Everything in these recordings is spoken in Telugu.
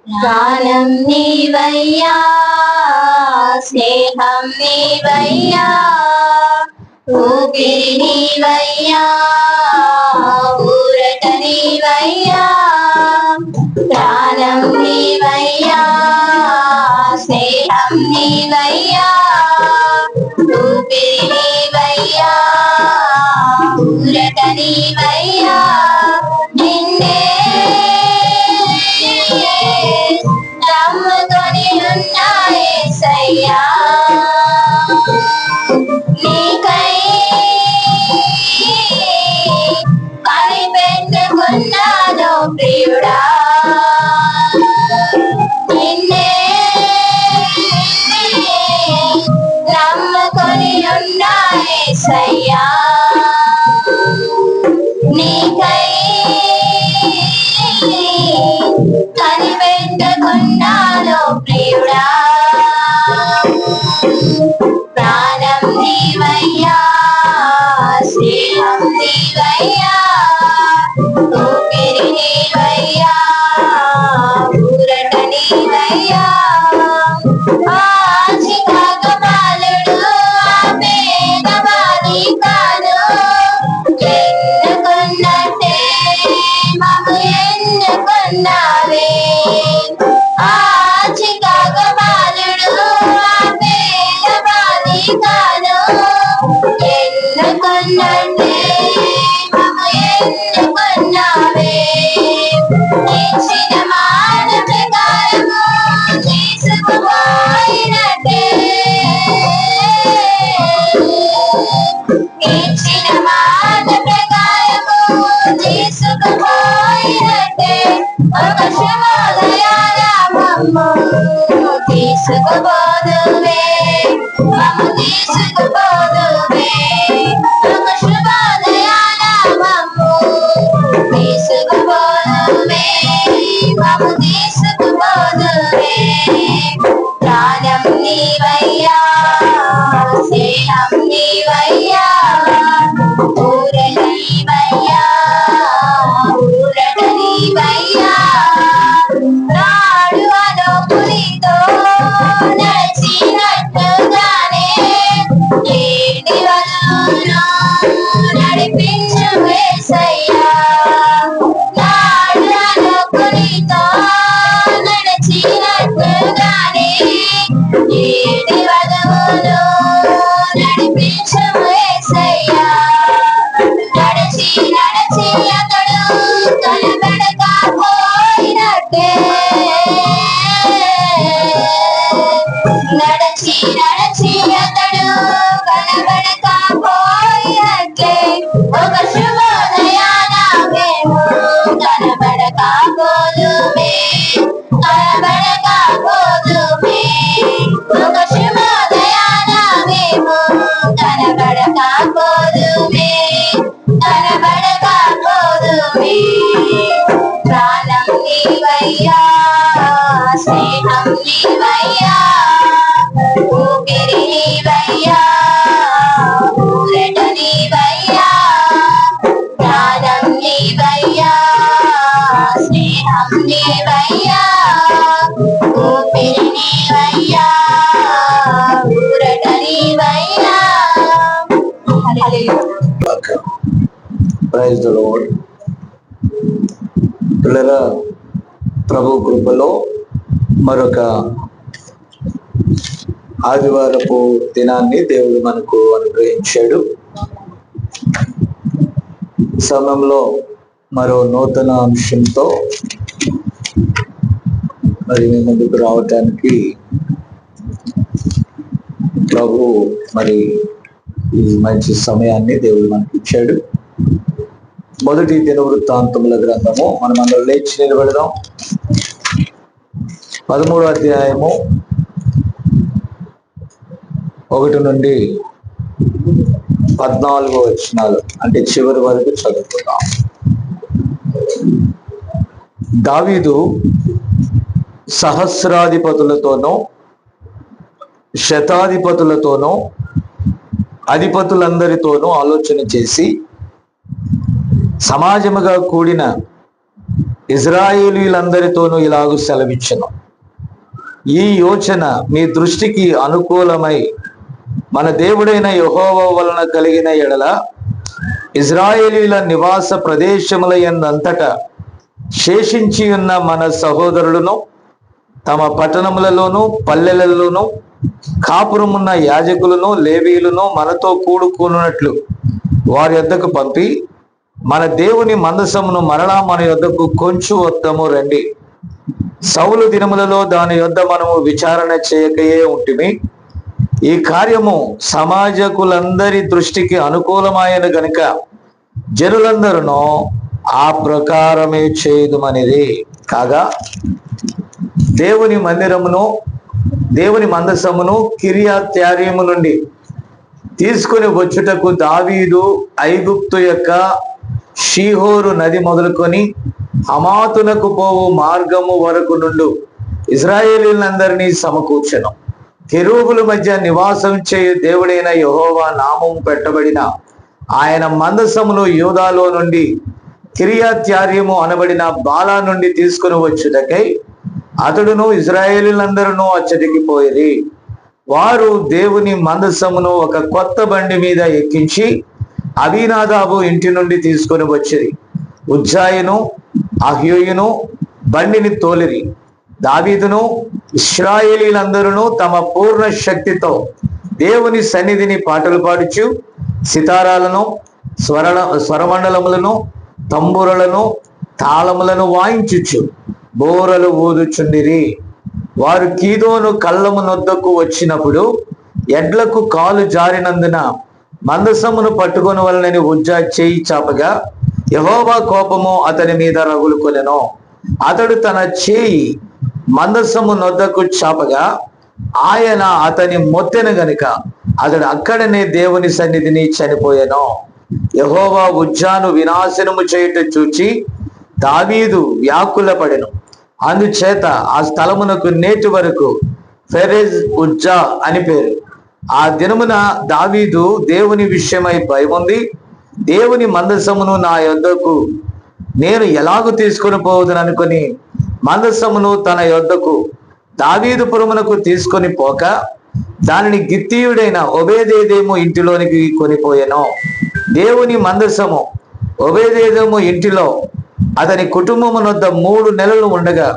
ప్రాణం నీవయ్యా, స్నేహం నీవయ్యా, ఊపిరి నీవయ్యా, ఊరట నీవయ్యా. ప్రాణం నీవయ్యా, స్నేహం నీవయ్యా, ఊపిరి నీవయ్యా, ఊరట నీవయ్యా. నిన్నే నమ్ముకొని ఉన్నా యేసయ్యా, నీకై కనిపెట్టుకున్నాను ప్రియుడా. నిన్నే నమ్ముకొని ఉన్నా యేసయ్యా, నీకై కనిపెట్టుకున్నాను ప్రియుడా. ప్రాణం నీవయ్యా, స్నేహం నీవయ్యా, ఊపిరి నీవయ్యా, ఊరట నీవయ్యా. ఆ చికాగమాలుడు ఆ పేదవాడి కాదు, ఎన్నుకున్నట్టే మమ్ము ఎన్నుకున్నావే. ఆ చికాగమాలుడు ఆ పేదవాడి కాదు, ఎన్నుకున్నట్టే మమ్ము ఎన్నుకున్నావే. ఇచ్చిన మాట ప్రకారము తీసుకుపోయినట్టే, ఇచ్చిన మాట ప్రకారము తీసుకుపోయినట్టే. ఒక శుభోదయాన మమ్ము తీసుకుపోదువే, మమ్ము తీసుకుపోదువే. ఒక శుభోదయాన మమ్ము తీసుకుపోదువే, మమ్ము తీసుకుపోదువే. ప్రాణం నీవయ్యా, స్నేహం నీవయ్యా, ఊరట నీవయ్యా, ఊరట నీవయ్యా. నాడు అలోకునితో నడిచినట్టుగానే ఏటి వలన నడిపించు యేసయ్యా. నాడు అలోకునితో నడిచినట్టుగానే ఏటి వలన నడిపించు యేసయ్యా. నడిచి నడిచి అతడు కనబడకపోయినట్టే, నడిచి నడిచి అతడు కనబడకపోయినట్లే. ఒక శుభోదయాన మేము కనబడకపోదుమే, కనబడకపోదుమే. ఒక శుభోదయాన మేము కనబడకపోదుమే, కనబడకపోదుమే. ప్రాణం నీవయ్యా, స్నేహం నీవయ్యా, ఊపిరి నీవయ్యా, ఊరట నీవయ్యా. ప్రాణం నీవయ్యా, స్నేహం నీవయ్యా, ఊపిరి నీవయ్యా, ఊరట నీవయ్యా. Praise the Lord. పిల్లరా, ప్రభు కృపలో మరొక ఆదివారపు దినాన్ని దేవుడు మనకు అనుగ్రహించాడు. సమయంలో మరో నూతన అంశంతో మరి మీ ముందుకు రావటానికి ప్రభు మరి ఈ మంచి సమయాన్ని దేవుడు మనకి ఇచ్చాడు. మొదటి దినవృత్తాంతముల గ్రంథము, మనం అందరూ లేచి నిలబడదాం. 13వ అధ్యాయము 1 నుండి 14 వచనాలు, అంటే చివరి వరకు చదువుకుందాం. దావీదు సహస్రాధిపతులతోనూ శతాధిపతులతోనూ అధిపతులందరితోనూ ఆలోచన చేసి సమాజముగా కూడిన ఇజ్రాయేలీలందరితోనూ ఇలాగూ సెలవిచ్చెను, ఈ యోచన మీ దృష్టికి అనుకూలమై మన దేవుడైన యెహోవా వలన కలిగిన ఎడల ఇజ్రాయేలీల నివాస ప్రదేశముల యందంతటా శేషించి ఉన్న మన సహోదరులను తమ పట్టణములలోను పల్లెలలోను కాపురమున్న యాజకులను లేవీయులను మనతో కూడుకున్నట్లు వారి యొద్దకు పంపి మన దేవుని మందసమును మరలా మన యొద్దకు కొంచెం వద్దము రండి. సౌలు దినములలో దాని యొద్ద మనము విచారణ చేయకయే ఉంటిమి. ఈ కార్యము సమాజకులందరి దృష్టికి అనుకూలమైన గనుక జనులందరూ ఆ ప్రకారమే చేయుదుమనేది. కాగా దేవుని మందిరమును దేవుని మందసమును కిర్యత్యారీము నుండి తీసుకొని వచ్చుటకు దావీదు ఐగుప్తు యొక్క షీహోరు నది మొదలుకొని హమాతునకు పోవు మార్గము వరకు నుండు ఇజ్రాయేలీలందరినీ సమకూర్చెను. కెరూబుల మధ్య నివాసం చేయు దేవుడైన యెహోవా నామము పెట్టబడిన ఆయన మందసమును యూదాలో నుండి కిర్యత్యారీము అనబడిన బాలా నుండి తీసుకుని వచ్చుటకై అతడును ఇజ్రాయేలీలందరూ అచ్చటికి పోయిరి. వారు దేవుని మందసమును ఒక కొత్త బండి మీద ఎక్కించి అబీనాదాబు ఇంటి నుండి తీసుకొని వచ్చిరి. ఉజ్జాయును అహ్యోయును బండిని తోలిరి. దావీదును ఇశ్రాయేలీలందరూ తమ పూర్ణ శక్తితో దేవుని సన్నిధిని పాటలు పాడుచు సితారాలను స్వరమండలములను తంబురలను తాళములను వాయించుచు బోరలు ఊదుచుండిరి. వారు కీదోను కళ్ళము నొద్దకు వచ్చినప్పుడు ఎడ్లకు కాలు జారినందున మందసమును పట్టుకొని వలనని ఉజ్జా చేయి చాపగా యెహోవా కోపము అతని మీద రగులుకొనెను. అతడు తన చేయి మందసము నొద్దకు చాపగా ఆయన అతని మొత్తెను గనుక అతడు అక్కడనే దేవుని సన్నిధిని చనిపోయెను. యెహోవా ఉజ్జాను వినాశనము చేయుట చూచి దావీదు వ్యాకులపడెను. అందుచేత ఆ స్థలమునకు నేటి వరకు ఫెరెజ్ ఉజ్జా అని పేరు. ఆ దినమున దావీదు దేవుని విషయమై భయముంది, దేవుని మందసమును నా యొద్దకు నేను ఎలాగూ తీసుకొని పోవదని అనుకుని మందసమును తన యొద్దకు దావీదుపురమునకు తీసుకొని పోక దానిని గిత్తీయుడైన ఒబేదేదోము ఇంటిలోనికి కొనిపోయెను. దేవుని మందసము ఒబేదేదోము ఇంటిలో అతని కుటుంబము నొద్ద 3 నెలలు ఉండగా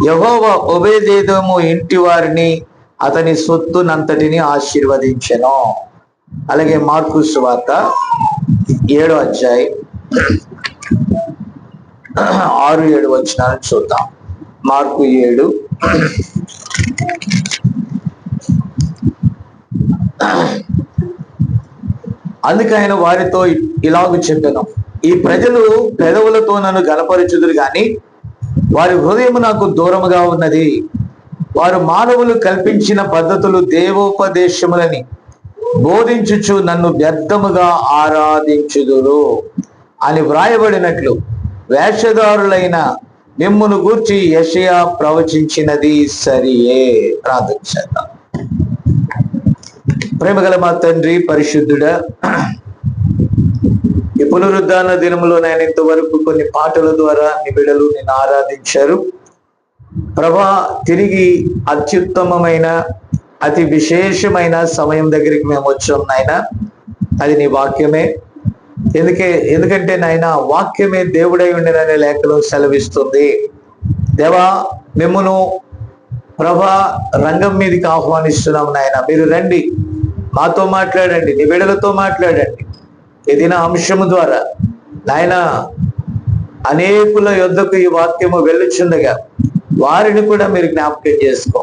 యెహోవా ఒబేదేదోము ఇంటి వారిని అతని సొత్తునంతటిని ఆశీర్వదించెను. అలాగే మార్కు సువార్త 7వ అధ్యాయం 6-7 వచనాలను చూద్దాం. మార్కు 7. అందుకు ఆయన వారితో ఇలాగు చెప్పెను, ఈ ప్రజలు పెదవులతో నన్ను గనపరచుదురు గాని వారి హృదయం నాకు దూరముగా ఉన్నది. వారు మానవులు కల్పించిన పద్ధతులు దేవోపదేశములని బోధించుచు నన్ను వ్యర్థముగా ఆరాధించుదురు అని వ్రాయబడినట్లు వేషధారులైన మిమ్మును గూర్చి యెషయా ప్రవచించినది సరియే. ప్రార్థన చేద్దాం. ప్రేమగల మా తండ్రి పరిశుద్ధుడా, ఈ పునరుద్ధాన దినములో నేను ఇంతవరకు కొన్ని పాటల ద్వారా నీ బిడ్డలు నిన్ను ఆరాధించారు ప్రభా. తిరిగి అత్యుత్తమమైన అతి విశేషమైన సమయం దగ్గరికి మేము వచ్చాం నాయన. అది నీ వాక్యమే. ఎందుకంటే నాయన వాక్యమే దేవుడై ఉండిననే లేఖలో సెలవిస్తుంది. దేవా, మిమ్మును ప్రభా రంగం మీదకి ఆహ్వానిస్తున్నాం నాయన. మీరు రండి, మాతో మాట్లాడండి, నీ బిడ్డలతో మాట్లాడండి. ఏదైన అంశము ద్వారా నాయన అనేకుల యొద్దకు ఈ వాక్యము వెళ్ళుచుండగా వారిని కూడా మీరు జ్ఞాపకం చేసుకో.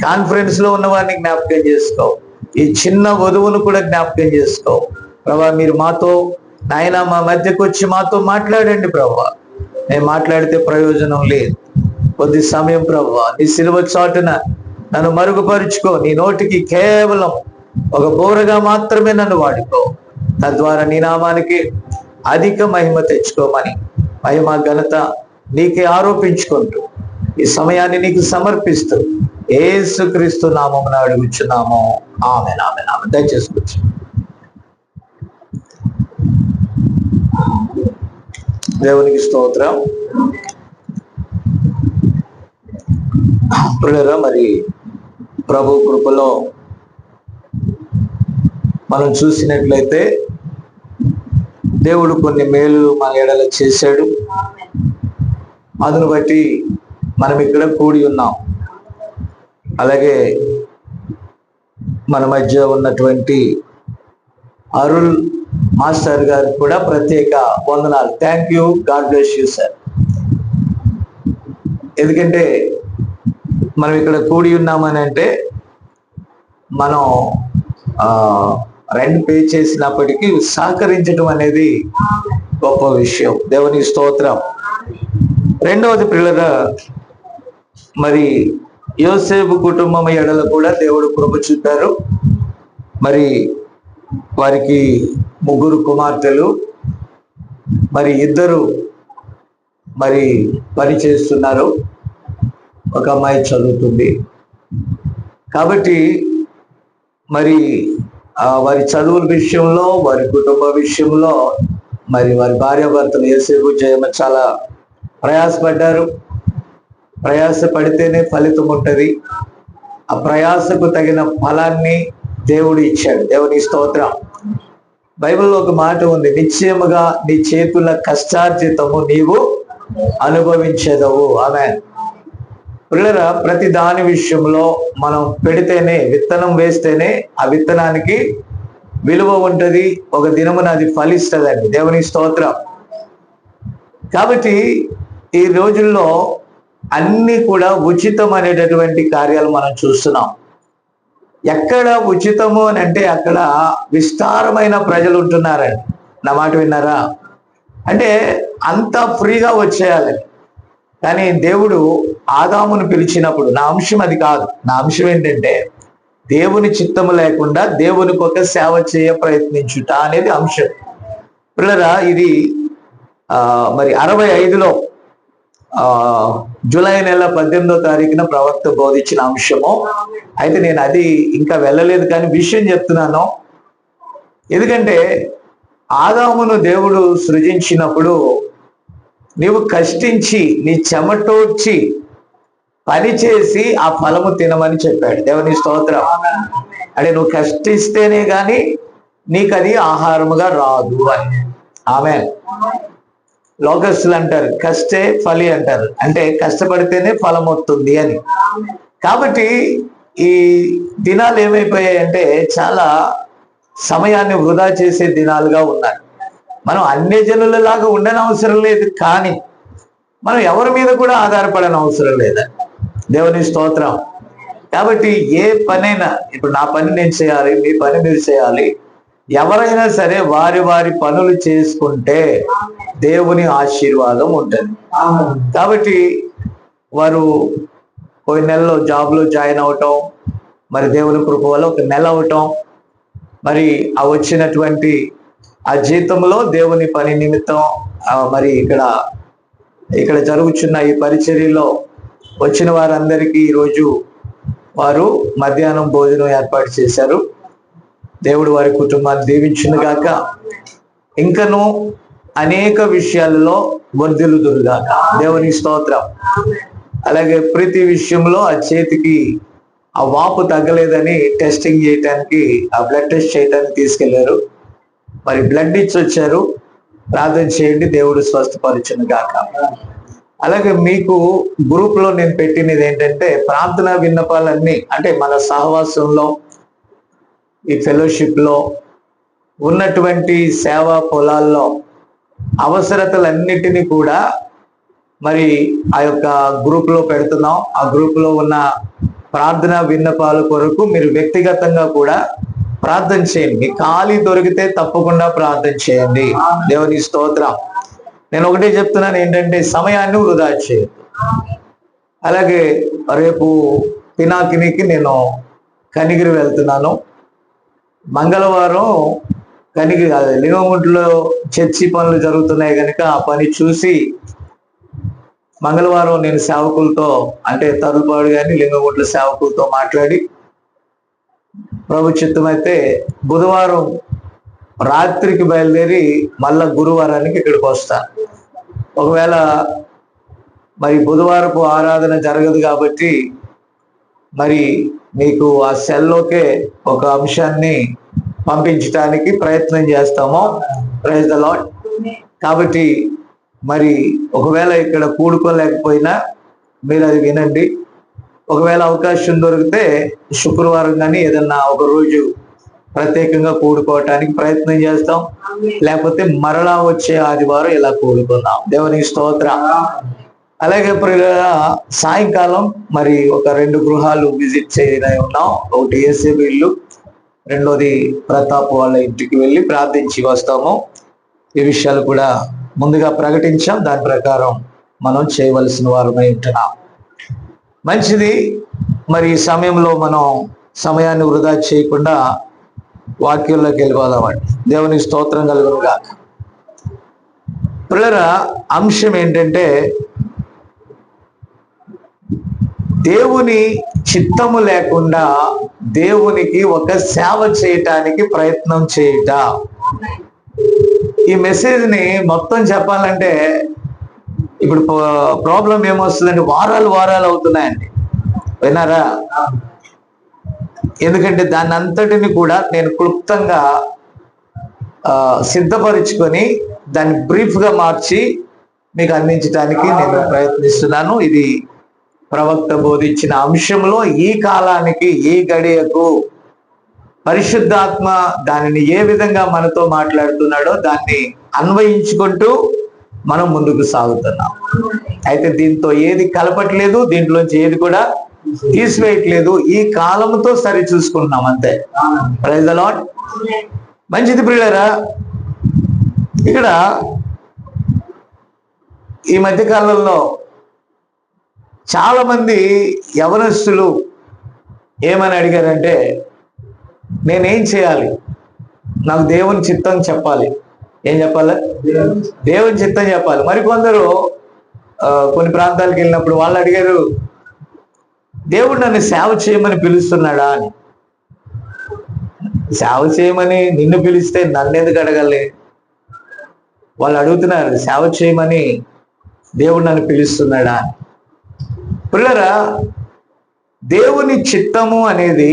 కాన్ఫరెన్స్ లో ఉన్న వారిని జ్ఞాపకం చేసుకో. ఈ చిన్న వధువును కూడా జ్ఞాపకం చేసుకో ప్రభా. మీరు మాతో నాయన మా మధ్యకు వచ్చి మాతో మాట్లాడండి ప్రభా. నేను మాట్లాడితే ప్రయోజనం లేదు. కొద్ది సమయం ప్రభా నీ సిలువ చాటున నన్ను మరుగుపరుచుకో. నీ నోటికి కేవలం ఒక బోరగా మాత్రమే నన్ను వాడుకో. తద్వారా నీ నామానికి అధిక మహిమ తెచ్చుకోమని మహిమ ఘనత నీకే ఆరోపించుకుంటూ ఈ సమయాన్ని నీకు సమర్పిస్తూ యేసుక్రీస్తు నామమున అడుగుచున్నాము. ఆమేన్, ఆమేన్, ఆమేన్. దయచేసి కూర్చో. దేవునికి స్తోత్రం. ప్రియులారా, మరి ప్రభు కృపలో మనం చూసినట్లయితే దేవుడు కొన్ని మేలు మన ఎడల చేశాడు. అందును బట్టి మనం ఇక్కడ కూడి ఉన్నాం. అలాగే మన మధ్య ఉన్నటువంటి అరుల్ మాస్టర్ గారు కూడా ప్రత్యేక వందనాలు. Thank you, God bless you sir. ఎందుకంటే మనం ఇక్కడ కూడి ఉన్నామని అంటే మనం రెంట్ పే చేసినప్పటికీ సహకరించడం అనేది గొప్ప విషయం. దేవుని స్తోత్రం. రెండవది ప్రియులారా, మరి యోసేపు కుటుంబం ఎడల కూడా దేవుడు కృప చూపారు. మరి వారికి 3 కుమార్తెలు, మరి 2 మరి పని చేస్తున్నారు, ఒక అమ్మాయి చదువుతుంది. కాబట్టి మరి వారి చదువుల విషయంలో, వారి కుటుంబ విషయంలో, మరి వారి భార్యాభర్తలు యోసేపు జయమ్మ చాలా ప్రయాసపడ్డారు. ప్రయాసపడితేనే ఫలితం ఉంటుంది. ఆ ప్రయాసకు తగిన ఫలాన్ని దేవుడు ఇచ్చాడు. దేవుని స్తోత్రం. బైబిల్లో ఒక మాట ఉంది, నిశ్చయముగా నీ చేతుల కష్టార్జితము నీవు అనుభవించేదవు. ఆమేన్. పిల్లరా, ప్రతి దాని విషయంలో మనం పెడితేనే, విత్తనం వేస్తేనే ఆ విత్తనానికి విలువ ఉంటుంది. ఒక దినమున అది ఫలిస్తుందండి. దేవుని స్తోత్రం. కాబట్టి ఈ రోజుల్లో అన్ని కూడా ఉచితం అనేటటువంటి కార్యాలు మనం చూస్తున్నాం. ఎక్కడ ఉచితము అని అంటే అక్కడ విస్తారమైన ప్రజలు ఉంటున్నారండి. నా మాట విన్నారా? అంటే అంతా ఫ్రీగా వచ్చేయాలని. కానీ దేవుడు ఆదామును పిలిచినప్పుడు, నా అంశం అది కాదు. నా అంశం ఏంటంటే దేవుని చిత్తము లేకుండా దేవునికి ఒక సేవ చేయ ప్రయత్నించుట అనేది అంశం. పిల్లరా, ఇది మరి 65లో జూలై నెల 18వ తారీఖున ప్రవక్త బోధించిన అంశము. అయితే నేను అది ఇంకా వెళ్ళలేదు, కానీ విషయం చెప్తున్నాను. ఎందుకంటే ఆదామును దేవుడు సృజించినప్పుడు నీవు కష్టించి నీ చెమటోడ్చి పని చేసి ఆ ఫలము తినమని చెప్పాడు. దేవుని స్తోత్రం. అంటే నువ్వు కష్టిస్తేనే కానీ నీకు అది ఆహారముగా రాదు అని. ఆమేన్. లోకస్తులు అంటారు కష్టే ఫలి అంటారు, అంటే కష్టపడితేనే ఫలం వస్తుంది అని. కాబట్టి ఈ దినాలు ఏమైపోయాయంటే చాలా సమయాన్ని వృధా చేసే దినాలుగా ఉన్నాయి. మనం అన్ని జనులలాగా ఉండని అవసరం లేదు, కానీ మనం ఎవరి మీద కూడా ఆధారపడని అవసరం లేదండి. దేవుని స్తోత్రం. కాబట్టి ఏ పనైనా, ఇప్పుడు నా పని నేను చేయాలి, మీ పని మీరు చేయాలి. ఎవరైనా సరే వారి వారి పనులు చేసుకుంటే దేవుని ఆశీర్వాదం ఉంటుంది. కాబట్టి వారు ఒక నెలలో జాబ్లో జాయిన్ అవటం, మరి దేవుని కృప వల్ల ఒక నెల అవటం, మరి ఆ వచ్చినటువంటి ఆ జీతంలో దేవుని పని నిమిత్తం మరి ఇక్కడ జరుగుతున్న ఈ పరిచర్యలో వచ్చిన వారందరికీ ఈరోజు వారు మధ్యాహ్నం భోజనం ఏర్పాటు చేశారు. దేవుడు వారి కుటుంబాన్ని దీవించును గాక. ఇంకను అనేక విషయాలలో వర్ధిల్లుదురుగాక. దేవుని స్తోత్రం. అలాగే ప్రతి విషయంలో ఆ చేతికి ఆ వాపు తగ్గలేదని టెస్టింగ్ చేయటానికి, ఆ బ్లడ్ టెస్ట్ చేయడానికి తీసుకెళ్లారు. మరి బ్లడ్ ఇచ్చి వచ్చారు. ప్రార్థన చేయండి, దేవుడు స్వస్థపరచును గాక. అలాగే మీకు గ్రూప్ లో నేను పెట్టినది ఏంటంటే ప్రార్థనా విన్నపాలన్నీ, అంటే మన సహవాసంలో ఈ ఫెలోషిప్ లో ఉన్నటువంటి సేవా పొలాల్లో అవసరతలన్నిటినీ కూడా మరి ఆ యొక్క గ్రూప్ లో పెడుతున్నాం. ఆ గ్రూప్ లో ఉన్న ప్రార్థనా విన్నపాల కొరకు మీరు వ్యక్తిగతంగా కూడా ప్రార్థన చేయండి. మీ ఖాళీ దొరికితే తప్పకుండా ప్రార్థన చేయండి. దేవుని స్తోత్రం. నేను ఒకటే చెప్తున్నాను ఏంటంటే సమయాన్ని వృధా చేయదు. అలాగే రేపు పినాకినికి నేను కనిగిరి వెళ్తున్నాను. మంగళవారం కనిగిరి లింగముంట్లో చర్చి పనులు జరుగుతున్నాయి కనుక ఆ పని చూసి మంగళవారం నేను సేవకులతో, అంటే తరుపాడు కానీ లింగముంట్ల సేవకులతో మాట్లాడి ప్రభు చిత్తమైతే బుధవారం రాత్రికి బయలుదేరి మళ్ళా గురువారానికి ఇక్కడికి వస్తాను. ఒకవేళ మరి బుధవారపు ఆరాధన జరగదు కాబట్టి మరి మీకు ఆ సెల్లోకే ఒక అంశాన్ని పంపించడానికి ప్రయత్నం చేస్తాము. Praise the Lord. కాబట్టి మరి ఒకవేళ ఇక్కడ కూడుకోలేకపోయినా మీరు అది వినండి. ఒకవేళ అవకాశం దొరికితే శుక్రవారం కానీ ఏదన్నా ఒక రోజు ప్రత్యేకంగా కూడుకోవటానికి ప్రయత్నం చేస్తాం. లేకపోతే మరలా వచ్చే ఆదివారం ఇలా కూడుకుందాం. దేవునికి స్తోత్రం. అలాగే సాయంకాలం మరి ఒక 2 గృహాలు విజిట్ చేయడం ఉన్నాం. ఒకటి ఏసేబు ఇల్లు, రెండోది ప్రతాప్ వాళ్ళ ఇంటికి వెళ్ళి ప్రార్థించి వస్తాము. ఈ విషయాలు కూడా ముందుగా ప్రకటించాం. దాని ప్రకారం మనం చేయవలసిన వారమై ఉంటున్నాం. మంచిది. మరి ఈ సమయంలో మనం సమయాన్ని వృధా చేయకుండా వాక్యంలోకి వెళ్ళిపోదామండి. దేవునికి స్తోత్రం కలుగునుగాక. పిల్లరా, అంశం ఏంటంటే దేవుని చిత్తము లేకుండా దేవునికి ఒక సేవ చేయటానికి ప్రయత్నం చేయుట. ఈ మెసేజ్ ని మొత్తం చెప్పాలంటే ఇప్పుడు ప్రాబ్లం ఏమొస్తుందంటే వారాలు అవుతున్నాయండి. విన్నారా? ఎందుకంటే దాన్ని అంతటిని కూడా నేను క్లుప్తంగా సిద్ధపరుచుకొని దాన్ని బ్రీఫ్ గా మార్చి మీకు అందించడానికి నేను ప్రయత్నిస్తున్నాను. ఇది ప్రవక్త బోధించిన అంశంలో ఈ కాలానికి, ఈ గడియకు పరిశుద్ధాత్మ దానిని ఏ విధంగా మనతో మాట్లాడుతున్నాడో దాన్ని అన్వయించుకుంటూ మనం ముందుకు సాగుతున్నాం. అయితే దీంతో ఏది కలపట్లేదు, దీంట్లోంచి ఏది కూడా తీసివేయట్లేదు. ఈ కాలంతో సరి చూసుకుంటున్నాం అంతే. Praise the Lord. మంచిది ప్రియులారా. ఇక్కడ ఈ మధ్య కాలంలో చాలా మంది యవనస్తులు ఏమని అడిగారంటే, నేనేం చేయాలి? నాకు దేవుని చిత్తం చెప్పాలి. ఏం చెప్పాలి? దేవుని చిత్తం చెప్పాలి. మరికొందరు కొన్ని ప్రాంతాలకు వెళ్ళినప్పుడు వాళ్ళు అడిగారు, దేవుడు నన్ను సేవ చేయమని పిలుస్తున్నాడా అని. సేవ చేయమని నిన్ను పిలిస్తే నన్ను ఎందుకు అడగాలి? వాళ్ళు అడుగుతున్నారు, సేవ చేయమని దేవుడు నన్ను పిలుస్తున్నాడా అని. పిల్లరా, దేవుని చిత్తము అనేది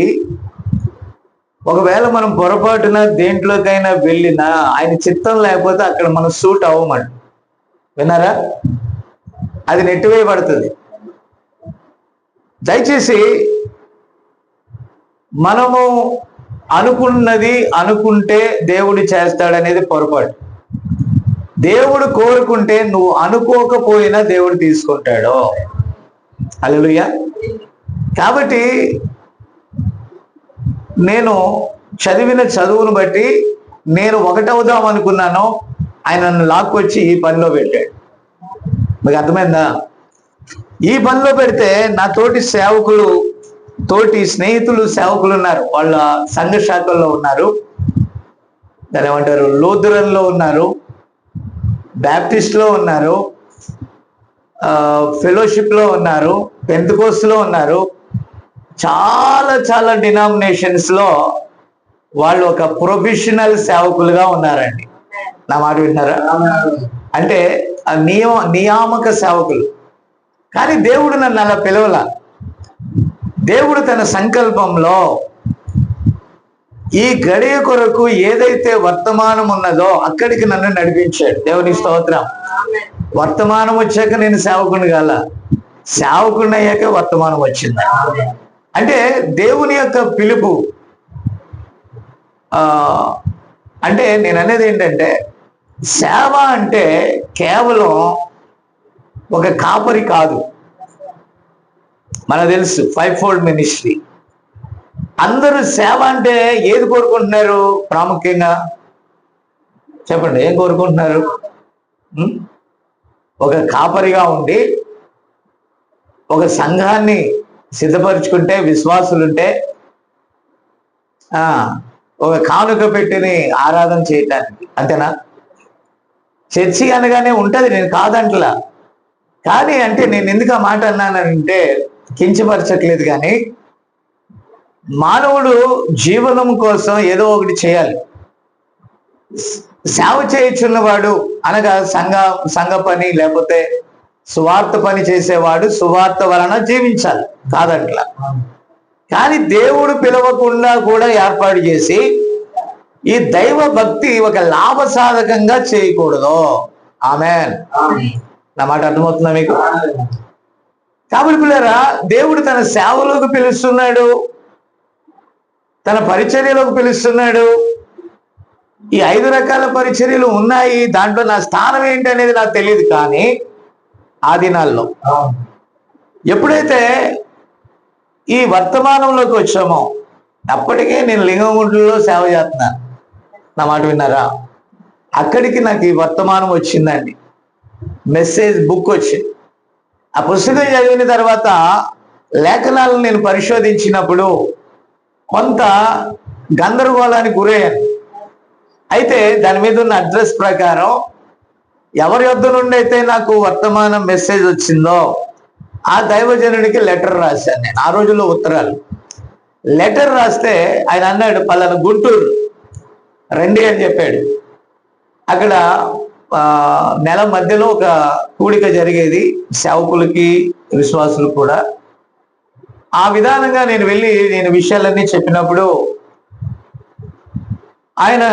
ఒకవేళ మనం పొరపాటున దేంట్లోకైనా వెళ్ళినా ఆయన చిత్తం లేకపోతే అక్కడ మనం సూట్ అవ్వమండి. విన్నారా? అది నెట్టివేయబడుతుంది. దయచేసి మనము అనుకున్నది అనుకుంటే దేవుడు చేస్తాడనేది పొరపాటు. దేవుడు కోరుకుంటే నువ్వు అనుకోకపోయినా దేవుడు తీసుకుంటాడు. హల్లెలూయా. కాబట్టి నేను చదివిన చదువును బట్టి నేను ఒకటవుదాం అనుకున్నాను, ఆయన నన్ను లాక్కొచ్చి ఈ పనిలో పెట్టాడు. మీకు అర్థమైందా? ఈ పనిలో పెడితే నా తోటి సేవకులు, తోటి స్నేహితులు సేవకులు ఉన్నారు. వాళ్ళ సంఘ శాఖల్లో ఉన్నారు. దాని ఏమంటారు, లూథరన్లో ఉన్నారు, బ్యాప్టిస్ట్లో ఉన్నారు, ఫెలోషిప్లో ఉన్నారు, పెంతెకోస్తులో ఉన్నారు. చాలా డినామినేషన్స్ లో వాళ్ళు ఒక ప్రొఫెషనల్ సేవకులుగా ఉన్నారండి. నా మాట వింటారా? అంటే నియామక సేవకులు. కానీ దేవుడు నన్ను అలా పిలవల. దేవుడు తన సంకల్పంలో ఈ గడియ కొరకు ఏదైతే వర్తమానం ఉన్నదో అక్కడికి నన్ను నడిపించాడు. దేవుని స్తోత్రం. వర్తమానం వచ్చాక నేను సేవకుని కాల, సేవకుని అయ్యాక వర్తమానం వచ్చింది. అంటే దేవుని యొక్క పిలుపు. అంటే నేను అనేది ఏంటంటే, సేవ అంటే కేవలం ఒక కాపరి కాదు. మనకు తెలుసు 5-fold మినిస్ట్రీ. అందరూ సేవ అంటే ఏది కోరుకుంటున్నారు? ప్రాముఖ్యంగా చెప్పండి, ఏం కోరుకుంటున్నారు? ఒక కాపరిగా ఉండి ఒక సంఘాన్ని సిద్ధపరుచుకుంటే, విశ్వాసులుంటే ఒక కానుక పెట్టిని ఆరాధన చేయటానికి, అంతేనా? చర్చి అనగానే ఉంటది, నేను కాదంటలా. కానీ అంటే నేను ఎందుకు ఆ మాట అన్నానంటే, కించపరచట్లేదు, కానీ మానవుడు జీవనం కోసం ఏదో ఒకటి చేయాలి. సేవ చేయుచున్నవాడు అనగా సంఘ పని లేకపోతే సువార్త పని చేసేవాడు సువార్త వలన జీవించాలి, కాదంట్లా. కానీ దేవుడు పిలవకుండా కూడా ఏర్పాటు చేసి ఈ దైవ భక్తి ఒక లాభసాధకంగా చేయకూడదు. ఆమేన్. నా మాట అర్థమవుతుందా మీకు? కాబట్టి పిల్లరా, దేవుడు తన సేవలోకి పిలుస్తున్నాడు, తన పరిచర్యలోకి పిలుస్తున్నాడు. ఈ 5 రకాల పరిచర్యలు ఉన్నాయి, దాంట్లో నా స్థానం ఏంటి అనేది నాకు తెలియదు. కానీ ఆ దినాల్లో ఎప్పుడైతే ఈ వర్తమానంలోకి వచ్చామో, అప్పటికే నేను లింగంగుంటలో సేవ చేస్తున్నాను. నా మాట విన్నారా? అక్కడికి నాకు ఈ వర్తమానం వచ్చిందండి, మెసేజ్ బుక్ వచ్చింది. ఆ పుస్తకం చదివిన తర్వాత లేఖనాలను నేను పరిశోధించినప్పుడు కొంత గందరగోళానికి గురయ్యాను. అయితే దాని మీద ఉన్న అడ్రస్ ప్రకారం ఎవరి యొద్ద నుండి అయితే నాకు వర్తమానం మెసేజ్ వచ్చిందో ఆ దైవజనుడికి లెటర్ రాశాను నేను. ఆ రోజుల్లో ఉత్తరాలు లెటర్ రాస్తే ఆయన అన్నాడు, పలానా గుంటూరు రండి అని చెప్పాడు. అక్కడ నెల మధ్యలో ఒక కూడిక జరిగేది, సేవకులకి విశ్వాసులకు కూడా. ఆ విధానంగా నేను వెళ్ళి నేను విషయాలన్నీ చెప్పినప్పుడు ఆయన,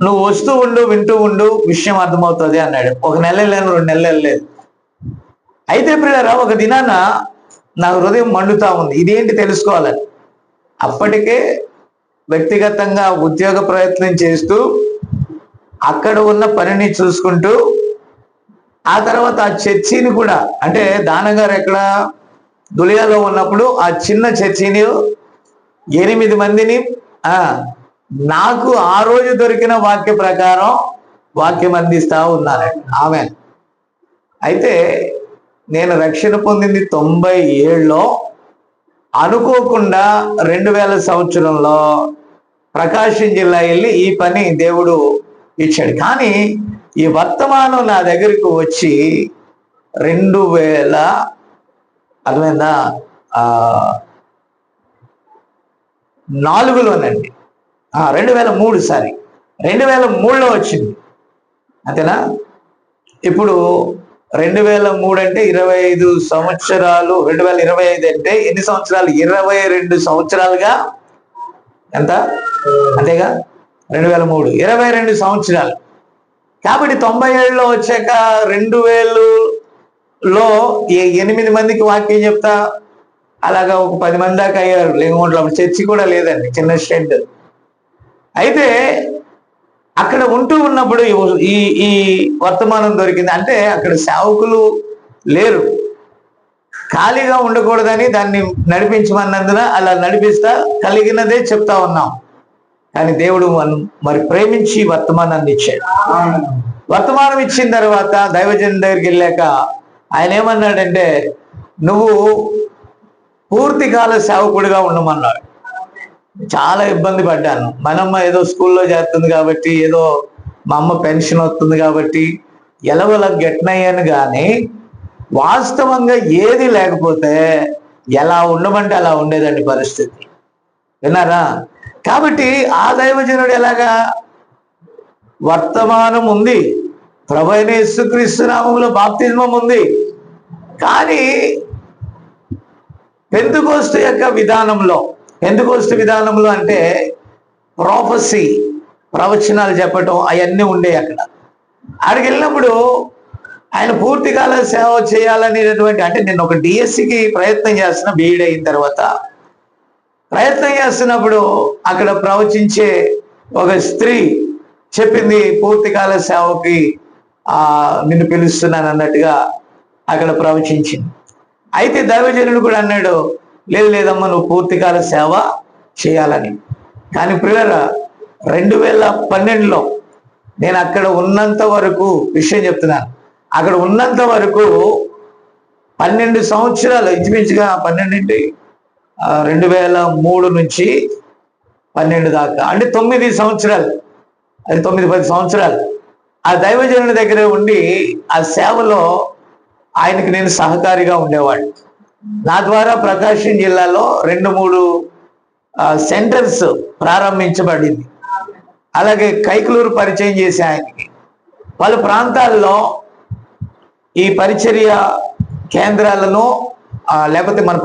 నువ్వు వస్తూ ఉండు, వింటూ ఉండు, విషయం అర్థమవుతుంది అన్నాడు. 1 నెల వెళ్ళాను, 2 నెలలు వెళ్ళలేదు. అయితే ప్రియులారా, ఒక దినాన నా హృదయం మండుతా ఉంది, ఇదేంటి తెలుసుకోవాలని. అప్పటికే వ్యక్తిగతంగా ఉద్యోగ ప్రయత్నం చేస్తూ అక్కడ ఉన్న పనిని చూసుకుంటూ, ఆ తర్వాత ఆ చర్చిని కూడా, అంటే దానగారు ఎక్కడ దులియాలో ఉన్నప్పుడు ఆ చిన్న చర్చిని 8 మందిని నాకు ఆ రోజు దొరికిన వాక్య ప్రకారం వాక్యం అందిస్తా ఉన్నానండి. ఆమేన్. అయితే నేను రక్షణ పొందింది 97లో. అనుకోకుండా 2000 సంవత్సరంలో ప్రకాశం జిల్లా వెళ్ళి ఈ పని దేవుడు ఇచ్చాడు. కానీ ఈ వర్తమానం నా దగ్గరికి వచ్చి 2000 అర్థమైందా 4లోనండి, 2003 సారీ 2003లో వచ్చింది, అంతేనా? ఇప్పుడు 2003 అంటే 25 సంవత్సరాలు, 2025 అంటే ఎన్ని సంవత్సరాలు? 22 సంవత్సరాలుగా, ఎంత? అంతేగా, 2003 22 సంవత్సరాలు. కాబట్టి 97లో వచ్చాక 2000లో 8 మందికి వాక్యం చెప్తా, అలాగా ఒక 10 మంది దాకా అయ్యారు లింగంగుంటలో. చర్చి కూడా లేదండి, చిన్న షెడ్. అయితే అక్కడ ఉంటూ ఉన్నప్పుడు ఈ ఈ వర్తమానం దొరికింది. అంటే అక్కడ సేవకులు లేరు, ఖాళీగా ఉండకూడదని దాన్ని నడిపించమన్నందున అలా నడిపిస్తా కలిగినదే చెప్తా ఉన్నాం. కానీ దేవుడు మరి ప్రేమించి వర్తమానాన్ని ఇచ్చాడు. వర్తమానం ఇచ్చిన తర్వాత దైవజన్ దగ్గరికి వెళ్ళాక ఆయన ఏమన్నాడంటే, నువ్వు పూర్తికాల సేవకుడిగా ఉండమన్నాడు. చాలా ఇబ్బంది పడ్డాను. మనమ్మ ఏదో స్కూల్లో చేస్తుంది కాబట్టి, ఏదో మా అమ్మ పెన్షన్ వస్తుంది కాబట్టి ఎలవలా గెట్నయ్యాను. కానీ వాస్తవంగా ఏది లేకపోతే ఎలా ఉండమంటే అలా ఉండేదండి పరిస్థితి. విన్నారా? కాబట్టి ఆ దైవజనుడు ఎలాగా, వర్తమానం ఉంది, ప్రభు అయిన యేసుక్రీస్తు నామములో బాప్తిజమం ఉంది, కానీ పెంతెకోస్తు యొక్క విధానంలో, పెంతెకోస్తు విధానంలో అంటే ప్రొఫెసీ, ప్రవచనాలు చెప్పటం అవన్నీ ఉండేవి అక్కడ. అక్కడికి వెళ్ళినప్పుడు ఆయన పూర్తికాల సేవ చేయాలనేటటువంటి, అంటే నేను ఒక డిఎస్సికి ప్రయత్నం చేస్తున్నా, బీఈడి అయిన తర్వాత ప్రయత్నం చేస్తున్నప్పుడు అక్కడ ప్రవచించే ఒక స్త్రీ చెప్పింది, పూర్తికాల సేవకి నిన్ను పిలుస్తున్నాను అన్నట్టుగా అక్కడ ప్రవచించింది. అయితే దైవజనుడు కూడా అన్నాడు, లేదు లేదమ్మా, నువ్వు పూర్తికాల సేవ చేయాలని. కానీ ప్రియులారా, 2012లో నేను అక్కడ ఉన్నంత వరకు, విషయం చెప్తున్నాను, అక్కడ ఉన్నంత వరకు 12 సంవత్సరాలు, ఇంచుమించుగా 2003 నుంచి 12 దాకా, అంటే 9 సంవత్సరాలు, అది 9-10 సంవత్సరాలు ఆ దైవజనుడి దగ్గర ఉండి ఆ సేవలో ఆయనకి నేను సహకారిగా ఉండేవాడిని. నా ద్వారా ప్రకాశం జిల్లాలో 2-3 సెంటర్స్ ప్రారంభించబడింది. అలాగే కైకలూరు పరిచయం చేసి ఆయనకి పలు ప్రాంతాల్లో ఈ పరిచర్య కేంద్రాలను లేకపోతే మన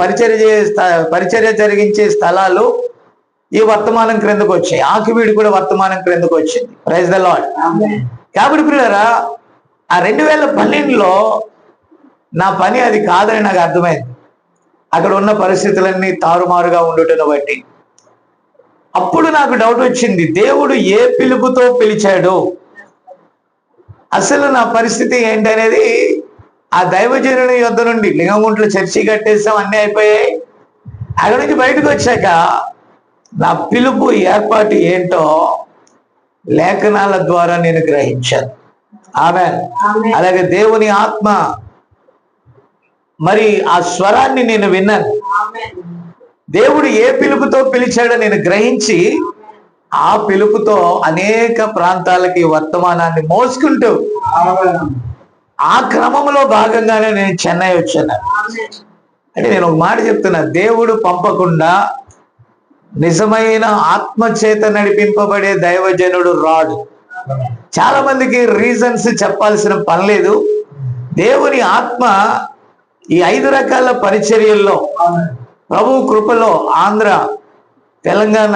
పరిచర్య జరిగించే స్థలాలు ఈ వర్తమానం క్రిందకు వచ్చాయి. ఆకివీడు కూడా వర్తమానం క్రిందకు వచ్చింది. Praise the Lord. కాబట్టి పిల్లరా, ఆ 2012లో నా పని అది కాదని నాకు అర్థమైంది. అక్కడ ఉన్న పరిస్థితులన్నీ తారుమారుగా ఉండుటను బట్టి అప్పుడు నాకు డౌట్ వచ్చింది, దేవుడు ఏ పిలుపుతో పిలిచాడు, అసలు నా పరిస్థితి ఏంటనేది. ఆ దైవజనుని యొద్ద నుండి లింగంగుంట్లో చర్చి కట్టేసాం, అన్నీ అయిపోయాయి. అక్కడి నుంచి బయటకు వచ్చాక నా పిలుపు ఏర్పాటు ఏంటో లేఖనాల ద్వారా నేను గ్రహించాను. ఆమేన్. అలాగే దేవుని ఆత్మ మరి ఆ స్వరాన్ని నేను విన్నాను. దేవుడు ఏ పిలుపుతో పిలిచాడో నేను గ్రహించి ఆ పిలుపుతో అనేక ప్రాంతాలకి వర్తమానాన్ని మోసుకుంటూ ఆ క్రమంలో భాగంగానే నేను చెన్నై వచ్చాను. అంటే నేను ఒక మాట చెప్తున్నా, దేవుడు పంపకుండా నిజమైన ఆత్మచేత నడిపింపబడే దైవజనుడు రాడు. చాలా మందికి రీజన్స్ చెప్పాల్సిన పని లేదు. దేవుని ఆత్మ ఈ 5 రకాల పరిచర్యల్లో ప్రభు కృపలో ఆంధ్ర, తెలంగాణ,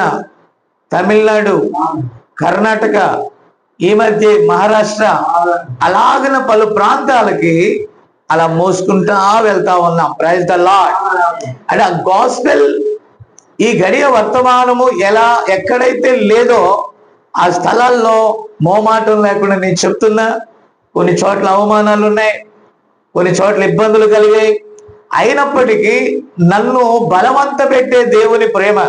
తమిళనాడు, కర్ణాటక, ఈ మధ్య మహారాష్ట్ర, అలాగన పలు ప్రాంతాలకి అలా మోసుకుంటా వెళ్తా ఉన్నాం. Praise the Lord. అంటే ఆ గాస్పెల్, ఈ గడియ వర్తమానము ఎక్కడైతే లేదో ఆ స్థలాల్లో మోమాటం లేకుండా నేను చెప్తున్నా. కొన్ని చోట్ల అవమానాలు ఉన్నాయి, కొన్ని చోట్ల ఇబ్బందులు కలిగాయి. అయినప్పటికీ నన్ను బలవంత పెట్టే దేవుని ప్రేమ,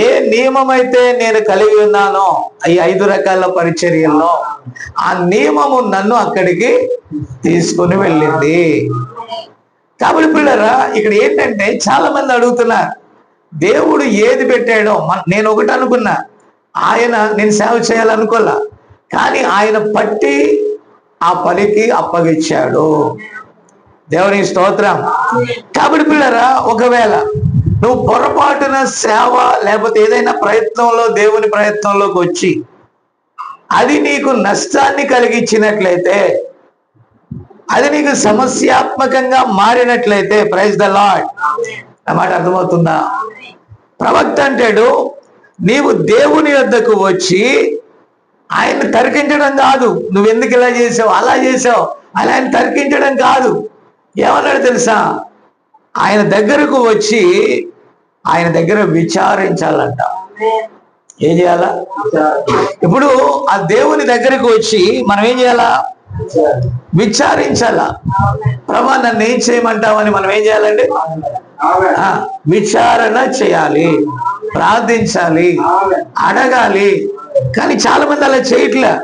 ఏ నియమం అయితే నేను కలిగి ఉన్నానో ఈ 5 రకాల పరిచర్యల్లో, ఆ నియమము నన్ను అక్కడికి తీసుకుని వెళ్ళింది. కాబట్టి పిల్లరా, ఇక్కడ ఏంటంటే చాలా మంది అడుగుతున్నారు, దేవుడు ఏది పెట్టాడో. నేను ఒకటి అనుకున్నా, నేను సేవ చేయాలనుకోలే, కానీ ఆయన పట్టి ఆ పనికి అప్పగించాడు. దేవుని స్తోత్రం. కాబట్టి పిల్లరా, ఒకవేళ నువ్వు పొరపాటున సేవ లేకపోతే ఏదైనా ప్రయత్నంలో దేవుని ప్రయత్నంలోకి వచ్చి అది నీకు నష్టాన్ని కలిగించినట్లయితే, అది నీకు సమస్యాత్మకంగా మారినట్లయితే, ప్రైజ్ ద లార్డ్. అన్నమాట అర్థమవుతుందా? ప్రవక్త అంటాడు, నీవు దేవుని యొద్దకు వచ్చి ఆయన తర్కించడం కాదు. నువ్వెందుకు ఇలా చేసావు, అలా చేసావు, అలా ఆయన తర్కించడం కాదు. ఏమన్నాడు తెలుసా? ఆయన దగ్గరకు వచ్చి ఆయన దగ్గర విచారించాలంట. ఏం చేయాలా? ఇప్పుడు ఆ దేవుని దగ్గరకు వచ్చి మనం ఏం చేయాలా? విచారించాలా. ప్రభా నన్ను ఏం చేయమంటావని మనం ఏం చేయాలండి? విచారణ చేయాలి, ప్రార్థించాలి, అడగాలి. కానీ చాలా మంది అలా చేయట్లే.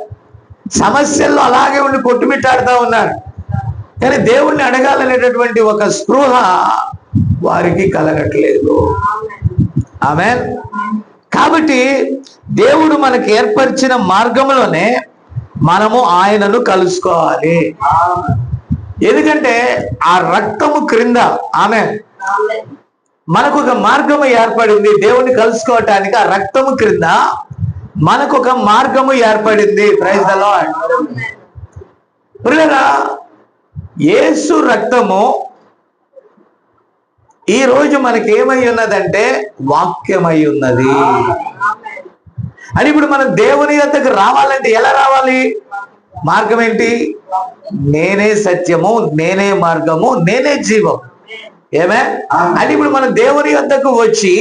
సమస్యల్లో అలాగే ఉండి కొట్టుమిట్టాడుతూ ఉన్నారు. కానీ దేవుణ్ణి అడగాలనేటటువంటి ఒక స్పృహ వారికి కలగట్లేదు. ఆమేన్. కాబట్టి దేవుడు మనకి ఏర్పరిచిన మార్గంలోనే మనము ఆయనను కలుసుకోవాలి. ఎందుకంటే ఆ రక్తము క్రింద, ఆమేన్, మనకు ఒక మార్గము ఏర్పడింది. దేవుని కలుసుకోవటానికి ఆ రక్తము క్రింద మనకు ఒక మార్గము ఏర్పడింది. Praise the Lord. ప్రియులారా, యేసు రక్తము ఈ రోజు మనకి ఏమై ఉన్నదంటే వాక్యమై ఉన్నది. అని ఇప్పుడు మనం దేవుని యొద్దకు రావాలంటే ఎలా రావాలి? మార్గం ఏంటి? నేనే సత్యము, నేనే మార్గము, నేనే జీవం. ఏమే అని ఇప్పుడు మనం దేవుని యొద్దకు వచ్చి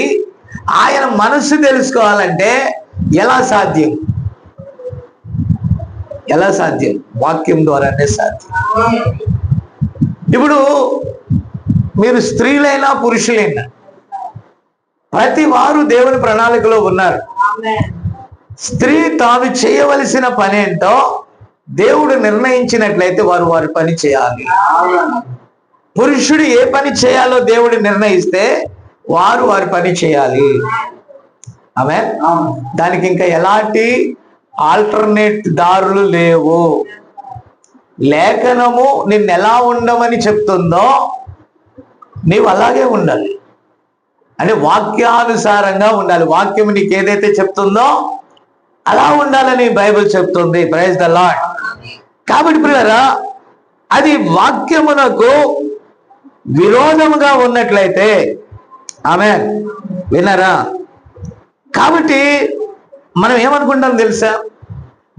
ఆయన మనస్సు తెలుసుకోవాలంటే ఎలా సాధ్యం? ఎలా సాధ్యం? వాక్యం ద్వారానే సాధ్యం. ఇప్పుడు మీరు స్త్రీలైనా పురుషులైనా ప్రతి వారు దేవుని ప్రణాళికలో ఉన్నారు. స్త్రీ తాను చేయవలసిన పని ఏంటో దేవుడు నిర్ణయించినట్లయితే వారు వారి పని చేయాలి. పురుషుడు ఏ పని చేయాలో దేవుడు నిర్ణయిస్తే వారు వారి పని చేయాలి. ఆమేన్. దానికి ఇంకా ఎలాంటి ఆల్టర్నేట్ దారులు లేవు. లేఖనము నిన్ను ఎలా ఉండమని చెప్తుందో నీవు అలాగే ఉండాలి. అంటే వాక్యానుసారంగా ఉండాలి. వాక్యం నీకు ఏదైతే చెప్తుందో అలా ఉండాలని బైబిల్ చెప్తుంది. Praise the Lord. కాబట్టి పిల్లరా, అది వాక్యమునకు విరోధముగా ఉన్నట్లయితే ఆమేన్. విన్నారా? కాబట్టి మనం ఏమనుకుంటాం తెలుసా,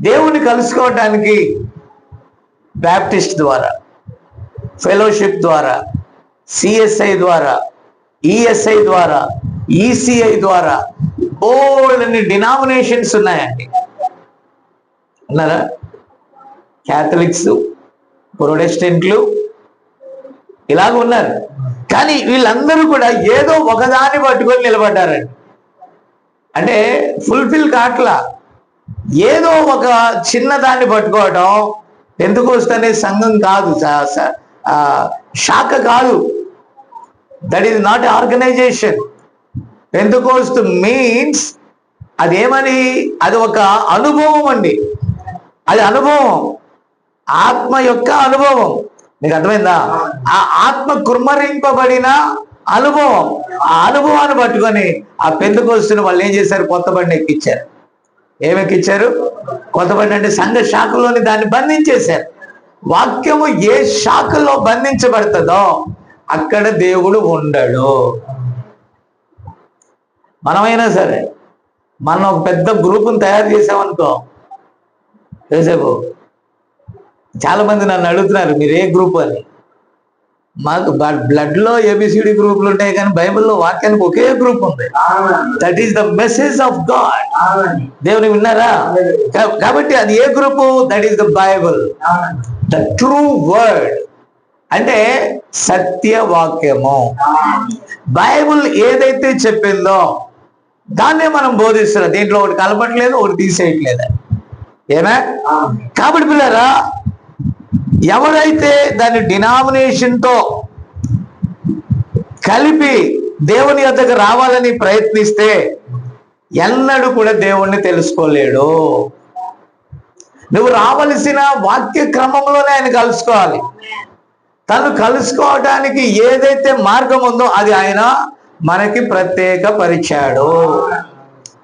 దేవుణ్ణి కలుసుకోవటానికి బ్యాప్టిస్ట్ ద్వారా, ఫెలోషిప్ ద్వారా, సిఎస్ఐ ద్వారా, ఈఎస్ఐ ద్వారా, ఈసిఐ ద్వారా బోల్డన్ని డినామినేషన్స్ ఉన్నాయండి. అన్నారా? క్యాథలిక్స్, ప్రొటెస్టెంట్లు ఇలాగ ఉన్నారు. కానీ వీళ్ళందరూ కూడా ఏదో ఒకదాన్ని పట్టుకొని నిలబడ్డారండి. అంటే ఫుల్ఫిల్ కాట్లా, ఏదో ఒక చిన్నదాన్ని పట్టుకోవటం. పెంతెకోస్తు అనే సంఘం కాదు, శాఖ కాదు. That is not organization. Pentecost means అదేమని, అది ఒక అనుభవం అండి. అది అనుభవం, ఆత్మ యొక్క అనుభవం. మీకు అర్థమైందా? ఆ ఆత్మ కుమ్మరింపబడిన అనుభవం. ఆ అనుభవాన్ని పట్టుకొని ఆ పెంతెకోస్తుని వాళ్ళు ఏం చేశారు? కొత్త బండి ఎక్కించారు. ఏమెక్కించారు? కొత్త బండి. అంటే సంఘ శాఖలోని దాన్ని బంధించేశారు. వాక్యము ఏ శాఖలో బంధించబడుతుందో అక్కడ దేవుడు ఉండడు. మనమైనా సరే మనం ఒక పెద్ద గ్రూపును తయారు చేసామనుకో, రేసేపు చాలా మంది నన్ను అడుగుతున్నారు మీరు ఏ గ్రూప్ అని. మాకు బ్లడ్ లో ఏబిసిడి గ్రూపులు ఉంటాయి, కానీ బైబిల్లో వాక్యానికి ఒకే గ్రూప్ ఉంది. That is the message of God. దేవుని విన్నారా? కాబట్టి అది ఏ group? That is the Bible, the true word. అంటే సత్యవాక్యము. బైబిల్ ఏదైతే చెప్పిందో దాన్నే మనం బోధిస్తున్నాం. దీంట్లో ఒకటి కలపట్లేదు, ఒకటి తీసేయట్లేదు. ఏనా? కాబట్టి పిల్లరా, ఎవరైతే దాని డినామినేషన్ తో కలిపి దేవుని యొద్దకు రావాలని ప్రయత్నిస్తే ఎన్నడూ కూడా దేవుణ్ణి తెలుసుకోలేడు. నువ్వు రావలసిన వాక్య క్రమంలోనే ఆయన కలుసుకోవాలి. తను కలుసుకోవడానికి ఏదైతే మార్గం ఉందో అది ఆయన మనకి ప్రత్యేక పరిచాడు.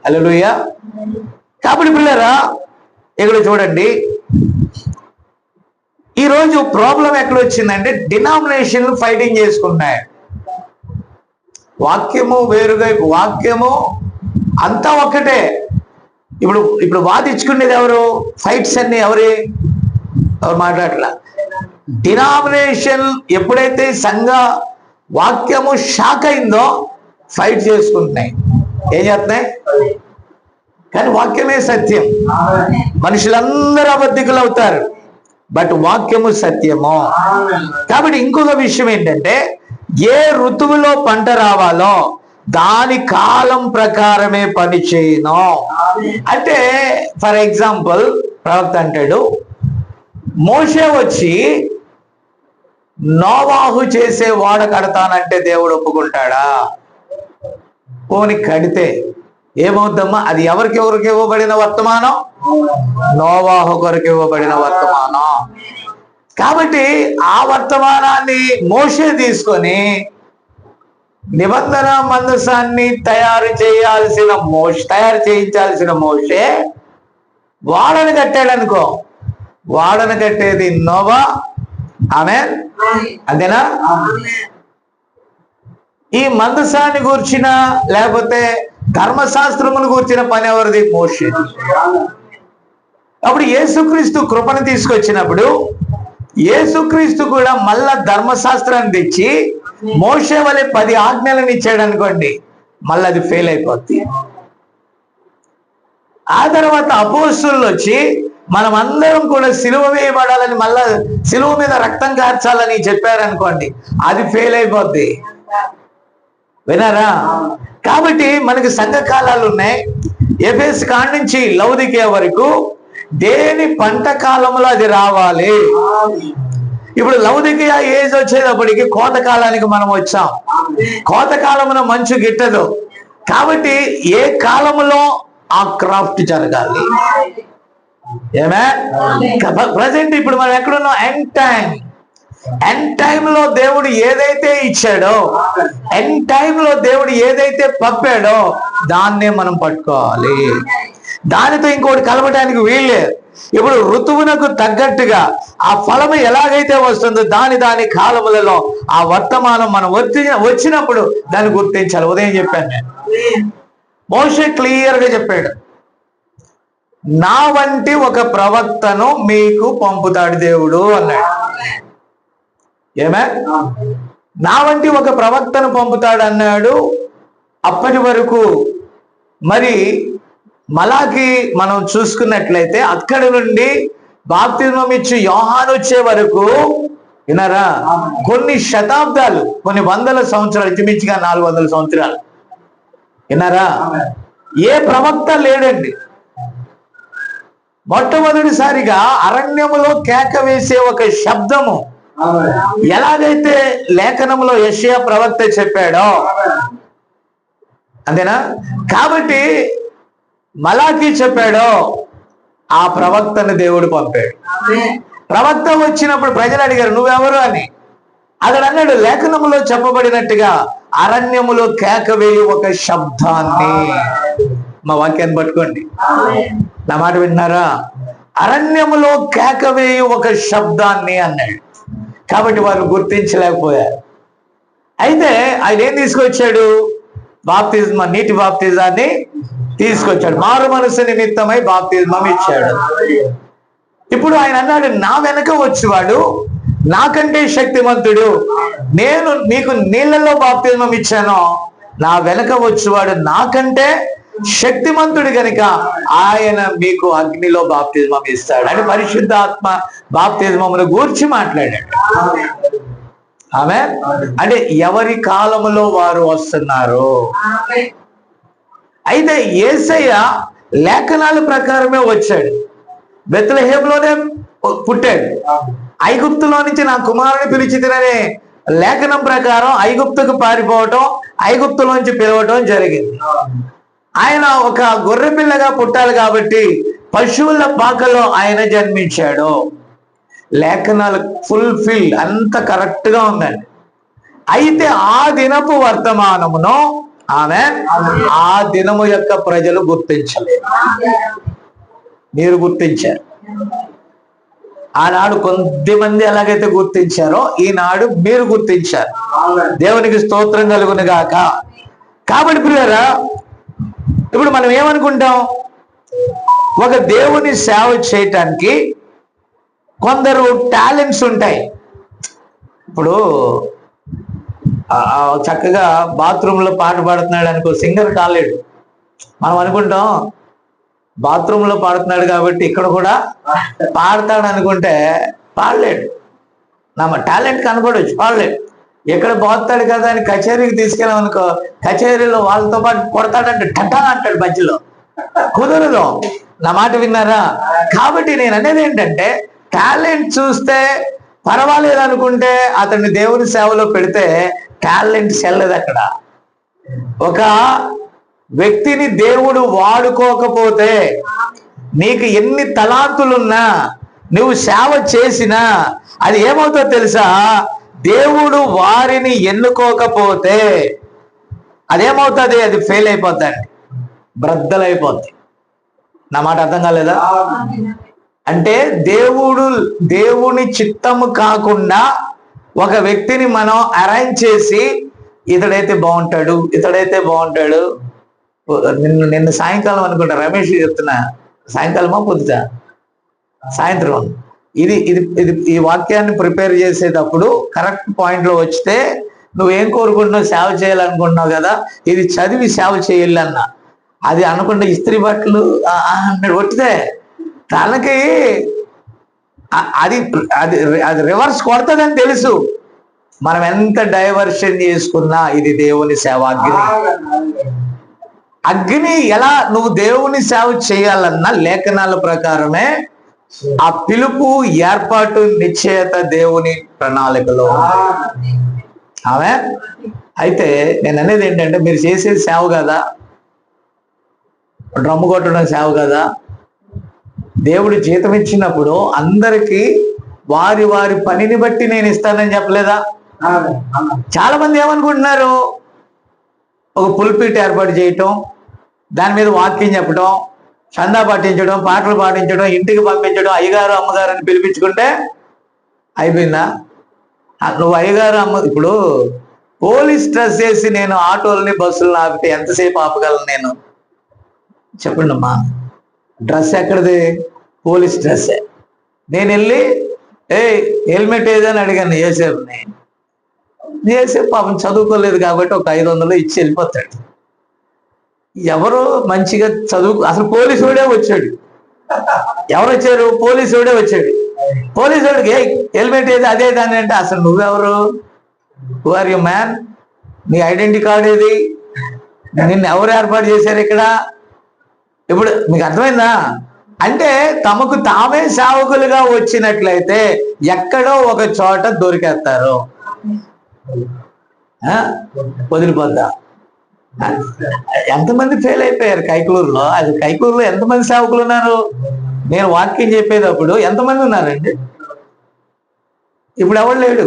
హల్లెలూయా. కాబట్టి పిల్లరా, ఇక్కడ చూడండి, ఈరోజు ప్రాబ్లం ఎక్కడ వచ్చిందంటే డినామినేషన్లు ఫైటింగ్ చేసుకుంటున్నాయి. వాక్యము వేరుగా, వాక్యము అంతా ఒక్కటే. ఇప్పుడు వాదించుకునేది ఎవరు? ఫైట్స్ అన్ని ఎవరు మాట్లాడలా. డినామినేషన్ ఎప్పుడైతే సంఘ వాక్యము శాఖ అయిందో ఫైట్ చేసుకుంటున్నాయి. ఏం చేస్తున్నాయి? కానీ వాక్యమే సత్యం. మనుషులందరూ అబద్ధికులు అవుతారు, బట్ వాక్యము సత్యము. కాబట్టి ఇంకొక విషయం ఏంటంటే, ఏ ఋతువులో పంట రావాలో దాని కాలం ప్రకారమే పని చేయను. అంటే ఫర్ ఎగ్జాంపుల్ ప్రవక్త అంటాడు, మోషే వచ్చి నోవాహు చేసే వాడ కడతానంటే దేవుడు ఒప్పుకుంటాడా? పోని కడితే ఏమవుద్దమ్మా? అది ఎవరికి ఇవ్వబడిన వర్తమానం? నోవాహు కొరకు ఇవ్వబడిన వర్తమానం. కాబట్టి ఆ వర్తమానాన్ని మోషే తీసుకొని నిబంధన మందసాన్ని తయారు చేయించాల్సిన మోషే వాడను కట్టాడు అనుకో. వాడను కట్టేది నోవా. ఆమేన్. అంతేనా? ఈ మందసాన్ని గూర్చిన లేకపోతే ధర్మశాస్త్రమును గూర్చిన పని ఎవరిది? మోషే. అప్పుడు యేసుక్రీస్తు కృపను తీసుకొచ్చినప్పుడు యేసుక్రీస్తు కూడా మళ్ళా ధర్మశాస్త్రాన్ని తెచ్చి మోషే వలె 10 ఆజ్ఞలను ఇచ్చాడు అనుకోండి, మళ్ళీ అది ఫెయిల్ అయిపోద్ది. ఆ తర్వాత అపోస్తులు వచ్చి మనం అందరం కూడా సిలువ వేయబడాలని, మళ్ళా సిలువ మీద రక్తం కార్చాలని చెప్పారనుకోండి, అది ఫెయిల్ అయిపోద్ది. వినారా? కాబట్టి మనకి సంఘ కాలాలు ఉన్నాయి. ఎఫెసు కాడ నుంచి లౌదికేయ వరకు దేని పంట కాలంలో అది రావాలి. ఇప్పుడు లౌదికేయ ఏజ్ వచ్చేటప్పటికి కోతకాలానికి మనం వచ్చాం. కోతకాలమున మంచు గిట్టదు. కాబట్టి ఏ కాలంలో ఆ క్రాఫ్ట్ జరగాలి. ఏమే ప్రజెంట్ ఇప్పుడు మనం ఎక్కడున్నాం? End time. ఎండ్ టైంలో దేవుడు ఏదైతే ఇచ్చాడో, ఎండ్ టైంలో దేవుడు ఏదైతే పంపాడో దాన్నే మనం పట్టుకోవాలి. దానితో ఇంకోటి కలపడానికి వీల్లేదు. ఇప్పుడు ఋతువునకు తగ్గట్టుగా ఆ ఫలము ఎలాగైతే వస్తుందో దాని కాలములలో ఆ వర్తమానం మనం వచ్చినప్పుడు దాన్ని గుర్తించాలి. ఉదయం చెప్పాను నేను, మోషే క్లియర్ గా చెప్పాడు, నా వంటి ఒక ప్రవక్తను మీకు పంపుతాడు దేవుడు అన్నాడు. ఏమే, నా వంటి ఒక ప్రవక్తను పంపుతాడు అన్నాడు. అప్పటి వరకు మరి మలాకి మనం చూసుకున్నట్లయితే అక్కడి నుండి బాప్తిస్మం ఇచ్చి యోహాను వచ్చే వరకు విన్నారా, కొన్ని శతాబ్దాలు, కొన్ని వందల సంవత్సరాలు, ఇంచుమించుగా 400 సంవత్సరాలు విన్నారా, ఏ ప్రవక్త లేడండి. మొట్టమొదటిసారిగా అరణ్యములో కేక వేసే ఒక శబ్దము ఎలాగైతే లేఖనంలో యెషయా ప్రవక్త చెప్పాడో అంతేనా. కాబట్టి మలాకి చెప్పాడో ఆ ప్రవక్తను దేవుడు పంపాడు. ప్రవక్త వచ్చినప్పుడు ప్రజలు అడిగారు, నువ్వెవరు అని. అక్కడ అన్నాడు, లేఖనములో చెప్పబడినట్టుగా అరణ్యములో కేక వేయు ఒక శబ్దాన్ని. మా వాక్యాన్ని పట్టుకోండి, నా మాట విన్నారా, అరణ్యములో కేక వేయు ఒక శబ్దాన్ని అన్నాడు. కాబట్టి వారు గుర్తించలేకపోయారు. అయితే ఆయన ఏం తీసుకొచ్చాడు, బాప్తిజం, నీటి బాప్తిజాన్ని తీసుకొచ్చాడు. మారు మనసు నిమిత్తమై బాప్తిజం ఇచ్చాడు. ఇప్పుడు ఆయన అన్నాడు, నా వెనక వచ్చేవాడు నాకంటే శక్తిమంతుడు, నేను మీకు నీళ్ళలో బాప్తిజం ఇచ్చాను, నా వెనక వచ్చేవాడు నాకంటే శక్తిమంతుడు కనుక ఆయన మీకు అగ్నిలో బాప్తిజం ఇస్తాడు అని పరిశుద్ధాత్మ బాప్తిజమును గూర్చి మాట్లాడాడు. ఆమె అంటే ఎవరి కాలములో వారు వస్తున్నారు. అయితే యేసయ్య లేఖనాల ప్రకారమే వచ్చాడు. బెత్లెహేంలోనే పుట్టాడు. ఐగుప్తులో నుంచి నా కుమారుని పిలిచితిననే లేఖనం ప్రకారం ఐగుప్తుకు పారిపోవటం, ఐగుప్తులోంచి పిలవటం జరిగింది. ఆయన ఒక గొర్రె పిల్లగా పుట్టాలి కాబట్టి పశువుల పాకలో ఆయన జన్మించాడు. లేఖనాలు ఫుల్ఫిల్, అంత కరెక్ట్ గా ఉందండి. అయితే ఆ దినపు వర్తమానమును ఆమె ఆ దినము యొక్క ప్రజలు గుర్తించలేదు. మీరు గుర్తించారు. ఆనాడు కొద్దిమంది ఎలాగైతే గుర్తించారో ఈనాడు మీరు గుర్తించారు. దేవునికి స్తోత్రం కలుగును గాక. కాబట్టి ప్రియులారా, ఇప్పుడు మనం ఏమనుకుంటాం, ఒక దేవుని సేవ చేయటానికి కొందరు టాలెంట్స్ ఉంటాయి. ఇప్పుడు చక్కగా బాత్రూంలో పాట పాడుతున్నాడు అనుకో, సింగర్ కాలేడు. మనం అనుకుంటాం బాత్రూంలో పాడుతున్నాడు కాబట్టి ఇక్కడ కూడా పాడతాడు అనుకుంటే పాడలేడు. నా టాలెంట్ కనపడవచ్చు, పాడలేడు. ఎక్కడ పోతాడు కదా అని కచేరీకి తీసుకెళ్ళాం అనుకో, కచేరీలో వాళ్ళతో పాటు కొడతాడంటే టటా అంటాడు మధ్యలో, కుదరదు. నా మాట విన్నారా? కాబట్టి నేను అనేది ఏంటంటే, టాలెంట్ చూస్తే పర్వాలేదు అనుకుంటే అతన్ని దేవుని సేవలో పెడితే టాలెంట్ చెల్లదు. అక్కడ ఒక వ్యక్తిని దేవుడు వాడుకోకపోతే నీకు ఎన్ని తలాంతులున్నా, నువ్వు సేవ చేసినా అది ఏమవుతుందో తెలుసా, దేవుడు వారిని ఎన్నుకోకపోతే అదేమవుతుంది, అది ఫెయిల్ అయిపోతాడు, బ్రద్దలైపోద్ది. నా మాట అర్థం కాలేదా? అంటే దేవుని చిత్తము కాకుండా ఒక వ్యక్తిని మనం అరేంజ్ చేసి ఇతడైతే బాగుంటాడు. నిన్న సాయంకాలం అనుకుంటా రమేష్ చెప్తున్నా, సాయంకాలమా పొద్దుట సాయంత్రం, ఇది ఈ వాక్యాన్ని ప్రిపేర్ చేసేటప్పుడు కరెక్ట్ పాయింట్ లో వచ్చితే, నువ్వేం కోరుకుంటున్నావు, సేవ చేయాలనుకుంటున్నావు కదా, ఇది చదివి సేవ చేయాలన్నా, అది అనుకుంటే ఇస్త్రీ బట్టలు అన్నాడు కొట్టితే తనకి అది అది అది రివర్స్ కొడుతుందని తెలుసు. మనం ఎంత డైవర్షన్ చేసుకున్నా ఇది దేవుని సేవ. అగ్ని ఎలా నువ్వు దేవుని సేవ చేయాలన్నా లేఖనాల ప్రకారమే ఆ పిలుపు, ఏర్పాటు, నిశ్చయత దేవుని ప్రణాళికలో. ఆమె అయితే నేను అనేది ఏంటంటే, మీరు చేసేది సేవ కదా, డ్రమ్ము కొట్టడం సేవ కదా. దేవుడు జీతం ఇచ్చినప్పుడు అందరికీ వారి వారి పనిని బట్టి నేను ఇస్తానని చెప్పలేదా? చాలా మంది ఏమనుకుంటున్నారు, ఒక పుల్పిట్ ఏర్పాటు చేయటం, దాని మీద వాక్యం చెప్పడం, చందా పట్టించడం, పాటలు పాటించడం, ఇంటికి పంపించడం, అయ్యగారు అమ్మగారు అని పిలిపించుకుంటే అయిపోయిందా? నువ్వు అయ్యగారు అమ్మ, ఇప్పుడు పోలీస్ డ్రెస్ వేసి నేను ఆటోలని బస్సులను ఆపితే ఎంతసేపు ఆపగలను నేను? చెప్పండి అమ్మా. డ్రెస్ ఎక్కడిది? పోలీస్ డ్రెస్సే. నేను వెళ్ళి హెల్మెట్ ఏదని అడిగాను ఏసేపుని. ఏసేపు పాపం చదువుకోలేదు కాబట్టి ఒక 500 ఇచ్చి వెళ్ళిపోతాడు. ఎవరు మంచిగా అసలు పోలీసుడే వచ్చాడు. ఎవరు వచ్చారు? పోలీసుడే వచ్చాడు. పోలీసుడికి హెల్మెట్ ఏది అదే దాని అంటే అసలు నువ్వెవరు? Who are you man? నీ ఐడెంటిటీ కార్డ్ ఏది? నిన్ను ఎవరు ఏర్పాటు చేశారు ఇక్కడ? ఇప్పుడు మీకు అర్థమైందా? అంటే తమకు తామే సేవకులుగా వచ్చినట్లయితే ఎక్కడో ఒక చోట దొరికేస్తారు. వదిలిపోద్దా? ఎంతమంది ఫెయిల్ అయిపోయారు కైకలూరులో? అది కైకలూరులో ఎంతమంది సేవకులు ఉన్నారు? నేను వాక్యం చెప్పేటప్పుడు ఎంతమంది ఉన్నారండి? ఇప్పుడు ఎవరు లేడు.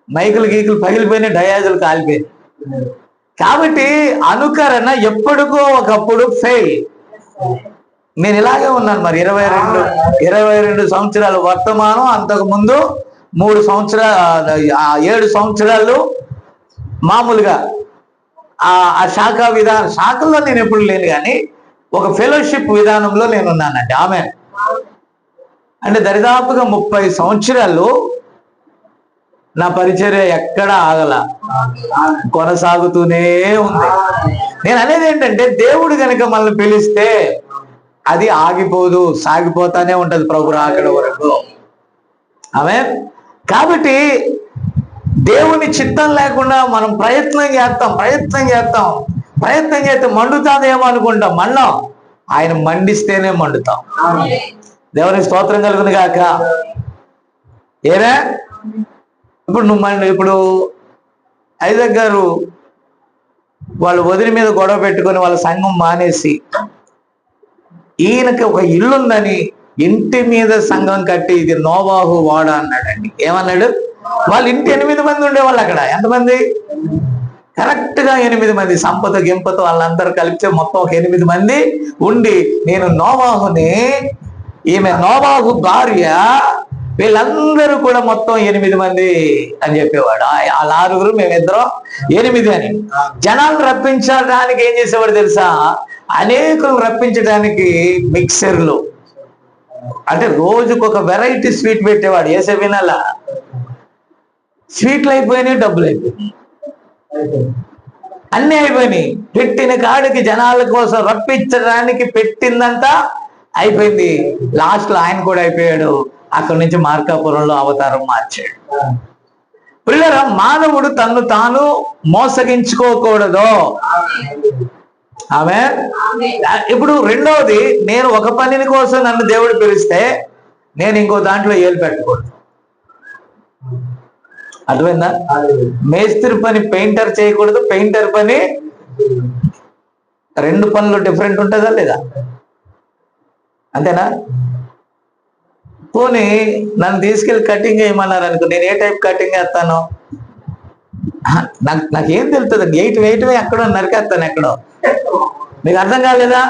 మైకులు గీకులు పగిలిపోయినాయి, డయాజులు కాలిపోయినాయి. కాబట్టి అనుకరణ ఎప్పటికో ఒకప్పుడు ఫెయిల్. నేను ఇలాగే ఉన్నాను మరి 22 సంవత్సరాలు వర్తమానం, అంతకు ముందు 3 సంవత్సరాలు 7 సంవత్సరాలు మామూలుగా ఆ శాఖల్లో నేను ఎప్పుడు లేను, కానీ ఒక ఫెలోషిప్ విధానంలో నేను ఉన్నానండి. ఆమె అంటే దరిదాపుగా 30 సంవత్సరాలు నా పరిచర్య ఎక్కడ ఆగల, కొనసాగుతూనే ఉంది. నేను అనేది ఏంటంటే దేవుడు కనుక మనల్ని పిలిస్తే అది ఆగిపోదు, సాగిపోతానే ఉంటది ప్రభు రాకడ వరకు. ఆమేన్. కాబట్టి దేవుని చిత్తం లేకుండా మనం ప్రయత్నం చేస్తే మండుతాదేమో అనుకుంటాం. మండం. ఆయన మండిస్తేనే మండుతాం. దేవుని స్తోత్రం కలుగును గాక. ఏమే ఇప్పుడు ఐజక్ గారు వాళ్ళ వదిలి మీద గొడవ పెట్టుకొని వాళ్ళ సంఘం మానేసి ఈయనకి ఒక ఇల్లుందని ఇంటి మీద సంఘం కట్టి ఇది నోవాహు వాడ అన్నాడండి. ఏమన్నాడు? వాళ్ళ ఇంటి 8 మంది ఉండేవాళ్ళు అక్కడ. ఎంతమంది? కరెక్ట్ గా 8 మంది. సంపద గింపతో వాళ్ళందరూ కలిపితే మొత్తం ఒక 8 మంది ఉండి, నేను నోవాహుని, ఈమె నోవాహు భార్య, వీళ్ళందరూ కూడా మొత్తం 8 మంది అని చెప్పేవాడు. వాళ్ళ 6 మేమిద్దరం 8 అని. జనాలు రప్పించడానికి ఏం చేసేవాడు తెలుసా? అనేకులు రప్పించడానికి మిక్సర్లు, అంటే రోజుకు ఒక వెరైటీ స్వీట్ పెట్టేవాడు. ఏసే వినాలా? స్వీట్లు అయిపోయినాయి, డబ్బులు అయిపోయినాయి, అన్నీ అయిపోయినాయి. పెట్టిన కాడికి జనాల కోసం రప్పించడానికి పెట్టిందంతా అయిపోయింది. లాస్ట్ లో ఆయన కూడా అయిపోయాడు. అక్కడి నుంచి మార్కాపురంలో అవతారం మార్చాడు. పిల్లరా, మానవుడు తన్ను తాను మోసగించుకోకూడదు. ఆమె ఇప్పుడు రెండవది, నేను ఒక పనిని కోసం నన్ను దేవుడు పిలిస్తే నేను ఇంకో దాంట్లో ఏలు పెట్టకూడదు. అర్థమైందా? మేస్త్రి పని పెయింటర్ చేయకూడదు, పెయింటర్ పని, 2 పనులు డిఫరెంట్ ఉంటుందా లేదా? అంతేనా? పోనీ నన్ను తీసుకెళ్ళి కటింగ్ చేయమన్నారు అనుకో, నేను ఏ టైప్ కటింగ్ వేస్తాను? నాకేం తెలుస్తుంది? వేయటమే ఎక్కడో నరికేస్తాను ఎక్కడో. మీకు అర్థం కాలేదా?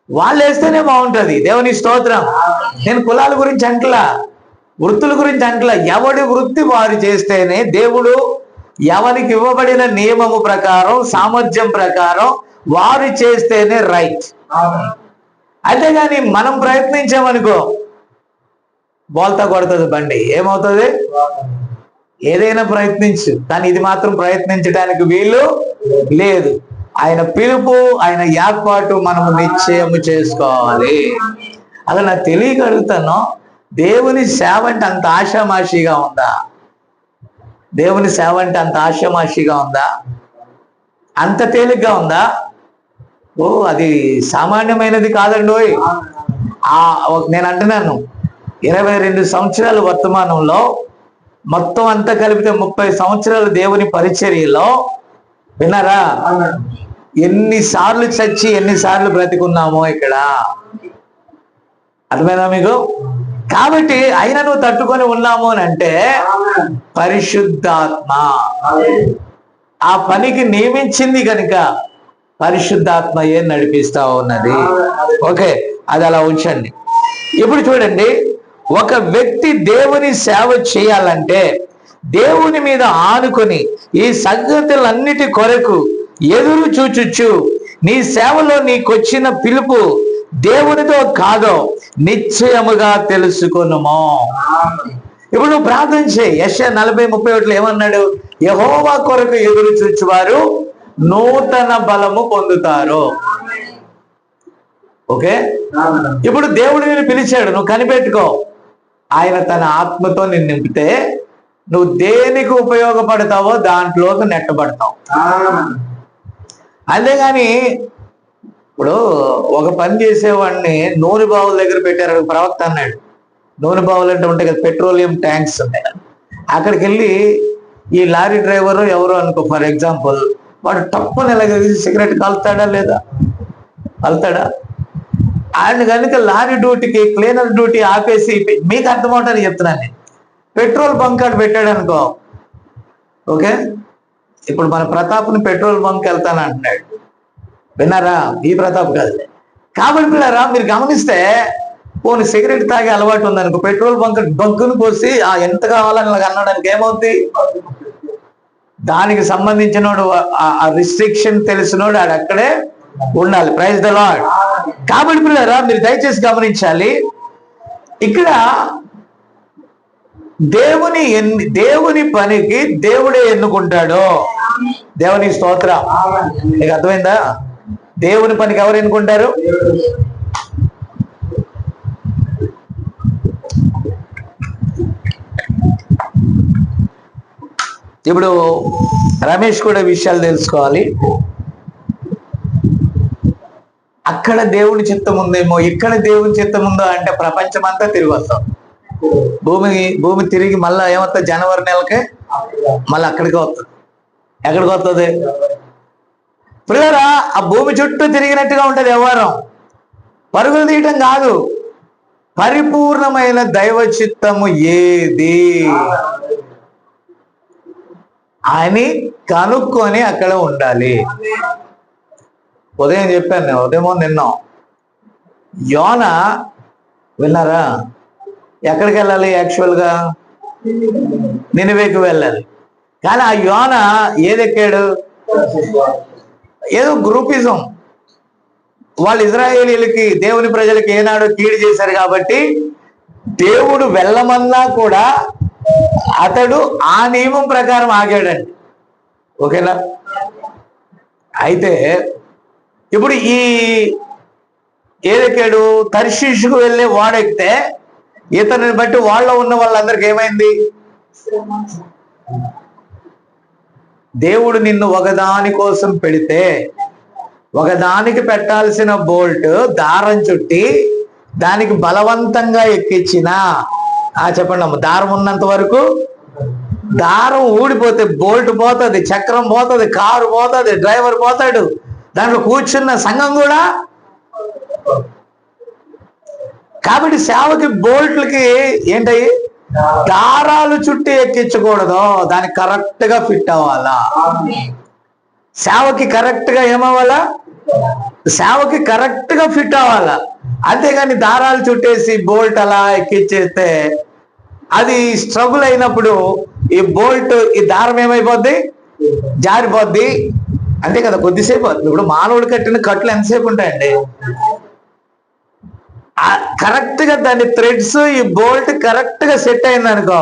వాళ్ళు వేస్తేనే బాగుంటుంది. దేవుని స్తోత్రం. నేను కులాల గురించి అంటలా, వృత్తుల గురించి అంటలా. ఎవడి వృత్తి వారు చేస్తేనే దేవుడు ఎవరికి ఇవ్వబడిన నియమము ప్రకారం, సామర్థ్యం ప్రకారం వారు చేస్తేనే రైట్. అంతేగాని మనం ప్రయత్నించామనుకో బోల్తా కొడుతుంది బండి. ఏమవుతుంది? ఏదైనా ప్రయత్నించు, కానీ ఇది మాత్రం ప్రయత్నించడానికి వీలు లేదు. ఆయన పిలుపు, ఆయన ఏర్పాటు మనము నిశ్చయము చేసుకోవాలి. అలా నాకు తెలియగలుగుతాను. దేవుని సేవ అంటే అంత ఆషామాషిగా ఉందా? దేవుని సేవ అంటే అంత ఆషామాషిగా ఉందా? అంత తేలిగ్గా ఉందా? ఓ, అది సామాన్యమైనది కాదండి. నేను అంటున్నాను, 22 సంవత్సరాల వర్తమానంలో మొత్తం అంతా కలిపితే 30 సంవత్సరాలు దేవుని పరిచర్యలో, విన్నారా, ఎన్నిసార్లు చచ్చి ఎన్నిసార్లు బ్రతికున్నామో ఇక్కడ. అర్థమైనా మీకు? కాబట్టి అయినా నువ్వు తట్టుకొని ఉన్నాము అని అంటే పరిశుద్ధాత్మ ఆ పనికి నియమించింది కనుక పరిశుద్ధాత్మయే నడిపిస్తా ఉన్నది. ఓకే, అది అలా ఉంచండి. ఇప్పుడు చూడండి, ఒక వ్యక్తి దేవుని సేవ చేయాలంటే దేవుని మీద ఆనుకొని ఈ సంగతులన్నిటి కొరకు ఎదురు చూచుచు నీ సేవలో నీకొచ్చిన పిలుపు దేవునితో కాదో నిశ్చయముగా తెలుసుకొనుము. ఇప్పుడు నువ్వు ప్రార్థన చేయి. యెషయా 40:31 ఏమన్నాడు? యెహోవా కొరకు ఎదురు చూచువారు నూతన బలము పొందుతారు. ఓకే, ఇప్పుడు దేవుడు నిన్ను పిలిచాడు, నువ్వు కనిపెట్టుకో. ఆయన తన ఆత్మతో నిన్ను నింపితే నువ్వు దేనికి ఉపయోగపడతావో దాంట్లోకి నెట్టబడతావు. అంతేగాని ఇప్పుడు ఒక పని చేసేవాడిని నూనె బావుల దగ్గర పెట్టారు. ప్రవక్త అన్నాడు, నూనె బావులు అంటే ఉంటాయి కదా, పెట్రోలియం ట్యాంక్స్ ఉంటాయి. అక్కడికి వెళ్ళి ఈ లారీ డ్రైవరు ఎవరు అనుకో, ఫర్ ఎగ్జాంపుల్, వాడు టప్పుని ఇలాగ సిగరెట్ కలుతాడా లేదా? కలుతాడా? ఆయన కనుక లారీ డ్యూటీకి క్లీనర్ డ్యూటీ ఆపేసి, మీకు అర్థమవుతారని చెప్తున్నాను నేను, పెట్రోల్ బంక్ అటు పెట్టాడు అనుకో. ఓకే, ఇప్పుడు మన ప్రతాప్ని పెట్రోల్ బంక్ వెళ్తాను అంటున్నాడు. విన్నారా? ఈ ప్రతాప్ కాదు. కాబట్టి పిల్లరా, మీరు గమనిస్తే పోనీ సిగరెట్ తాగే అలవాటు ఉందనుకో, పెట్రోల్ బంకును పోసి ఎంత కావాలని అన్నడానికి ఏమవుతుంది? దానికి సంబంధించినోడు, ఆ రిస్ట్రిక్షన్ తెలిసినోడు ఆడు అక్కడే ఉండాలి. Praise the Lord. కాబట్టి పిల్లరా, మీరు దయచేసి గమనించాలి, ఇక్కడ దేవుని పనికి దేవుడే ఎన్నుకుంటాడు. దేవుని స్తోత్రం. నీకు అర్థమైందా? దేవుని పనికి ఎవరు ఎన్నుకుంటారు? ఇప్పుడు రమేష్ కూడా విషయాలు తెలుసుకోవాలి. అక్కడ దేవుని చిత్తం ఉందేమో, ఇక్కడ దేవుని చిత్తం ఉందో అంటే ప్రపంచం అంతా తిరిగి వస్తాం. భూమి తిరిగి మళ్ళా ఏమవుతుంది? జనవరి నెలకే మళ్ళీ అక్కడికి వస్తుంది. ఎక్కడికి వస్తుంది? పిల్లరా, ఆ భూమి చుట్టూ తిరిగినట్టుగా ఉంటది వ్యవహారం. పరుగులు తీయటం కాదు, పరిపూర్ణమైన దైవ చిత్తము ఏది అని కనుక్కొని అక్కడ ఉండాలి. ఉదయం చెప్పాను నేను, ఉదయమో నిన్న, యోన విన్నారా? ఎక్కడికి వెళ్ళాలి? యాక్చువల్గా నినివేకి వెళ్ళాలి. కానీ ఆ యోన ఏదెక్కాడు? ఏదో గ్రూపిజం. వాళ్ళు ఇజ్రాయేలీలకి, దేవుని ప్రజలకి ఏనాడు కీడు చేశారు కాబట్టి దేవుడు వెళ్ళమన్నా కూడా అతడు ఆ నియమం ప్రకారం ఆగాడండి. ఓకేనా? అయితే ఇప్పుడు ఈ ఏదెక్కాడు? తర్షీషుకు వెళ్ళే వాడెక్కితే ఇతనిని బట్టి వాళ్ళలో ఉన్న వాళ్ళందరికీ ఏమైంది? దేవుడు నిన్ను ఒకదాని కోసం పెడితే ఒకదానికి పెట్టాల్సిన బోల్ట్ దారం చుట్టి దానికి బలవంతంగా ఎక్కించిన, చెప్పండి అమ్మ, దారం ఉన్నంత వరకు, దారం ఊడిపోతే బోల్ట్ పోతుంది, చక్రం పోతుంది, కారు పోతుంది, డ్రైవర్ పోతాడు, దాంట్లో కూర్చున్న సంఘం కూడా. కాబట్టి సేవకి బోల్ట్లకి ఏంటయ్యి? దారాలు చుట్టి ఎక్కించకూడదు, దానికి కరెక్ట్ గా ఫిట్ అవ్వాలా. సేవకి కరెక్ట్ గా ఏమవ్వాలా? సేవకి కరెక్ట్ గా ఫిట్ అవ్వాలా. అంతేగాని దారాలు చుట్టేసి బోల్ట్ అలా ఎక్కించేస్తే అది స్ట్రగుల్ అయినప్పుడు ఈ బోల్ట్, ఈ దారం ఏమైపోద్ది? జారిపోద్ది. అంతే కదా, కొద్దిసేపు. ఇప్పుడు మానవుడు కట్టిన కట్లు ఎంతసేపు ఉంటాయండి? కరెక్ట్ గా దాని థ్రెడ్స్, ఈ బోల్ట్ కరెక్ట్ గా సెట్ అయింది అనుకో,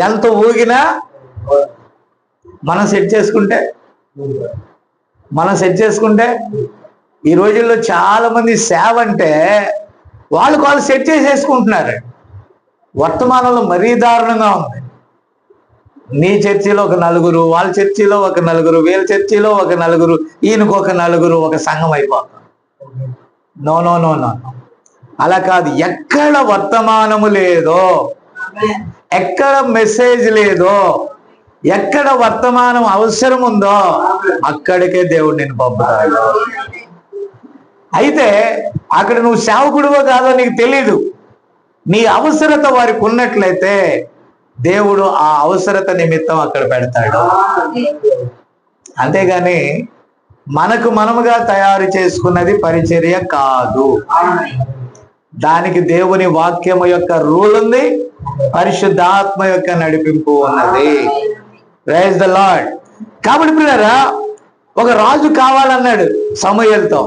ఎంత ఊగినా మనం సెట్ చేసుకుంటే ఈ రోజుల్లో చాలా మంది సేవ అంటే వాళ్ళు సెట్ చేసేసుకుంటున్నారు. వర్తమానంలో మరీ దారుణంగా ఉంది. నీ చర్చిలో ఒక నలుగురు, వాళ్ళ చర్చిలో ఒక నలుగురు, వీళ్ళ చర్చిలో ఒక నలుగురు, ఈయనకు ఒక నలుగురు, ఒక సంఘం అయిపోతాం. నో నో నో నో, అలా కాదు. ఎక్కడ వర్తమానము లేదో, ఎక్కడ మెసేజ్ లేదో, ఎక్కడ వర్తమానం అవసరం ఉందో అక్కడికే దేవుడు నేను పంపుతాడు. అయితే అక్కడ నువ్వు సేవకుడివో కాదో నీకు తెలీదు. నీ అవసరత వారికి ఉన్నట్లయితే దేవుడు ఆ అవసరత నిమిత్తం అక్కడ పెడతాడు. అంతేగాని మనకు మనముగా తయారు చేసుకున్నది పరిచర్య కాదు. దానికి దేవుని వాక్యము యొక్క రూల్ ఉంది, పరిశుద్ధాత్మ యొక్క నడిపింపు ఉన్నది. Praise the Lord. కాబట్టి పిల్లరా, ఒక రాజు కావాలన్నాడు సమూయేలుతో.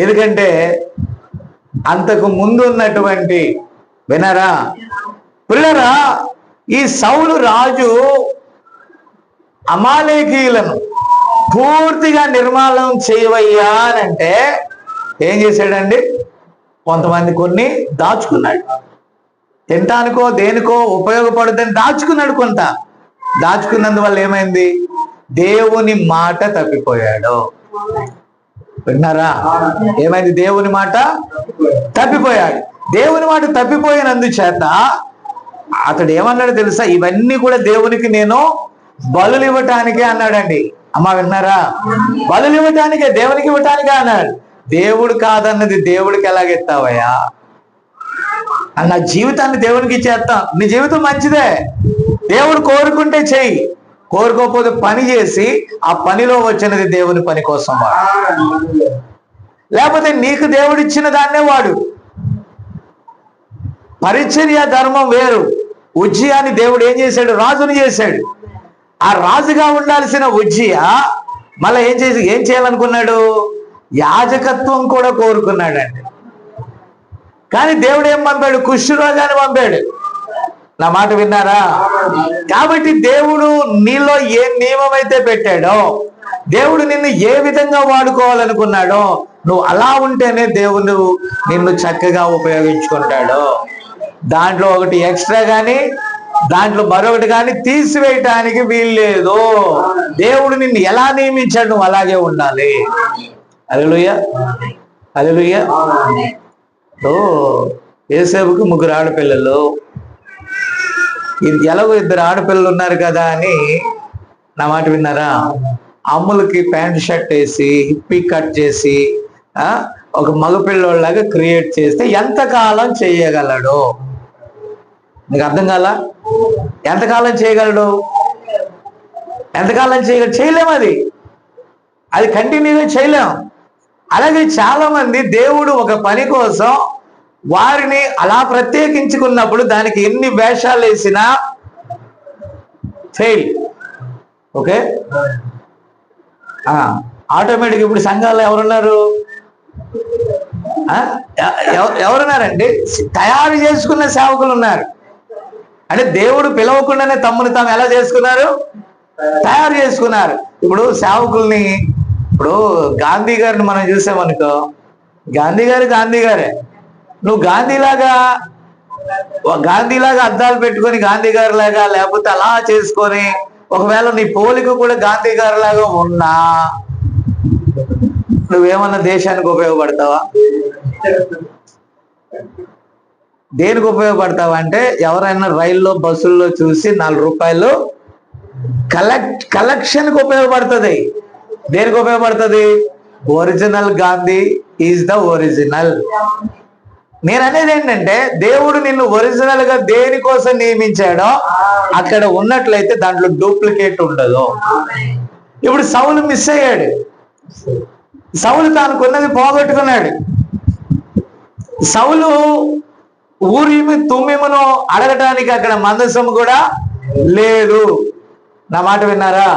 ఎందుకంటే అంతకు ముందు ఉన్నటువంటి, వినరా పిల్లరా, ఈ సౌలు రాజు అమాలేకీయులను పూర్తిగా నిర్మూలన చేయవయ్యా అని అంటే ఏం చేశాడండి? కొంతమంది కొన్ని దాచుకున్నాడు, తినటానికో దేనికో ఉపయోగపడుతుందని దాచుకున్నాడు. కొంత దాచుకున్నందువల్ల ఏమైంది? దేవుని మాట తప్పిపోయాడు. విన్నారా? ఏమైంది? దేవుని మాట తప్పిపోయాడు. దేవుని మాట తప్పిపోయినందుచేత అతడు ఏమన్నాడు తెలుసా? ఇవన్నీ కూడా దేవునికి నేను బలులు ఇవ్వటానికే అన్నాడండి. అమ్మ విన్నారా? బలులు ఇవ్వటానికే, దేవునికి ఇవ్వటానికే అన్నాడు. దేవుడు కాదన్నది దేవుడికి ఎలాగెత్తావయ్యా? నా జీవితాన్ని దేవునికి ఇచ్చేస్తాం. నీ జీవితం మంచిదే, దేవుడు కోరుకుంటే చెయ్యి, కోరుకోకపోతే పని చేసి ఆ పనిలో వచ్చినది దేవుని పని కోసం వాడు. లేకపోతే నీకు దేవుడు ఇచ్చిన దాన్నే వాడు. పరిచర్య ధర్మం వేరు. ఉజ్జియాని దేవుడు ఏం చేశాడు? రాజుని చేశాడు. ఆ రాజుగా ఉండాల్సిన ఉజ్జియా మళ్ళీ ఏం చేయాలనుకున్నాడు? యాజకత్వం కూడా కోరుకున్నాడండి. కానీ దేవుడు ఏం పంపాడు? కుష్ఠరోగాన్ని పంపాడు. నా మాట విన్నారా? కాబట్టి దేవుడు నీలో ఏ నియమం అయితే పెట్టాడో, దేవుడు నిన్ను ఏ విధంగా వాడుకోవాలనుకున్నాడో, నువ్వు అలా ఉంటేనే దేవుడు నిన్ను చక్కగా ఉపయోగించుకుంటాడు. దాంట్లో ఒకటి ఎక్స్ట్రా కానీ దాంట్లో మరొకటి కానీ తీసివేయటానికి వీల్లేదు. దేవుడు నిన్ను ఎలా నియమించాడు నువ్వు అలాగే ఉండాలి. హల్లెలూయా, హల్లెలూయా. యోసేపుకు 3 ఆడపిల్లలు, ఎలాగో 2 ఆడపిల్లలు ఉన్నారు కదా అని, నా మాట విన్నారా, అమ్ములకి ప్యాంట్ షర్ట్ వేసి హిప్పీ కట్ చేసి ఒక మగపిల్లోళ్ళలాగా క్రియేట్ చేస్తే ఎంతకాలం చేయగలడు? నీకు అర్థం కాలా? ఎంతకాలం చేయగలడు? ఎంతకాలం చేయలేము. అది కంటిన్యూగా చేయలేం. అలాగే చాలా మంది దేవుడు ఒక పని కోసం వారిని అలా ప్రత్యేకించుకున్నప్పుడు దానికి ఎన్ని వేషాలు వేసినా ఫెయిల్. ఓకే, ఆటోమేటిక్ ఇప్పుడు సంఘాల్లో ఎవరున్నారు? ఎవరున్నారండి? తయారు చేసుకున్న సేవకులు ఉన్నారు. అంటే దేవుడు పిలవకుండానే తమ్ముని తాము ఎలా చేసుకున్నారు? తయారు చేసుకున్నారు. ఇప్పుడు సేవకుల్ని, ఇప్పుడు గాంధీ గారిని మనం చూసామనుకో, గాంధీ గారే. నువ్వు గాంధీలాగా అద్దాలు పెట్టుకొని గాంధీ గారి లాగా, లేకపోతే అలా చేసుకొని, ఒకవేళ నీ పోలిక కూడా గాంధీ గారి లాగా ఉన్నా నువ్వేమన్నా దేశానికి ఉపయోగపడతావా? దేనికి ఉపయోగపడతావా అంటే, ఎవరైనా రైల్లో బస్సుల్లో చూసి 4 రూపాయలు కలెక్షన్కి ఉపయోగపడుతుంది. దేనికి ఉపయోగపడుతుంది? Original Gandhi is the original. నేను అనేది ఏంటంటే, దేవుడు నిన్ను ఒరిజినల్ గా దేనికోసం నియమించాడో అక్కడ ఉన్నట్లయితే దాంట్లో డూప్లికేట్ ఉండదు. ఇప్పుడు సౌలు మిస్ అయ్యాడు. సౌలు తానుకున్నది పోగొట్టుకున్నాడు. సౌలు ఊరిమి తుమ్మిమును అడగటానికి అక్కడ మందసం కూడా లేదు. నా మాట విన్నారా?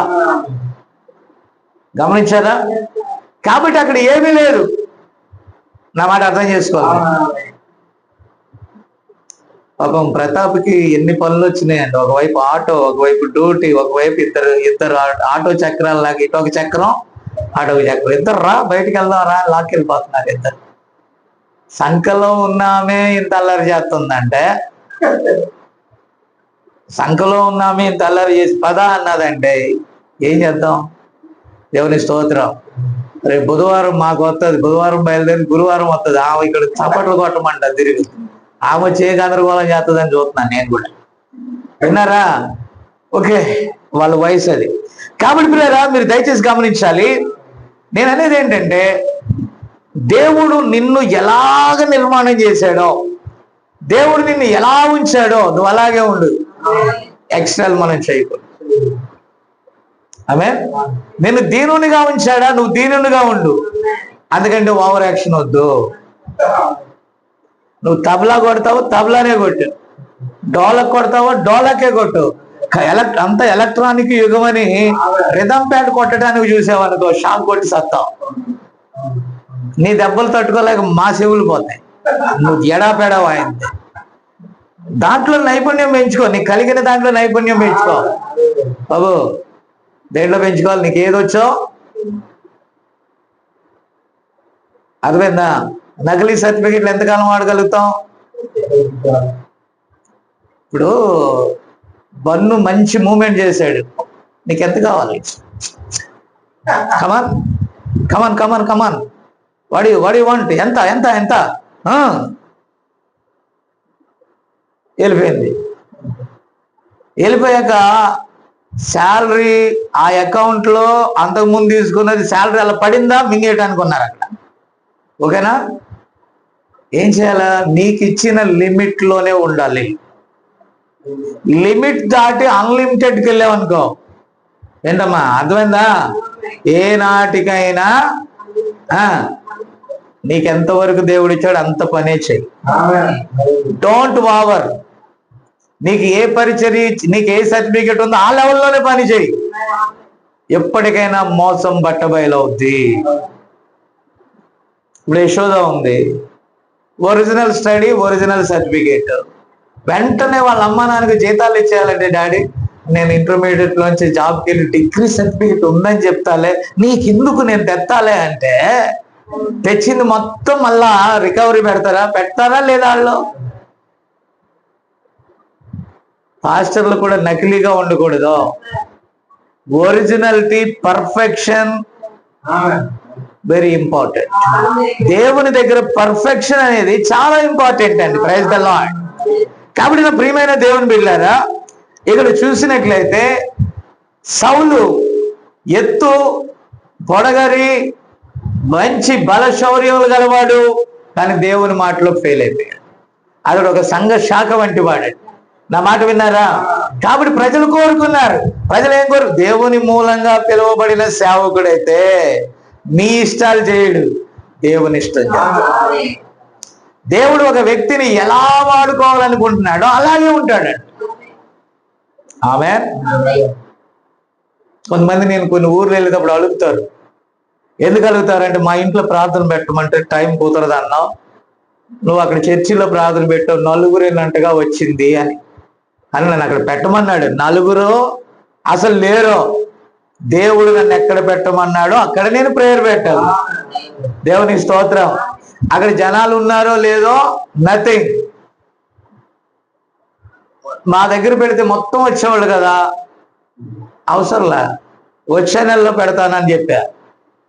గమనించారా? కాబట్టి అక్కడ ఏమీ లేదు. నా మాట అర్థం చేసుకోవాలి. పాపం ప్రతాప్కి ఎన్ని పనులు వచ్చినాయండి. ఒకవైపు ఆటో, ఒకవైపు డ్యూటీ, ఒకవైపు ఇద్దరు ఆటో చక్రాలు లాగా, ఇటు ఒక చక్రం అటు ఒక చక్రం, ఇద్దరు రా బయటికి వెళ్దాం రా లాక్కెళ్ళిపోతున్నారు ఇద్దరు. సంఖలో ఉన్నామే ఇంత అల్లరి చేస్తుందంటే, సంఖలో ఉన్నామే ఇంత అల్లరి చేసి పద అన్నదంటే ఏం చేద్దాం? దేవుని స్తోత్రం. రేపు బుధవారం మాకు వస్తుంది, బుధవారం బయలుదేరి గురువారం వస్తుంది. ఆమె ఇక్కడ చప్పట్లు కొట్టమంట తిరిగి, ఆమె గందరగోళం చేస్తుందని చూస్తున్నాను నేను కూడా. విన్నారా? ఓకే, వాళ్ళ వయసు అది. కాబట్టి పిల్లరా, మీరు దయచేసి గమనించాలి. నేను అనేది ఏంటంటే, దేవుడు నిన్ను ఎలాగ నిర్మాణం చేశాడో, దేవుడు నిన్ను ఎలా ఉంచాడో నువ్వు అలాగే ఉండు. ఎక్స్ట్రాలు మనం చేయకూడదు. ఆమె నిన్ను దీనునిగా ఉంచాడా, నువ్వు దీనునిగా ఉండు. అందుకంటే ఓవర్ యాక్షన్ వద్దు. నువ్వు తబలా కొడతావు, తబలానే కొట్టు. డోలక్ కొడతావో డోలకే కొట్టు. అంత ఎలక్ట్రానిక్ యుగం అని రిథమ్ ప్యాడ్ కొట్టడానికి చూసావనుకో, షాక్ కొట్టి సత్తావు. నీ దెబ్బలు తట్టుకోలేక మా చెవులు పోతాయి. నువ్వు ఎడాపెడా వాయింది. దాంట్లో నైపుణ్యం పెంచుకో, నీకు కలిగిన దాంట్లో నైపుణ్యం పెంచుకో బాబు. దేంట్లో పెంచుకోవాలి? నీకు ఏదొచ్చో అర్థమైందా? నకిలీ సర్టిఫికెట్లు ఎంతకాలం వాడగలుగుతాం? ఇప్పుడు బన్ను మంచి మూమెంట్ చేశాడు, నీకు ఎంత కావాలి? కమాన్ కమాన్ కమాన్ కమాన్, వాడి వాంట్ ఎంత ఎంత ఎంత వెళ్ళిపోయింది. వెళ్ళిపోయాక శాలరీ ఆ అకౌంట్లో అంతకుముందు తీసుకున్నది శాలరీ అలా పడిందా, మింగేయడానికి ఉన్నారు అక్కడ. ఓకేనా? ఏం చేయాలా? నీకు ఇచ్చిన లిమిట్లోనే ఉండాలి. లిమిట్ దాటి అన్లిమిటెడ్కి వెళ్ళావనుకో, ఏంటమ్మా అర్థమైందా? ఏ నాటికైనా నీకెంతవరకు దేవుడు ఇచ్చాడు అంత పనే చెయ్యి. Don't over. నీకు ఏ పరిచర్య, నీకు ఏ సర్టిఫికెట్ ఉందో ఆ లెవెల్లోనే పని చేయి. ఎప్పటికైనా మోసం బట్టబయలవుద్ది. ఇప్పుడు యశోద ఉంది, ఒరిజినల్ స్టడీ, ఒరిజినల్ సర్టిఫికేట్. వెంటనే వాళ్ళ అమ్మ నాన్నకి జీతాలు ఇచ్చేయాలంటే, డాడీ నేను ఇంటర్మీడియట్ లోంచి జాబ్కి వెళ్ళి డిగ్రీ సర్టిఫికేట్ ఉందని చెప్తాలే, నీకెందుకు నేను తెత్తాలే అంటే, తెచ్చింది మొత్తం మళ్ళా రికవరీ పెడతారా లేదా? వాళ్ళు పాస్టర్లు కూడా నకిలీగా ఉండకూడదు. Originality, perfection very important. దేవుని దగ్గర పర్ఫెక్షన్ అనేది చాలా ఇంపార్టెంట్ అండి. Praise the Lord. కాబట్టి నా ప్రియమైన దేవుని బిడ్డలారా, ఇక్కడ చూసినట్లయితే సౌలు ఎత్తు, పొడగరి, మంచి బల శౌర్యములు గలవాడు, కానీ దేవుని మాటలో ఫెయిల్ అయిపోయాడు. అతడు ఒక సంఘ శాఖ వంటి వాడండి. నా మాట విన్నారా? కాబట్టి ప్రజలు కోరుకున్నారు. ప్రజలు ఏం కోరు? దేవుని మూలంగా పిలువబడిన సేవకుడైతే నీ ఇష్టాలు చేయడు, దేవుని ఇష్టం చేస్తాడు. దేవుడు ఒక వ్యక్తిని ఎలా వాడుకోవాలనుకుంటున్నాడో అలాగే ఉంటాడు. ఆమేన్. కొంతమంది నేను కొన్ని ఊర్లు వెళ్ళేటప్పుడు అడుగుతారు. ఎందుకు అడుగుతారంటే, మా ఇంట్లో ప్రార్థన పెట్టమంటే టైం కుదరదు అన్నావు, నువ్వు అక్కడ చర్చిలో ప్రార్థన పెట్టావు, నలుగురేనంటగా వచ్చింది అని నన్ను అక్కడ పెట్టమన్నాడు. నలుగురు అసలు లేరు. దేవుడు నన్ను ఎక్కడ పెట్టమన్నాడో అక్కడ నేను ప్రేయర్ పెట్టాను. దేవునికి స్తోత్రం. అక్కడ జనాలు ఉన్నారో లేదో నథింగ్. మా దగ్గర పెడితే మొత్తం వచ్చేవాళ్ళు కదా, అవసరంలా. వచ్చే నెలలో పెడతానని చెప్పా.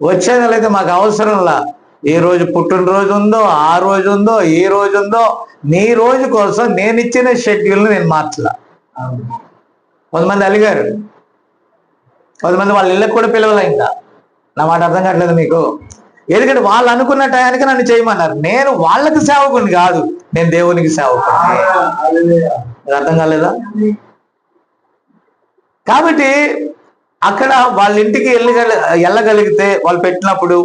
వచ్చే నెల అయితే మాకు అవసరంలా. ఏ రోజు పుట్టినరోజు ఉందో, ఆ రోజు ఉందో, ఈ రోజు ఉందో, నీ రోజు కోసం నేను ఇచ్చిన షెడ్యూల్ని నేను మార్చలా. కొంతమంది అలిగారు, కొంతమంది వాళ్ళ ఇళ్ళకి కూడా పిలవలే. ఇంకా నా మాట అర్థం కావట్లేదు మీకు? ఎందుకంటే వాళ్ళు అనుకున్న టయానికి నన్ను చేయమన్నారు. నేను వాళ్ళకి సేవకుని కాదు, నేను దేవునికి సేవకుని. అర్థం కాలేదా? కాబట్టి అక్కడ వాళ్ళ ఇంటికి వెళ్ళగలిగితే, వాళ్ళు పెట్టినప్పుడు,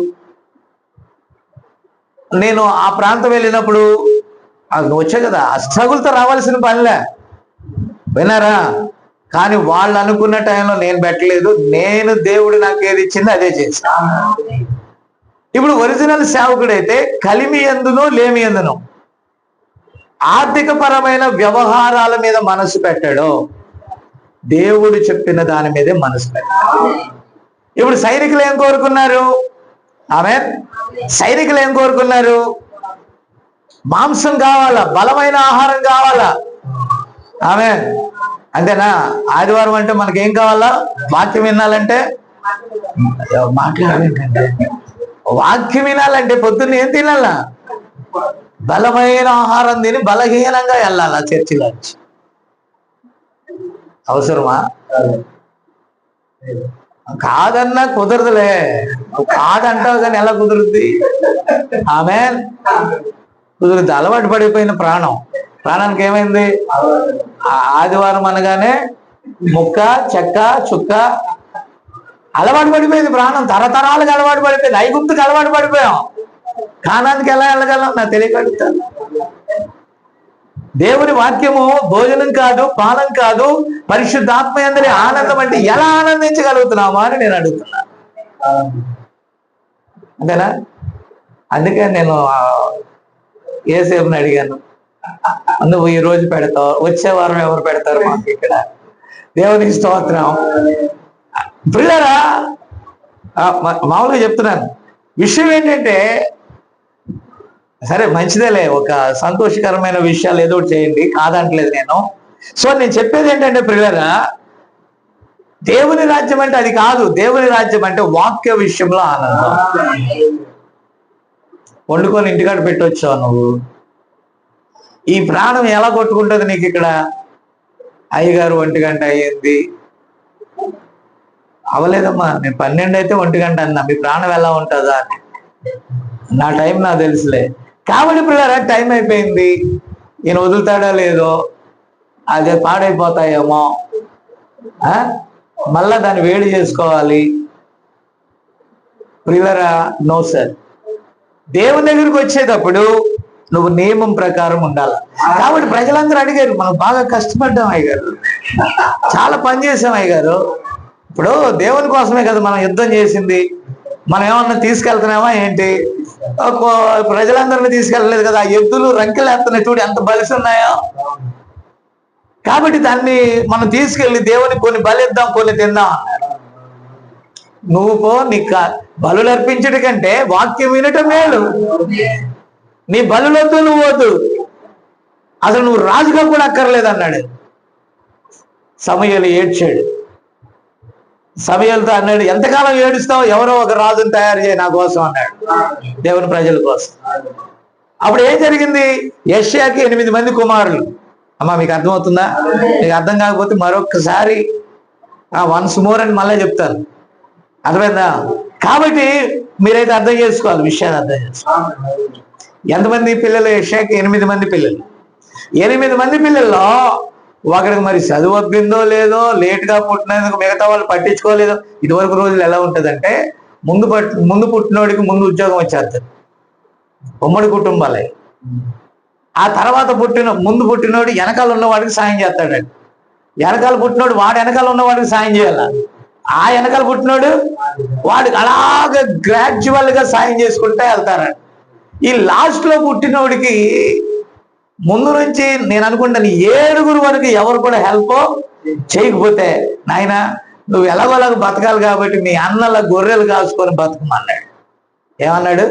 నేను ఆ ప్రాంతం వెళ్ళినప్పుడు అది వచ్చే కదా, ఆ స్ట్రగుల్తో రావాల్సిన పనిలే. విన్నారా? కానీ వాళ్ళు అనుకున్న టైంలో నేను పెట్టలేదు. నేను దేవుడు నాకు ఏది ఇచ్చిందో అదే చేశాను. ఇప్పుడు ఒరిజినల్ సేవకుడైతే కలిమి ఎందును లేమి ఎందును ఆర్థిక పరమైన వ్యవహారాల మీద మనసు పెట్టాడు, దేవుడు చెప్పిన దాని మీదే మనసు పెట్టాడు. ఇప్పుడు సైనికులు ఏం కోరుకున్నారు? ఆమేన్. సైనికులు ఏం కోరుకున్నారు? మాంసం కావాలా, బలమైన ఆహారం కావాలా. ఆమేన్. అంతేనా? ఆదివారం అంటే మనకేం కావాలా? వాక్యం వినాలంటే మాట్లాడాలంటే, వాక్యం వినాలంటే పొద్దున్న ఏం తినాలా? బలమైన ఆహారం తిని బలహీనంగా వెళ్ళాలా చర్చిలోంచి. అవసరమా? కాదన్నా కుదరదులే. కాదంటావు కానీ ఎలా కుదురుద్ది? ఆమేన్. కుదురుద్ది. అలవాటు పడిపోయిన ప్రాణానికి ఏమైంది? ఆదివారం అనగానే ముక్క, చెక్క, చుక్క, అలవాటు పడిపోయింది ప్రాణం, తరతరాలకు అలవాటు పడిపోయింది. ఐగుప్తుకి అలవాటు పడిపోయాం, కానానికి ఎలా వెళ్ళగలం నాకు తెలియగలుగుతాను. దేవుని వాక్యము భోజనం కాదు, పానం కాదు, పరిశుద్ధాత్మ యందలి ఆనందం అంటే ఎలా ఆనందించగలుగుతున్నామా అని నేను అడుగుతున్నా. అంతేనా? అందుకే నేను ఏసేపుని అడిగాను, నువ్వు ఈ రోజు పెడతావు, వచ్చే వారం ఎవరు పెడతారు మాకు ఇక్కడ? దేవునికి స్తోత్రం. పిల్లరా, మామూలుగా చెప్తున్నాను. విషయం ఏంటంటే, సరే మంచిదేలే, ఒక సంతోషకరమైన విషయాలు ఏదో ఒకటి చేయండి, కాదంటలేదు నేను. సో నేను చెప్పేది ఏంటంటే పిల్లరా, దేవుని రాజ్యం అంటే అది కాదు. దేవుని రాజ్యం అంటే వాక్య విషయంలో ఆనందం. వండుకొని ఇంటికాడ పెట్టొచ్చావు నువ్వు, ఈ ప్రాణం ఎలా కొట్టుకుంటుంది నీకు? ఇక్కడ అయ్యగారు 1 గంట అయ్యింది, అవలేదమ్మా, నేను 12 అయితే 1 గంట అన్నా, మీ ప్రాణం ఎలా ఉంటుందా అని. నా టైం నాకు తెలుసులే. కాబట్టి పిల్లరా, టైం అయిపోయింది, ఈయన వదులుతాడో లేదో, అదే పాడైపోతాయేమో, మళ్ళా దాన్ని వేడి చేసుకోవాలి. పిల్లరా, నో సార్. దేవుని దగ్గరికి వచ్చేటప్పుడు నువ్వు నియమం ప్రకారం ఉండాలి. కాబట్టి ప్రజలందరూ అడిగారు, మనం బాగా కష్టపడ్డాం అయ్యగారు, చాలా పని చేసాం అయ్యగారు. ఇప్పుడు దేవుని కోసమే కదా మనం యుద్ధం చేసింది, మనం ఏమన్నా తీసుకెళ్తున్నామా ఏంటి? ప్రజలందరినీ తీసుకెళ్ళలేదు కదా, ఎద్దులు రంకెలు వేస్తున్నాయి చూడు, ఎంత బలిసి ఉన్నాయో. కాబట్టి దాన్ని మనం తీసుకెళ్ళి దేవునికి కొన్ని బలిద్దాం, కొన్ని తిందాం. నువ్వు పో, నీకు బలులు అర్పించడం కంటే వాక్యం వినటం మేలు. నీ బలులొద్దు, నువ్వు వద్దు, అసలు నువ్వు రాజుగా కూడా అక్కర్లేదు అన్నాడు. సమూయేలు ఏడ్చాడు. సమూయేలుతో అన్నాడు, ఎంతకాలం ఏడుస్తావు, ఎవరో ఒక రాజుని తయారు చేయి నా కోసం అన్నాడు, దేవుని ప్రజల కోసం. అప్పుడు ఏం జరిగింది? యెషయాకి 8 మంది కుమారులు. అమ్మా మీకు అర్థమవుతుందా? మీకు అర్థం కాకపోతే మరొకసారి వన్స్ మోర్ అని మళ్ళీ చెప్తాను, అర్థమైందా? కాబట్టి మీరైతే అర్థం చేసుకోవాలి, విషయాన్ని అర్థం చేసుకోవాలి. ఎంతమంది పిల్లలు? యెషయాకి 8 మంది పిల్లలు. 8 మంది పిల్లల్లో ఒకరికి మరి చదువు అబ్బిందో లేదో, లేటుగా పుట్టినందుకు మిగతా వాళ్ళు పట్టించుకోలేదో. ఇదివరకు రోజులు ఎలా ఉంటుందంటే, ముందు పుట్టినోడికి ముందు ఉద్యోగం వచ్చేస్తుంది, ఉమ్మడి కుటుంబాలే. ఆ తర్వాత ముందు పుట్టినోడు వెనకాల ఉన్నవాడికి సాయం చేస్తాడండి, వెనకాల పుట్టినోడు వాడు వెనకాల ఉన్నవాడికి సాయం చేయాల, ఆ వెనకాల పుట్టినోడు వాడికి అలాగ గ్రాడ్యువల్ గా సాయం చేసుకుంటే వెళ్తారండి. ఈ లాస్ట్ లో పుట్టినోడికి ముందు నుంచి నేను అనుకుంటాను 7 వరకు ఎవరు కూడా హెల్ప్ చేయకపోతే, నాయన నువ్వు ఎలాగోలాగ బతకాలి కాబట్టి మీ అన్నల గొర్రెలు కాసుకొని బతుకమన్నాడు. ఏమన్నాడు?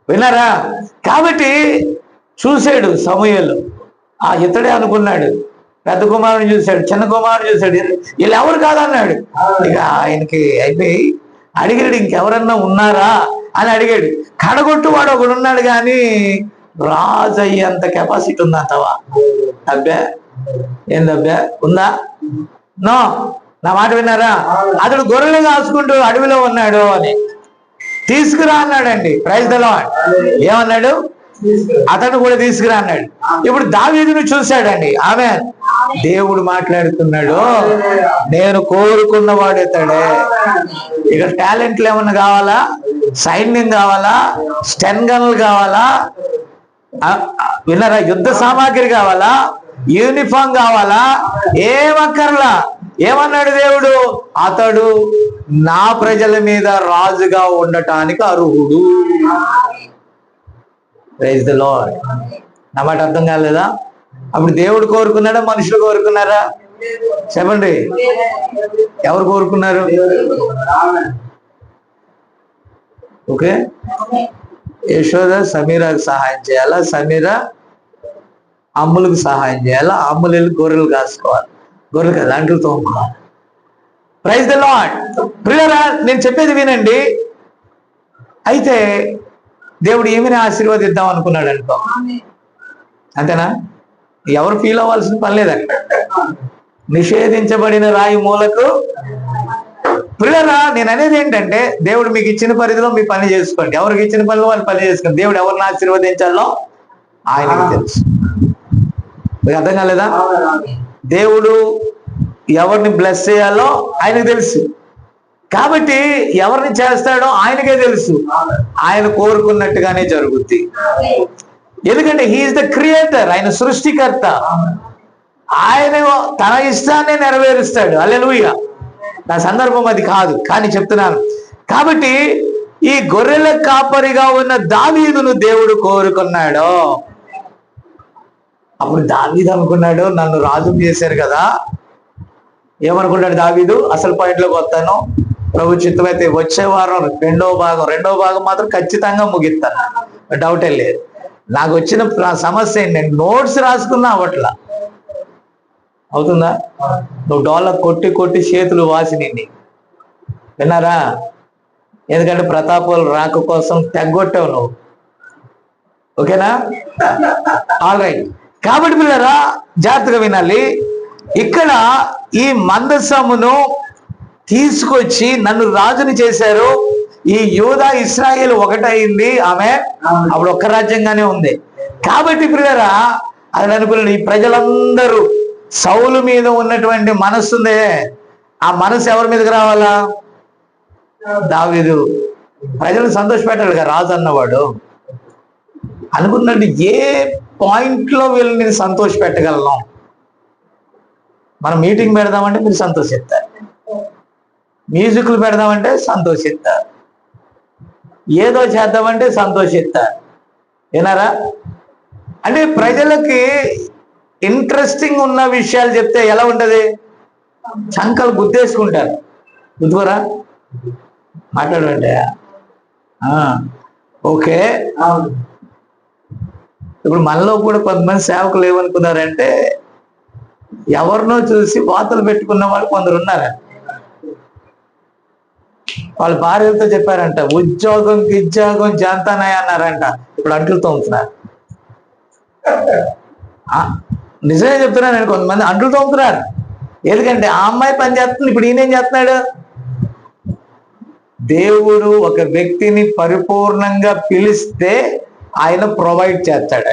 విన్నారా? కాబట్టి చూశాడు సమూయేలు, ఇతడే అనుకున్నాడు. పెద్ద కుమారుని చూశాడు, చిన్న కుమారుని చూశాడు, వీళ్ళు ఎవరు కాదన్నాడు. ఇక ఆయనకి అయిపోయి అడిగాడు, ఇంకెవరన్నా ఉన్నారా అని అడిగాడు. కడగొట్టు వాడు ఒకడు ఉన్నాడు, కానీ రాజు అయ్యేంత కెపాసిటీ ఉందంటవా? అబ్బా, ఏందబ్బా, ఉందా? నో, నా మాట విన్నారా? అతడు గొర్రెలు కాసుకుంటూ అడవిలో ఉన్నాడు అని తీసుకురా అన్నాడండి. Praise the Lord. ఏమన్నాడు? అతను కూడా తీసుకురా అన్నాడు. ఇప్పుడు దావీదును చూశాడండి. ఆమె దేవుడు మాట్లాడుతున్నాడు, నేను కోరుకున్నవాడు ఇతడే. ఇక టాలెంట్లు ఏమన్నా కావాలా? సైన్యం కావాలా? స్టెన్ గన్లు కావాలా? విన్నారా? యుద్ధ సామాగ్రి కావాలా? యూనిఫామ్ కావాలా? ఏమక్కర్లా. ఏమన్నాడు దేవుడు? అతడు నా ప్రజల మీద రాజుగా ఉండటానికి అర్హుడు. Praise the Lord. నా మాట అర్థం కాలేదా? అప్పుడు దేవుడు కోరుకున్నాడా, మనుషులు కోరుకున్నారా? చెప్పండి, ఎవరు కోరుకున్నారు? ఓకే, యశోద సమీరాకు సహాయం చేయాలా, సమీరా అమ్ములకు సహాయం చేయాలా, అమ్ములు వెళ్ళి గొర్రెలు కాసుకోవాలి, గొర్రెలు కదా అంటూ తోముకోవాలి. Praise the lord. ప్రియులారా, నేను చెప్పేది వినండి. అయితే దేవుడు ఏమైనా ఆశీర్వదిద్దాం అనుకున్నాడు అనుకో, అంతేనా? ఎవరు ఫీల్ అవ్వాల్సిన పని లేదండి. నిషేధించబడిన రాయి మూలకు. ప్రియులారా, నేను అనేది ఏంటంటే, దేవుడు మీకు ఇచ్చిన పరిధిలో మీ పని చేసుకోండి, ఎవరికి ఇచ్చిన పనిలో వాళ్ళు పని చేసుకోండి. దేవుడు ఎవరిని ఆశీర్వదించాలో ఆయనకు తెలుసు. మీకు అర్థం కాలేదా? దేవుడు ఎవరిని బ్లెస్ చేయాలో ఆయనకు తెలుసు. కాబట్టి ఎవరిని చేస్తాడో ఆయనకే తెలుసు. ఆయన కోరుకున్నట్టుగానే జరుగుద్ది. ఎందుకంటే హీఈస్ ద క్రియేటర్, ఆయన సృష్టికర్త. ఆయన తన ఇష్టాన్ని నెరవేరుస్తాడు. హల్లెలూయా. నా సందర్భం అది కాదు, కానీ చెప్తున్నాను. కాబట్టి ఈ గొర్రెల కాపరిగా ఉన్న దావీదును దేవుడు కోరుకున్నాడు. అప్పుడు దావీదు అనుకున్నాడు, నన్ను రాజును చేశారు కదా. ఏమనుకున్నాడు దావీదు? అసలు పాయింట్లోకి వస్తాను. ప్రభు చిత్తమైతే వచ్చే వారం రెండో భాగం మాత్రం ఖచ్చితంగా ముగిస్తాను, డౌటే లేదు. నాకు వచ్చిన సమస్య ఏంటి, నేను నోట్స్ రాసుకున్నా అవట్లా. అవుతుందా? నువ్వు డోళ్ళ కొట్టి చేతులు వాసిని విన్నారా? ఎందుకంటే ప్రతాపాలు రాక కోసం తెగ్గొట్టావు నువ్వు. ఓకేనా? All right. కాబట్టి పిల్లరా జాగ్రత్తగా వినాలి. ఇక్కడ ఈ మందసమును తీసుకొచ్చి నన్ను రాజుని చేశారు. ఈ యూదా ఇశ్రాయేలు ఒకటైంది. ఆమె అప్పుడు ఒక్క రాజ్యంగానే ఉంది. కాబట్టి పిల్లరా అది అనుకున్నాడు, ఈ ప్రజలందరూ సౌలు మీద ఉన్నటువంటి మనస్సు ఉందే, ఆ మనసు ఎవరి మీదకి రావాలా? దావీదు. ప్రజలను సంతోషపెట్టాడు కదా రాజు అన్నవాడు. అనుకున్నాడు, ఏ పాయింట్ లో వీళ్ళని సంతోష పెట్టగలను? మనం మీటింగ్ పెడదామంటే మీరు సంతోషిస్తారు, మ్యూజిక్లు పెడదామంటే సంతోషిస్తారు, ఏదో చేద్దామంటే సంతోషిస్తారు. వినారా? అంటే ప్రజలకి ఇంట్రెస్టింగ్ ఉన్న విషయాలు చెప్తే ఎలా ఉంటది? చంకలు గుద్దేసుకుంటారు. గుద్దుకోరా? మాట్లాడండి. ఓకే. ఇప్పుడు మనలో కూడా కొంతమంది సేవకులు ఏమనుకున్నారంటే, ఎవరినో చూసి వాతలు పెట్టుకున్న వాళ్ళు కొందరు ఉన్నారు. వాళ్ళ భార్యలతో చెప్పారంట, ఉద్యోగం జాంతానాయ అన్నారంట. ఇప్పుడు అంట్లు తోముతున్నారు. నిజమే చెప్తున్నాను నేను, కొంతమంది అంట్లు తోముతున్నారు. ఎందుకంటే ఆ అమ్మాయి పని చేస్తుంది, ఇప్పుడు ఈయనేం చేస్తున్నాడు? దేవుడు ఒక వ్యక్తిని పరిపూర్ణంగా పిలిస్తే ఆయన ప్రొవైడ్ చేస్తాడు.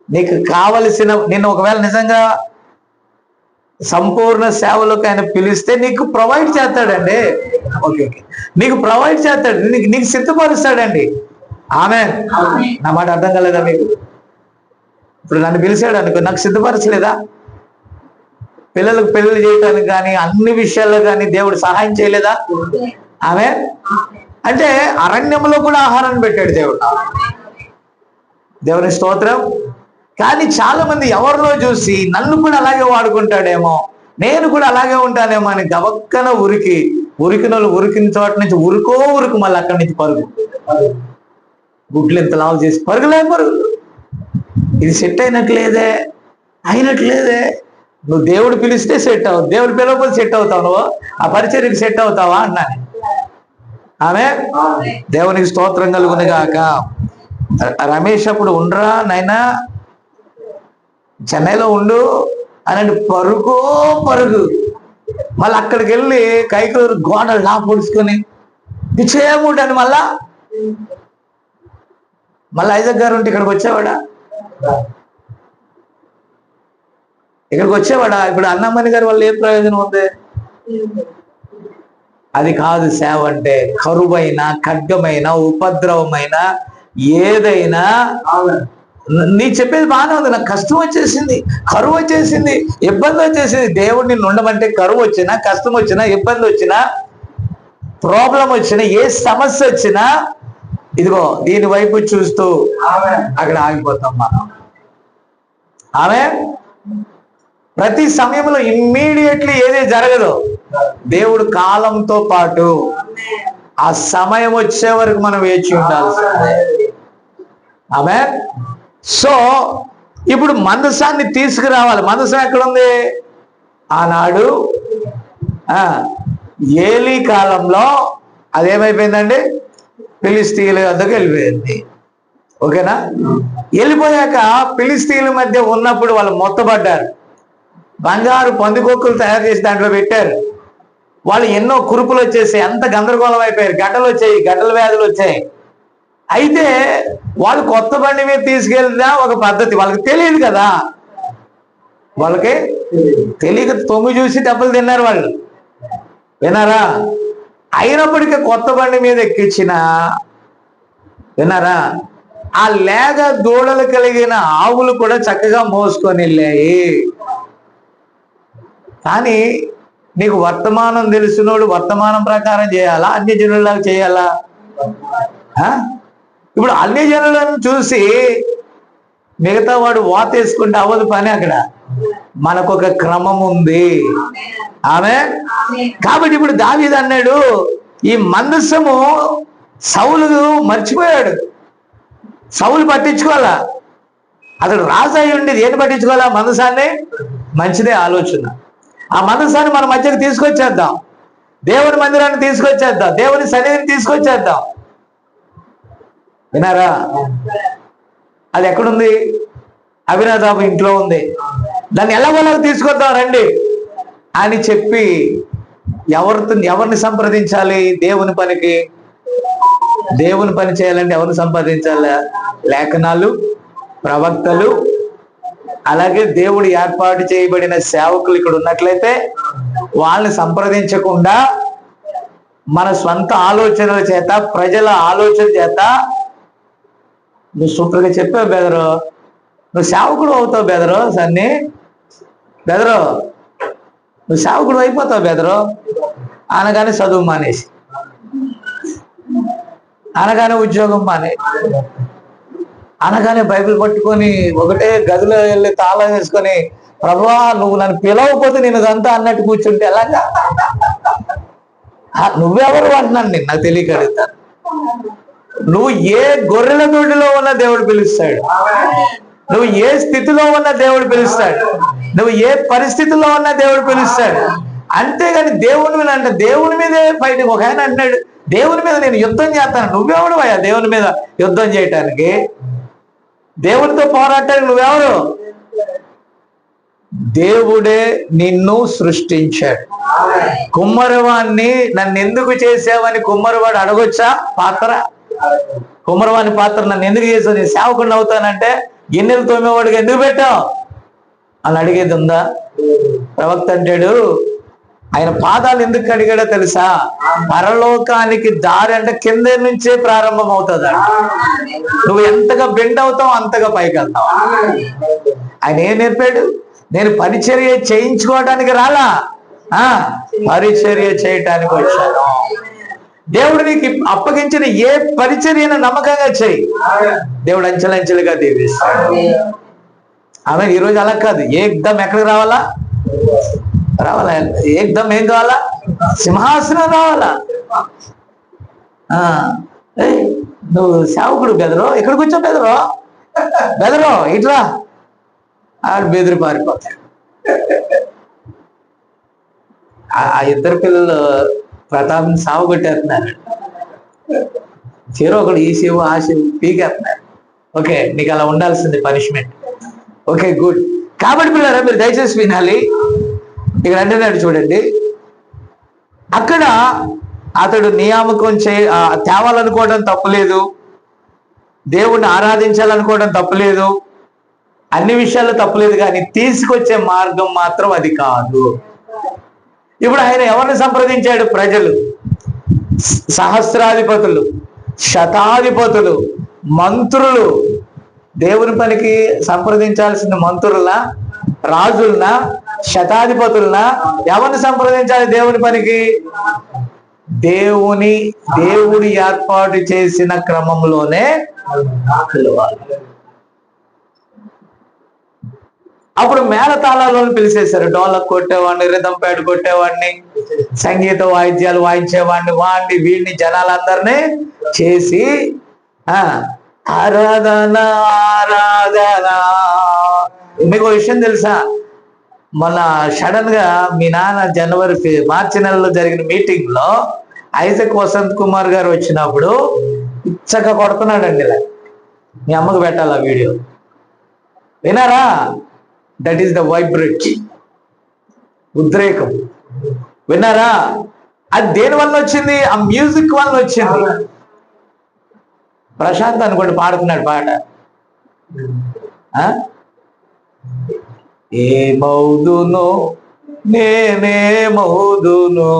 నీకు కావలసిన, నిన్ను ఒకవేళ నిజంగా సంపూర్ణ సేవలోకి ఆయన పిలిస్తే నీకు ప్రొవైడ్ చేస్తాడండి. ఓకే, నీకు ప్రొవైడ్ చేస్తాడు, నీకు సిద్ధపరుస్తాడండి. ఆమేన్. నా మాట అర్థం కాలేదా మీకు? ఇప్పుడు నన్ను పిలిచాడు అనుకో, నాకు సిద్ధపరచలేదా? పిల్లలకు పెళ్లి చేయడానికి కానీ అన్ని విషయాల్లో కానీ దేవుడు సహాయం చేయలేదా? ఆమేన్. అంటే అరణ్యంలో కూడా ఆహారాన్ని పెట్టాడు దేవుడు. దేవుని స్తోత్రం. కానీ చాలా మంది ఎవరినో చూసి నన్ను కూడా అలాగే వాడుకుంటాడేమో, నేను కూడా అలాగే ఉంటానేమో అని గబక్కన ఉరికిన వాళ్ళు ఉరికిన చోట నుంచి ఉరుకు మళ్ళీ అక్కడి నుంచి పరుగు, గుడ్లు ఇంత లావు చేసి పరుగులే పరుగులు. ఇది సెట్ అయినట్లేదే. నువ్వు దేవుడు పిలిస్తే సెట్ అవు, దేవుడు పిలవకపోతే సెట్ అవుతావు. నువ్వు ఆ పరిచర్యకి సెట్ అవుతావా అన్నాను. ఆమె దేవునికి స్తోత్రం కలుగును గాక. రమేష్ అప్పుడు ఉండరా నాయనా, చెన్నైలో ఉండు అని పరుగు మళ్ళీ అక్కడికి వెళ్ళి కైకూరు గోడలు నా పొడుచుకొని పిచ్చేముంటాను. మళ్ళీ ఐజక్ గారు ఉంటే ఇక్కడికి వచ్చేవాడా? ఇప్పుడు అన్నమణి గారి వల్ల ఏం ప్రయోజనం ఉంది? అది కాదు సేవ అంటే. కరువైన, ఖడ్గమైన, ఉపద్రవమైన ఏదైనా, నీ చెప్పేది బాగానే ఉంది, నాకు కష్టం వచ్చేసింది, కరువు వచ్చేసింది, ఇబ్బంది వచ్చేసింది. దేవుడిని ఉండమంటే కరువు వచ్చినా, కష్టం వచ్చినా, ఇబ్బంది వచ్చినా, ప్రాబ్లం వచ్చినా, ఏ సమస్య వచ్చినా ఇదిగో దీని వైపు చూస్తూ అక్కడ ఆగిపోతాం మనం. ఆమె ప్రతి సమయంలో ఇమ్మీడియట్లీ ఏది జరగదు. దేవుడు కాలంతో పాటు ఆ సమయం వచ్చే వరకు మనం వేచి ఉండాల్సిందే. ఆమె. సో ఇప్పుడు మందసాన్ని తీసుకురావాలి. మందసం ఎక్కడుంది? ఆనాడు ఏలీ కాలంలో అదేమైపోయిందండి? ఫిలిస్తీన్ల వద్దకు వెళ్ళిపోయింది. ఓకేనా? వెళ్ళిపోయాక ఫిలిస్తీన్ల మధ్య ఉన్నప్పుడు వాళ్ళు మొత్తపడ్డారు. బంగారు పందికొక్కులు తయారు చేసి దాంట్లో పెట్టారు. వాళ్ళు ఎన్నో కురుపులు వచ్చేసాయి, అంత గందరగోళం అయిపోయారు, గడ్డల వ్యాధులు వచ్చాయి. అయితే వాళ్ళు కొత్త బండి మీద తీసుకెళ్ళినా ఒక పద్ధతి, వాళ్ళకి తెలియదు కదా. వాళ్ళకి తెలియక తొంగి చూసి దెబ్బలు తిన్నారు వాళ్ళు, విన్నారా? అయినప్పటికీ కొత్త బండి మీద ఎక్కించిన, విన్నారా, ఆ లేగ దూడలు కలిగిన ఆవులు కూడా చక్కగా మోసుకొని వెళ్ళాయి. కానీ నీకు వర్తమానం తెలిసినోడు వర్తమానం ప్రకారం చేయాలా, అన్య జనుల్లాగా చేయాలా? ఇప్పుడు అన్య జనులను చూసి మిగతా వాడు వాతేసుకుంటే అవ్వదు పని. అక్కడ మనకు ఒక క్రమం ఉంది. ఆమె కాబట్టి ఇప్పుడు దావీదు అన్నాడు, ఈ మందసము సౌలు మర్చిపోయాడు. సౌలు పట్టించుకోవాలా, అతడు రాజు అయి ఉండి దేన్ని పట్టించుకోవాలా? మందసాన్ని. మంచిదే ఆలోచన. ఆ మందసాన్ని మన మధ్యకి తీసుకొచ్చేద్దాం, దేవుని మందిరాన్ని తీసుకొచ్చేద్దాం, దేవుని సన్నిధిని తీసుకొచ్చేద్దాం. వినారా? అది ఎక్కడుంది? అభినదాబు ఇంట్లో ఉంది. దాన్ని ఎలాగోలాగా తీసుకొద్దాం రండి అని చెప్పి ఎవరిని సంప్రదించాలి? దేవుని పనికి. దేవుని పని చేయాలంటే ఎవరిని సంప్రదించాలి? లేఖనాలు, ప్రవక్తలు, అలాగే దేవుడు ఏర్పాటు చేయబడిన సేవకులు ఇక్కడ ఉన్నట్లయితే వాళ్ళని సంప్రదించకుండా మన స్వంత ఆలోచనల చేత, ప్రజల ఆలోచన చేత, నువ్వు సూపర్గా చెప్పావు బెదరు, నువ్వు సేవకుడు అవుతావు బెదరు, సన్ని బెదరు, నువ్వు సేవకుడు అయిపోతావు బెదరు అనగానే చదువు మానేసి, అనగానే ఉద్యోగం మానే, అనగానే బైబిల్ పట్టుకొని ఒకటే గదిలో వెళ్ళి తాళం వేసుకొని, ప్రభువా నువ్వు నన్ను పిలవకపోతే నేను ఇదంతా అన్నట్టు కూర్చుంటే ఎలాగా? నువ్వెవరు అంటున్నాను నేను, నాకు తెలియక అడుగుతాను. నువ్వు ఏ గొర్రెల దొడ్డిలో ఉన్న దేవుడు పిలుస్తాడు, నువ్వు ఏ స్థితిలో ఉన్న దేవుడు పిలుస్తాడు, నువ్వు ఏ పరిస్థితిలో ఉన్న దేవుడు పిలుస్తాడు. అంతేగాని దేవుని మీద అంటే దేవుని మీదే బయటకు ఒక ఆయన అంటున్నాడు, దేవుని మీద నేను యుద్ధం చేస్తాను. నువ్వెవడు అయ్యా దేవుని మీద యుద్ధం చేయటానికి? దేవునితో పోరాటానికి నువ్వెవరు? దేవుడే నిన్ను సృష్టించాడు. కుమ్మరివాణ్ణి నన్ను ఎందుకు చేసావని కుమ్మరివాడు అడగొచ్చా? పాత్ర, కుమ్మరివాణి పాత్ర నన్ను ఎందుకు చేసావు, నేను సేవకుడిని అవుతానంటే గిన్నెలు తోమేవాడికి ఎందుకు పెట్టావు అని అడిగేది ఉందా? ప్రవక్త అంటాడు, ఆయన పాదాలు ఎందుకు కడిగాడో తెలుసా? పరలోకానికి దారి అంటే కింద నుంచే ప్రారంభం అవుతుంది. నువ్వు ఎంతగా బెండ్ అవుతావు అంతగా పైకి వెళ్తావు. ఆయన ఏం నేర్పాడు? నేను పరిచర్య చేయించుకోవడానికి రాలా, పరిచర్య చేయటానికి వచ్చాను. దేవుడు నీకు అప్పగించిన ఏ పరిచర్యను నమ్మకంగా చేయి, దేవుడు అంచెలంచెలుగా దీవిస్తాడు. ఆమె ఈరోజు అలా కాదు, ఏకదం ఎక్కడికి రావాలా? ఏకదం ఏం కావాలా? సింహాసనం రావాలా? నువ్వు సేవకుడు బెదరు, ఎక్కడికి వచ్చావు బెదరు, బెదరు ఇట్లా ఆడు బెదిరి పారిపోతాడు. ఆ ఇద్దరు పిల్లలు ప్రతాప్ని సాగు కొట్టేస్తున్నారు. చీర ఒకడు ఈ శివు ఆ శివు పీకేస్తున్నారు. ఓకే, నీకు అలా ఉండాల్సింది పనిష్మెంట్. Okay, good. కాబట్టి పిల్లరా మీరు దయచేసి వినాలి. ఇక్కడ అంటున్నాడు చూడండి, అక్కడ అతడు నియామకం తేవాలనుకోవడం తప్పులేదు, దేవుణ్ణి ఆరాధించాలనుకోవడం తప్పులేదు, అన్ని విషయాల్లో తప్పులేదు, కానీ తీసుకొచ్చే మార్గం మాత్రం అది కాదు. ఇప్పుడు ఆయన ఎవరిని సంప్రదించాడు? ప్రజలు, సహస్రాధిపతులు, శతాధిపతులు, మంత్రులు. దేవుని పనికి సంప్రదించాల్సిన మంత్రులనా, రాజులనా, శతాధిపతులనా? ఎవరిని సంప్రదించాలి దేవుని పనికి? దేవుడు ఏర్పాటు చేసిన క్రమంలోనే పిలవాలి. అప్పుడు మేళతాళాలను పిలిచేశారు. డోలకు కొట్టేవాడిని, రిథం ప్యాడ్ కొట్టేవాడిని, సంగీత వాయిద్యాలు వాయించేవాడిని, వీడిని జనాలందరినీ చేసి ఆరాధన ఆరాధన. మీకు విషయం తెలుసా? మొన్న సడన్ గా మీ నాన్న మార్చి నెలలో జరిగిన మీటింగ్ లో ఐజక్ వసంత్ కుమార్ గారు వచ్చినప్పుడు ఇచ్చగా కొడుతున్నాడండి. ఇలా మీ అమ్మకు పెట్టాలి ఆ వీడియో, వినారా? దట్ ఈస్ ద వైబ్రేట్, ఉద్రేకం. విన్నారా? అది దేని వల్ల వచ్చింది? ఆ మ్యూజిక్ వల్ల వచ్చింది. ప్రశాంత్ అనుకోండి పాడుతున్నాడు పాట, ఏమౌదునో నేనేమౌదునో,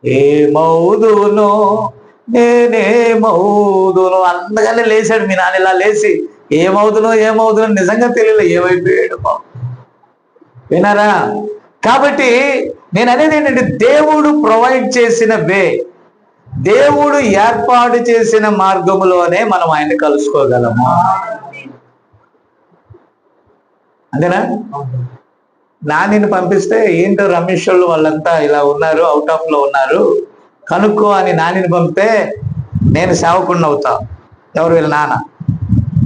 ఏమౌదునో నేనేమౌదునో. అందుకనే లేచాడు మీ నాన్న. ఇలా లేచి ఏమవుదునో ఏమవుదునో నిజంగా తెలియలే, ఏమైపోయాడు వినారా. కాబట్టి నేను అనేది ఏంటంటే, దేవుడు ప్రొవైడ్ చేసిన వే, దేవుడు ఏర్పాటు చేసిన మార్గములోనే మనం ఆయన కలుసుకోగలము. అంతేనా? నానిని పంపిస్తే ఏంటో రమేష్ వాళ్ళు వాళ్ళంతా ఇలా ఉన్నారు, అవుట్ ఆఫ్ లో ఉన్నారు, కనుక్కో అని నానిని పంపితే నేను సేవకుడిని అవుతా. ఎవరు? వీళ్ళ నాన్న.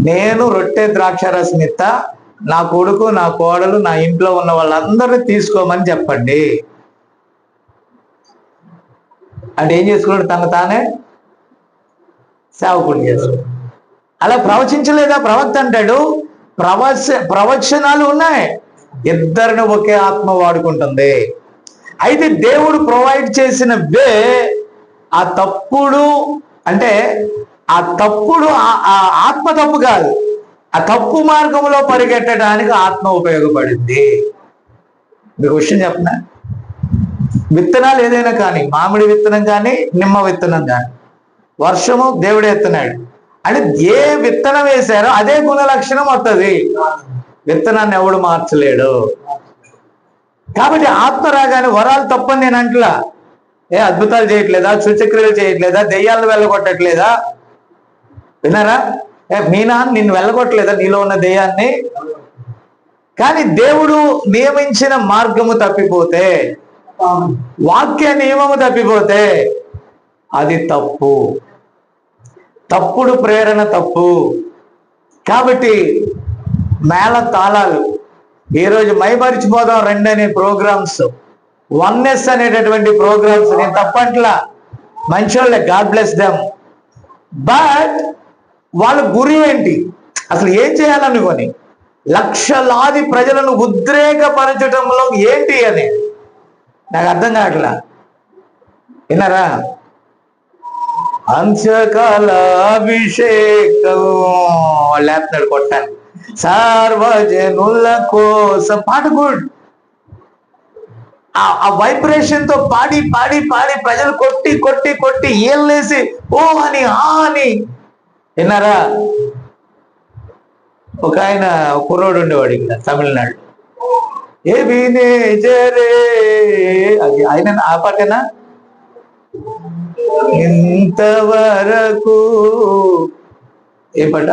నేను రొట్టె ద్రాక్షారసం ఇస్తా, నా కొడుకు నా కోడలు నా ఇంట్లో ఉన్న వాళ్ళందరినీ తీసుకోమని చెప్పండి అంటే ఏం చేసుకున్నాడు? తన తానే సేవకుడు చేసుకున్నాడు. అలా ప్రవచించలేదా ప్రవక్త? అంటాడు ప్రవచనాలు ఉన్నాయి, ఇద్దరిని ఒకే ఆత్మ వాడుకుంటుంది. అయితే దేవుడు ప్రొవైడ్ చేసిన వే ఆ తప్పుడు, అంటే ఆ తప్పుడు ఆత్మ తప్పు కాదు, ఆ తప్పు మార్గంలో పరిగెట్టడానికి ఆత్మ ఉపయోగపడింది. మీకు విషయం చెప్పనా, విత్తనాలు ఏదైనా కానీ, మామిడి విత్తనం కానీ నిమ్మ విత్తనం కానీ, వర్షము దేవుడే ఎత్తున్నాడు అంటే ఏ విత్తనం వేశారో అదే గుణ లక్షణం వస్తుంది. విత్తనాన్ని ఎవడు మార్చలేడు. కాబట్టి ఆత్మ రాగానే వరాలు తప్పని నేను అంటలా. ఏ అద్భుతాలు చేయట్లేదా, సూచక్రియలు చేయట్లేదా, దెయ్యాలను వెళ్ళగొట్టట్లేదా? విన్నారా? మీ నాన్న నిన్ను వెళ్ళగొట్టలేదా నీలో ఉన్న దెయ్యాన్ని? కానీ దేవుడు నియమించిన మార్గము తప్పిపోతే, వాక్య నియమము తప్పిపోతే అది తప్పు, తప్పుడు ప్రేరణ తప్పు. కాబట్టి మేళ తాళాలు ఈరోజు మైమరిచిపోదాం రండి అనే ప్రోగ్రామ్స్, వన్నెస్ అనేటటువంటి ప్రోగ్రామ్స్, నేను తప్పట్లా, మంచోళ్ళే, గాడ్ బ్లెస్ దెమ్. బట్ వాళ్ళ గురి ఏంటి? అసలు ఏం చేయాలనుకొని లక్షలాది ప్రజలను ఉద్రేకపరచటంలో ఏంటి అని నాకు అర్థం కావట్లా. విన్నారా? అంశకాల అభిషేకం వాళ్ళు లేపుతున్నాడు కొట్టాను, సార్వజనుల కోసం. పాట గుడ్, ఆ వైబ్రేషన్ తో పాడి పాడి పాడి ప్రజలు కొట్టి కొట్టి కొట్టి ఏళ్ళేసి ఓ అని ఆ అని. విన్నారా? ఒక ఆయన కుర్రోడు ఉండేవాడు ఇక్కడ తమిళనాడు, ఏబినేజరే, అది ఆయన ఆ పాటేనా? ఇంతవరకు ఏ పాట?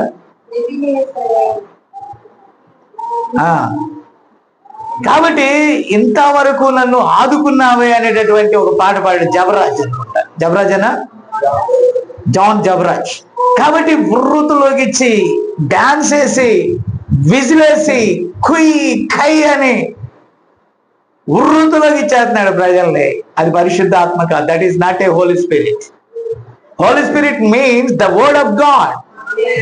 కాబట్టి ఇంతవరకు నన్ను ఆదుకున్నావే అనేటటువంటి ఒక పాట పాడాడు జబరాజ్ అనుకుంటా. జబరాజనా? జాన్ జబరాజ్. కాబట్టి వృత్తులోకిచ్చి డాన్స్ వేసి విజిలేసి కుయ్ ఖై అని వృత్తులోకి ఇచ్చేస్తున్నాడు ప్రజల్ని. అది పరిశుద్ధాత్మ కాదు. That is not a holy spirit. Holy spirit means the word of God.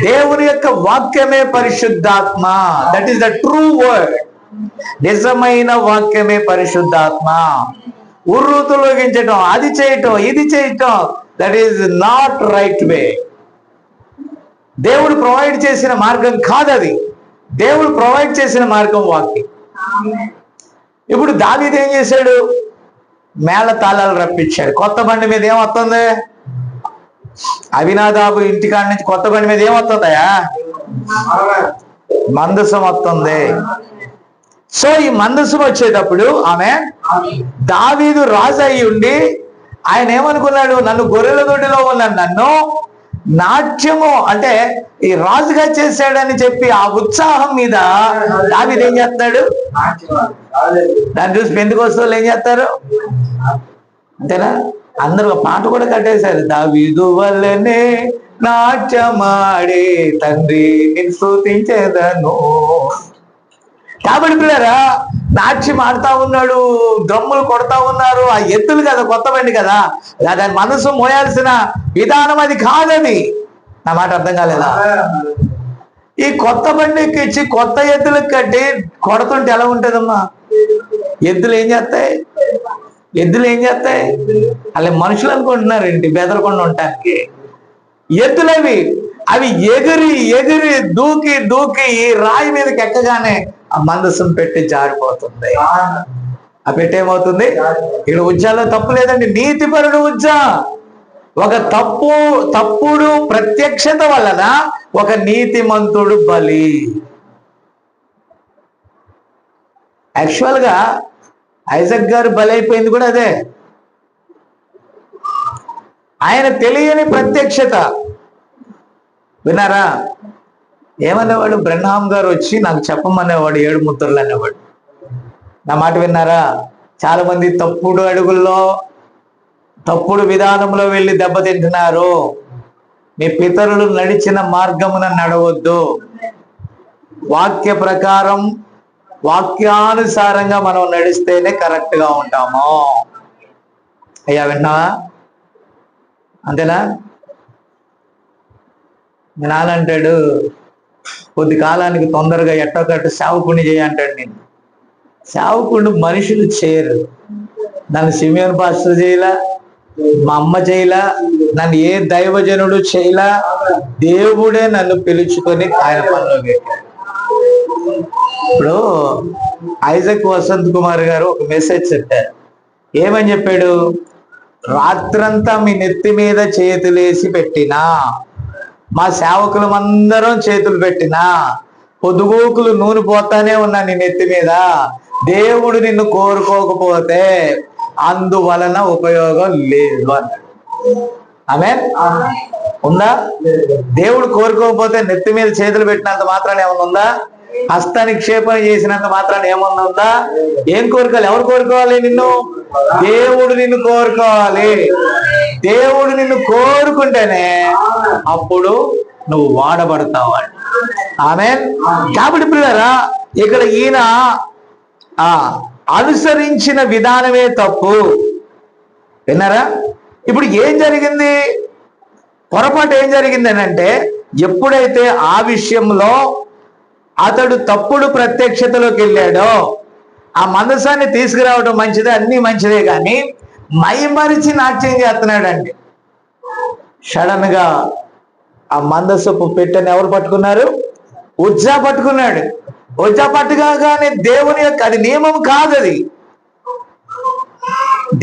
దేవుని యొక్క వాక్యమే పరిశుద్ధాత్మ. That is the true word. నిజమైన వాక్యమే పరిశుద్ధాత్మ. ఉర్రూతులోగించటం, అది చేయటం, ఇది చేయటం, that is not right way. దేవుడు ప్రొవైడ్ చేసిన మార్గం కాదు అది. దేవుడు ప్రొవైడ్ చేసిన మార్గం వాక్యం. ఇప్పుడు దావీదు ఏం చేశాడు? మేళ తాళాలు రప్పించాడు. కొత్త బండి మీద ఏమొస్తుంది? అవినాదాబు ఇంటికాడ నుంచి కొత్త బండి మీద ఏమొస్తుందయా? మందసం వస్తుంది. సో ఈ మందసం వచ్చేటప్పుడు ఆమె దావీదు రాజు అయి ఉండి ఆయన ఏమనుకున్నాడు? నన్ను గొర్రెల దొడ్డిలో ఉన్నాను, నన్ను నాట్యము అంటే ఈ రాజుగా చేశాడని చెప్పి ఆ ఉత్సాహం మీద దావీదు ఏం చేస్తాడు? దాన్ని చూసి పెందుకోస్తోళ్ళు ఏం చేస్తారు? అంతేనా? అందరూ పాట కూడా కట్టేశారు. దావీదు వల్లనే నాట్యమాడే తండ్రి నిన్ను స్తుతించెదను. కాబట్టి పిల్లరా, నాట్యం ఆడుతా ఉన్నాడు, డ్రమ్ములు కొడతా ఉన్నారు. ఆ ఎత్తులు కదా, కొత్త బండి కదా, దాని మనసు మోయాల్సిన విధానం అది కాదని. నా మాట అర్థం కాలేదా? ఈ కొత్త బండికి ఇచ్చి కొత్త ఎద్దులకు కట్టి కొడుతుంటే ఎలా ఉంటుందమ్మా? ఎద్దులు ఏం చేస్తాయి? ఎద్దులు ఏం చేస్తాయి? అలా మనుషులు అనుకుంటున్నారు ఏంటి బెదరకుండా ఉండటానికి? ఎద్దులవి అవి ఎగిరి ఎగిరి దూకి దూకి ఈ రాయి మీదకి ఎక్కగానే ఆ మందసం పెట్టి జారిపోతుంది. ఆ పెట్టేమవుతుంది? ఇక్కడ ఉజ్జాలో తప్పు లేదండి, నీతిపరుడు ఉజ్జా. ఒక తప్పుడు ప్రత్యక్షత వలన ఒక నీతిమంతుడు బలి. యాక్చువల్ గా ఐజక్ గారు బలి అయిపోయింది కూడా అదే. ఆయన తెలియని ప్రత్యక్షత. విన్నారా? ఏమనేవాడు? బ్రహ్నాం గారు వచ్చి నాకు చెప్పమనేవాడు 7 ముద్రలు అనేవాడు. నా మాట విన్నారా? చాలా మంది తప్పుడు అడుగుల్లో, తప్పుడు విధానంలో వెళ్ళి దెబ్బతింటున్నారు. మీ పితరులు నడిచిన మార్గమున నడవద్దు. వాక్య ప్రకారం, వాక్యానుసారంగా మనం నడిస్తేనే కరెక్ట్ గా ఉంటాము. అయ్యా విన్నావా? అంతేనా? మీ నాన్న అంటాడు, కొద్ది కాలానికి తొందరగా ఎట్టొకట్టు సేవకుని చేయంటాడు. నేను సేవకుడు మనుషులు చేయరు. నన్ను సిమియోన్ పాస్టర్ చేయలా, మా అమ్మ చేయలా, నన్ను ఏ దైవజనుడు చేయలా. దేవుడే నన్ను పిలుచుకొని ఆయన పనిలో పెట్టాడు. ఇప్పుడు ఐజక్ వసంత్ కుమార్ గారు ఒక మెసేజ్ చెప్పారు. ఏమని చెప్పాడు? రాత్రంతా మీ నెత్తి మీద చేతులేసి పెట్టినా, మా సేవకులమందరం చేతులు పెట్టినా, పొదుగోకులు నూనె పోతానే ఉన్నా నీ నెత్తి మీద. దేవుడు నిన్ను కోరుకోకపోతే అందువలన ఉపయోగం లేదు అన్నాడు. ఆమేన్. ఉందా? దేవుడు కోరుకోకపోతే నెత్తి మీద చేతులు పెట్టినంత మాత్రాన ఏమన్నా ఉందా? హస్త నిక్షేపణ చేసినంత మాత్రాన ఏమన్నా ఉందా? ఏం కోరుకోవాలి? ఎవరు కోరుకోవాలి నిన్ను? దేవుడు నిన్ను కోరుకోవాలి. దేవుడు నిన్ను కోరుకుంటేనే అప్పుడు నువ్వు వాడబడతావు. ఆమేన్. కాబట్టి పిల్లరా, ఇక్కడ ఈయన అనుసరించిన విధానమే తప్పు. విన్నారా? ఇప్పుడు ఏం జరిగింది? పొరపాటు ఏం జరిగింది అని అంటే, ఎప్పుడైతే ఆ విషయంలో అతడు తప్పుడు ప్రత్యక్షతలోకి వెళ్ళాడో, ఆ మందసాన్ని తీసుకురావడం మంచిదే, అన్ని మంచిదే, కానీ మైమరిచి నాట్యం చేస్తున్నాడండి. సడన్ గా ఆ మందసపు పెట్టెని ఎవరు పట్టుకున్నారు? ఉజ్జా పట్టుకున్నాడు. ఉజ్జా పట్టుకోగానే దేవుని యొక్క, అది నియమం కాదు, అది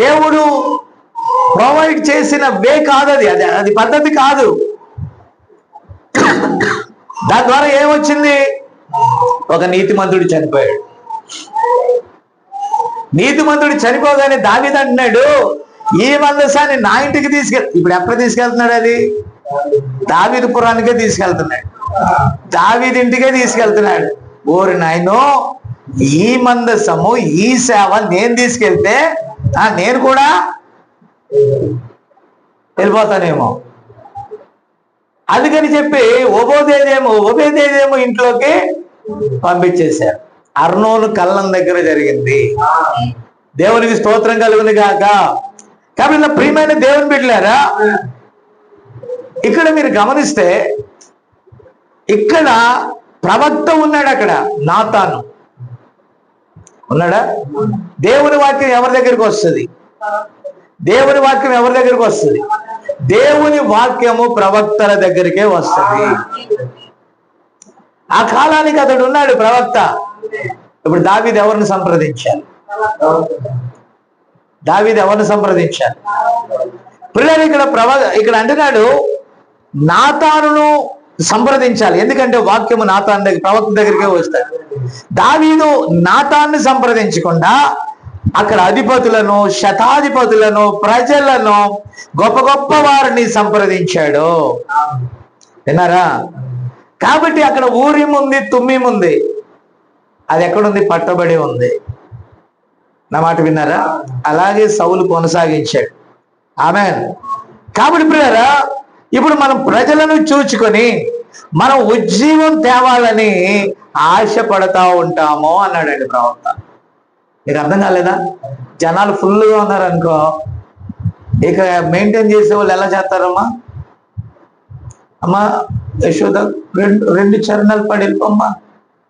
దేవుడు ప్రొవైడ్ చేసిన వే కాదు, అది పద్ధతి కాదు. దాని ద్వారా ఏమొచ్చింది? ఒక నీతిమంతుడు చనిపోయాడు. నీతిమంతుడు చనిపోగానే దావీదు అంటున్నాడు, ఈ మందసాన్ని నా ఇంటికి ఇప్పుడు ఎక్కడ తీసుకెళ్తున్నాడు? అది దావీదు పురానికే తీసుకెళ్తున్నాడు, దావీదు ఇంటికే తీసుకెళ్తున్నాడు. ఓరి నాయనో, ఈ మందసము, ఈ సేవ నేను తీసుకెళ్తే నేను కూడా వెళ్ళిపోతానేమో. అందుకని చెప్పి ఒబేదేదేమో ఇంట్లోకి పంపించేశారు. అర్నోను కళ్ళం దగ్గర జరిగింది. దేవునికి స్తోత్రం కలుగును గాక. కాబట్టి నా ప్రియమైన దేవుని బిడ్డలారా, ఇక్కడ మీరు గమనిస్తే ఇక్కడ ప్రవక్త ఉన్నాడు, అక్కడ నాతాను ఉన్నాడా? దేవుని వాక్యం ఎవరి దగ్గరికి వస్తుంది? దేవుని వాక్యం ఎవరి దగ్గరికి వస్తుంది? దేవుని వాక్యము ప్రవక్తల దగ్గరికే వస్తుంది. ఆ కాలానికి అతడు ఉన్నాడు ప్రవక్త. ఇప్పుడు దావీదు ఎవరిని సంప్రదించాలి? దావీదు ఎవరిని సంప్రదించాలి? పిల్లలు ఇక్కడ అంటున్నాడు నాతానును సంప్రదించాలి. ఎందుకంటే వాక్యము నాతాను దగ్గర, ప్రవక్త దగ్గరికే వస్తాడు. దావీదు నాతాన్ని సంప్రదించకుండా అక్కడ అధిపతులను, శతాధిపతులను, ప్రజలను, గొప్ప గొప్ప వారిని సంప్రదించాడు. విన్నారా? కాబట్టి అక్కడ ఊరిం ఉంది, తుమ్మీం ఉంది. అది ఎక్కడుంది? పట్టబడి ఉంది. నా మాట విన్నారా? అలాగే సౌలు కొనసాగించాడు. ఆమేన్. కాబట్టి ప్రియులారా, ఇప్పుడు మనం ప్రజలను చూచుకొని మనం ఉజ్జీవం తేవాలని ఆశపడతా ఉంటాము అన్నాడండి ప్రవక్త. మీకు అర్థం కాలేదా? జనాలు ఫుల్గా ఉన్నారు అనుకో, ఇక మెయింటైన్ చేసే వాళ్ళు ఎలా చేస్తారమ్మా? అమ్మా యశోద, రెండు చరణాలు పాడి వెళ్ళిపోమ్మా,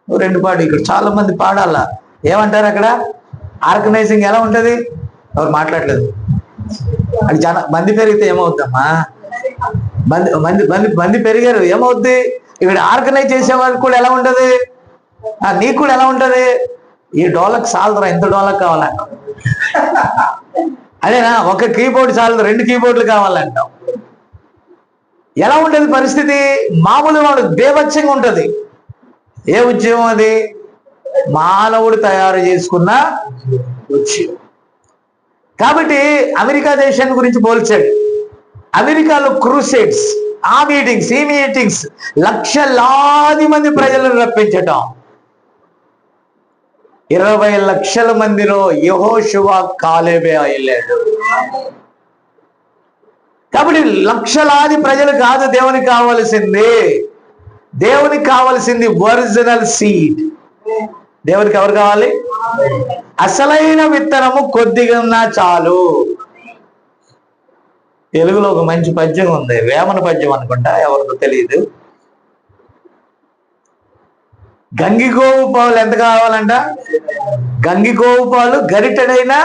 నువ్వు 2 పాడు. ఇక్కడ చాలా మంది పాడాలా. ఏమంటారు అక్కడ? ఆర్గనైజింగ్ ఎలా ఉంటది? ఎవరు మాట్లాడలేదు. అది మంది పెరిగితే ఏమవుద్దమ్మా? మంది పెరిగారు ఏమవుద్ది? ఇక్కడ ఆర్గనైజ్ చేసే వాళ్ళకి కూడా ఎలా ఉంటది? నీకు కూడా ఎలా ఉంటది, ఈ డోలక్ చాలదురా, ఎంత డోలక్ కావాలంటావు. అదేనా, ఒక కీబోర్డ్ చాలదు, 2 కీబోర్డులు కావాలంటావు. ఎలా ఉంటుంది పరిస్థితి? మామూలుగా వాడు బేభత్సంగా ఉంటుంది. ఏ ఉద్యమం అది? మానవుడు తయారు చేసుకున్న ఉద్యమం. కాబట్టి అమెరికా దేశాన్ని గురించి పోల్చాడు. అమెరికాలో క్రూసేడ్స్, ఆ మీటింగ్స్, ఈ మీటింగ్స్, లక్షలాది మంది ప్రజలను రప్పించటం. 20 లక్షల మందిలో యెహోషువ కాలేబే వెళ్ళాడు. కాబట్టి లక్షలాది ప్రజలు కాదు దేవునికి కావలసింది. దేవునికి కావలసింది ఒరిజినల్ సీడ్. దేవునికి ఎవరు కావాలి? అసలైన విత్తనము కొద్దిగా ఉన్నా చాలు. తెలుగులో ఒక మంచి పద్యం ఉంది, వేమన పద్యం అనుకుంటా, ఎవరికో తెలియదు. గంగిగోవు పాలు ఎంత కావాలంట? గంగిగోవు పాలు గరిటెడైనా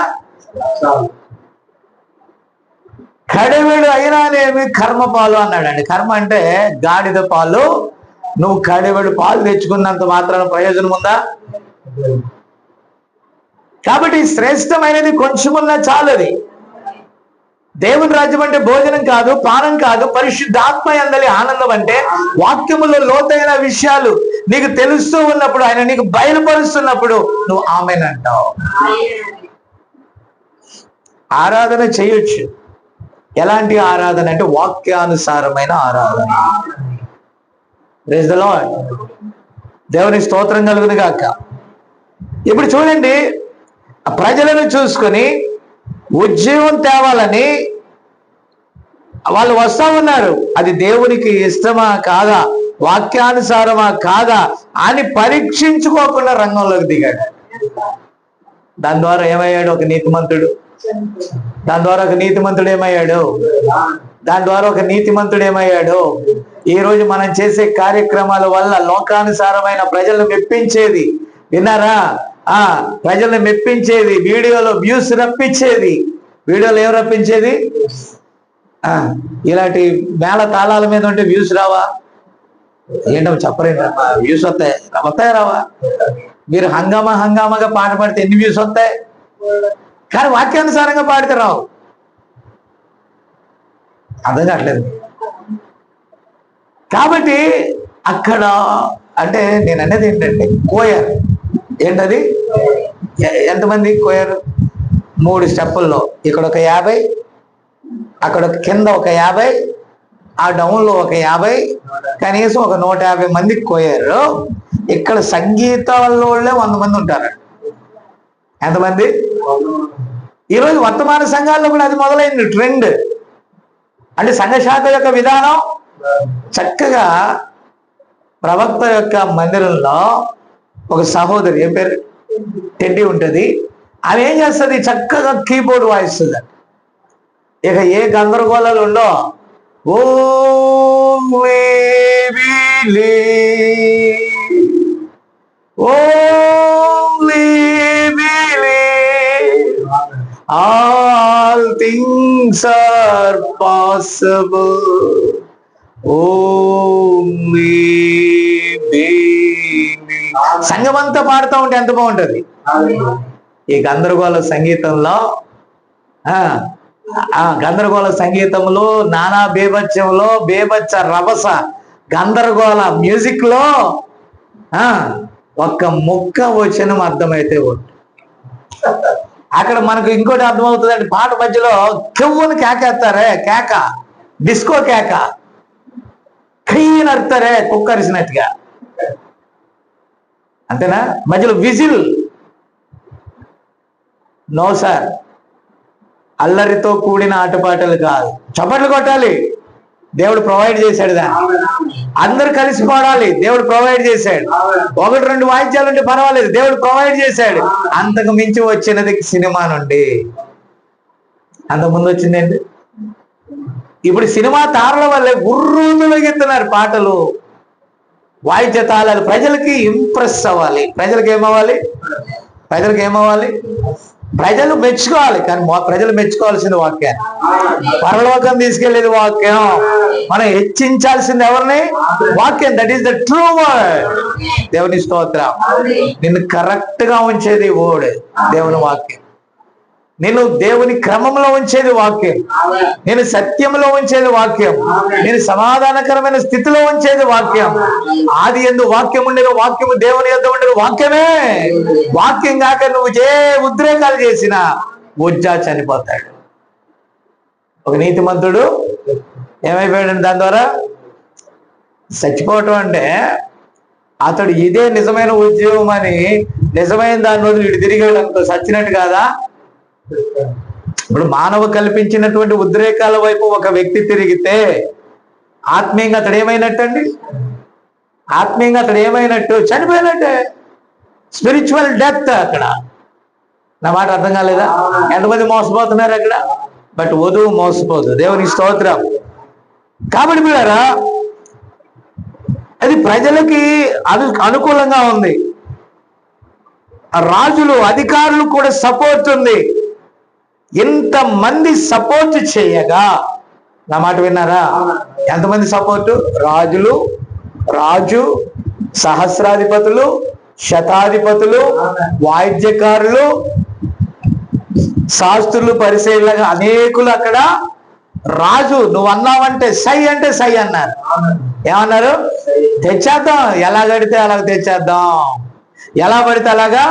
కడవెడు అయినానేమి కర్మపాలు అన్నాడండి. కర్మ అంటే గాడిద పాలు. నువ్వు కడవెడు పాలు తెచ్చుకున్నంత మాత్రాన ప్రయోజనం ఉందా? కాబట్టి శ్రేష్టమైనది కొంచెమున్నా చాలది. దేవుని రాజ్యం అంటే భోజనం కాదు, పానం కాదు, పరిశుద్ధాత్మ యందలి ఆనందం అంటే వాక్యములో లోతైన విషయాలు నీకు తెలుస్తూ ఉన్నప్పుడు, ఆయన నీకు బయలుపరుస్తున్నప్పుడు నువ్వు ఆమేనంటావు. ఆరాధన చేయొచ్చు. ఎలాంటి ఆరాధన అంటే వాక్యానుసారమైన ఆరాధన. Praise the Lord. దేవుని స్తోత్రం కలుగును గాక. ఇప్పుడు చూడండి, ప్రజలను చూసుకొని ఉద్యోగం తేవాలని వాళ్ళు వస్తా ఉన్నారు. అది దేవునికి ఇష్టమా కాదా, వాక్యానుసారమా కాదా అని పరీక్షించుకోకుండా రంగంలోకి దిగాడు. దాని ద్వారా ఏమయ్యాడు? ఒక నీతిమంతుడు. దాని ద్వారా ఒక నీతిమంతుడు ఏమయ్యాడు? ఈ రోజు మనం చేసే కార్యక్రమాల వల్ల లోకానుసారమైన ప్రజలను మెప్పించేది, విన్నారా? ప్రజల్ని మెప్పించేది, వీడియోలో వ్యూస్ రప్పించేది. వీడియోలో ఏం రప్పించేది? ఇలాంటి మేళ తాళాల మీద ఉంటే వ్యూస్ రావా? ఏంటో చెప్పరేంటమ్మా, వ్యూస్ వస్తాయి రావా? మీరు హంగామాగా పాట పాడితే ఎన్ని వ్యూస్ వస్తాయి? కానీ వాక్యానుసారంగా పాడితే రావు. అర్థం కావట్లేదు. కాబట్టి అక్కడ అంటే నేను అనేది ఏంటంటే కోయర్. ఏంటది? ఎంతమంది కోయర్? 3 స్టెప్పుల్లో, ఇక్కడ ఒక 50, అక్కడ కింద ఒక 50, ఆ డౌన్లో ఒక 50, కనీసం ఒక 150 మంది కోయరు. ఇక్కడ సంగీతంలో 100 మంది ఉంటారు. ఎంతమంది? ఈరోజు వర్తమాన సంఘాల్లో కూడా అది మొదలైంది ట్రెండ్. అంటే సంఘశాఖ యొక్క విధానం చక్కగా ప్రవక్త యొక్క మందిరంలో ఒక సహోదరి, ఏం పేరు, టెడ్డీ ఉంటుంది. ఆమె ఏం చేస్తుంది? చక్కగా కీబోర్డ్ వాయిస్తుంది. ఇక ఏ గందరగోళాలు ఉండో, ఓ all things are possible, only సంగమంతా పాడుతూ ఉంటే ఎంత బాగుంటది. ఈ గందరగోళ సంగీతంలో నానా బేభత్సంలో, బేభత్స రభస గందరగోళ మ్యూజిక్ లో ఒక్క ముక్క వచనం అర్థమైతే ఉంటుంది. అక్కడ మనకు ఇంకోటి అర్థమవుతుంది అంటే, పాట మధ్యలో కెవ్వును కేకేస్తారే, కేక, డిస్కో కేక, ఖయ్యని అరుతారే కుక్కరిసినట్టుగా, అంతేనా? మధ్యలో విజిల్. నో సార్, అల్లరితో కూడిన ఆటపాటలు కాదు. చప్పట్లు కొట్టాలి, దేవుడు ప్రొవైడ్ చేశాడు. దాన్ని అందరు కలిసి పాడాలి, దేవుడు ప్రొవైడ్ చేశాడు. 1-2 వాయిద్యాలు ఉంటే పర్వాలేదు, దేవుడు ప్రొవైడ్ చేశాడు. అంతకు మించి వచ్చినది సినిమా నుండి. అంతకుముందు వచ్చిందేంటి? ఇప్పుడు సినిమా తారల వల్లే గుర్రుతులుగెత్తున్నారు పాటలు, వాయిద్య తాళాలు. ప్రజలకి ఇంప్రెస్ అవ్వాలి. ప్రజలకు ఏమవ్వాలి? ప్రజలు మెచ్చుకోవాలి, కానీ ప్రజలు మెచ్చుకోవాల్సింది వాక్యాన్ని. పరలోకం తీసుకెళ్లేది వాక్యం. మనం హెచ్చించాల్సింది ఎవరిని? వాక్యం. That is the true word. దేవుని స్తోత్రం. నిన్ను కరెక్ట్ గా ఉంచేది వర్డ్, దేవుని వాక్యం. నేను దేవుని క్రమంలో ఉంచేది వాక్యం. నేను సత్యంలో ఉంచేది వాక్యం. నేను సమాధానకరమైన స్థితిలో ఉంచేది వాక్యం. ఆది యందు వాక్యం ఉండేది, వాక్యము దేవుని యొద్ద ఉండేది, వాక్యమే. వాక్యం కాక నువ్వు ఉద్రేకాలు చేసినా ఉజ్జా చనిపోతాడు. ఒక నీతిమంతుడు ఏమైపోయాడు దాని ద్వారా? చచ్చిపోవటం అంటే అతడు ఇదే నిజమైన ఉద్యోగం అని నిజమైన దాని రోజులు ఇటు తిరిగాడు అనుకో, చచ్చినట్టు కాదా? ఇప్పుడు మానవ కల్పించినటువంటి ఉద్రేకాల వైపు ఒక వ్యక్తి తిరిగితే ఆత్మీయంగా అతడు ఏమైనట్టు అండి? ఆత్మీయంగా అతడు ఏమైనట్టు? చనిపోయినట్టే. స్పిరిచువల్ డెత్ అక్కడ. నా మాట అర్థం కాలేదా? ఎంతమంది మోసపోతున్నారు అక్కడ? బట్ వధువు మోసపోదు. దేవునికి స్తోత్రం. కాబట్టి పిల్లరా, అది ప్రజలకి అనుకూలంగా ఉంది. రాజులు, అధికారులు కూడా సపోర్ట్ ఉంది. ఇంతమంది సపోర్ట్ చేయగా, నా మాట విన్నారా? ఎంతమంది సపోర్టు? రాజు, సహస్రాధిపతులు, శతాధిపతులు, వాయిద్యకారులు, శాస్త్రులు, పరిసయ్యులుగా అనేకులు అక్కడ. రాజు నువ్వు అన్నావంటే సై అంటే సై అన్నారు. ఏమన్నారు? తెచ్చేద్దాం, ఎలా గడితే అలాగ తెచ్చేద్దాం, ఎలా పడితే అలాగా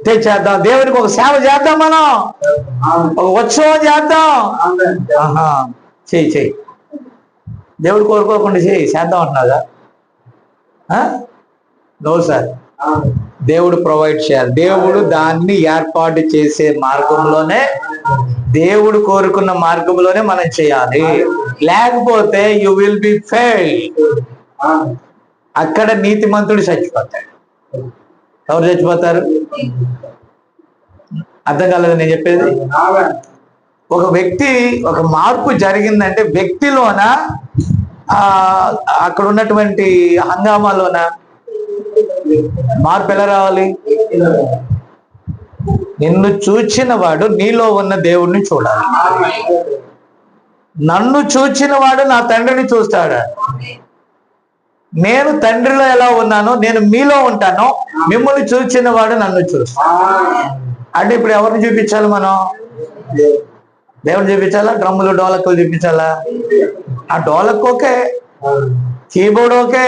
తెచ్చేద్దాం, దేవునికి ఒక సేవ చేద్దాం, మనం ఒక ఉత్సవం చేద్దాం. చెయ్యి దేవుడు కోరుకోకుండా చేద్దాం అంటున్నాగా? No sir. దేవుడు ప్రొవైడ్ చేయాలి. దేవుడు దాన్ని ఏర్పాటు చేసే మార్గంలోనే, దేవుడు కోరుకున్న మార్గంలోనే మనం చేయాలి. లేకపోతే యు విల్ బి ఫెయిల్. అక్కడ నీతిమంతుడు చచ్చిపోతాడు. ఎవరు చచ్చిపోతారు? అర్థం కాలేదు నేను చెప్పేది. ఒక వ్యక్తి, ఒక మార్పు జరిగిందంటే వ్యక్తిలోన, అక్కడ ఉన్నటువంటి హంగామాలోన మార్పు ఎలా రావాలి? నిన్ను చూచిన వాడు నీలో ఉన్న దేవుణ్ణి చూడాలి. నన్ను చూచిన వాడు నా తండ్రిని చూస్తాడు. నేను తండ్రిలో ఎలా ఉన్నానో నేను మీలో ఉంటాను. మిమ్మల్ని చూచిన వాడు నన్ను చూస్తాడు. అంటే ఇప్పుడు ఎవరిని చూపించాలి? మనం దేవుని చూపించాలా? డ్రమ్ములు, డోలక్కులు చూపించాలా? ఆ dholak okay, keyboard okay,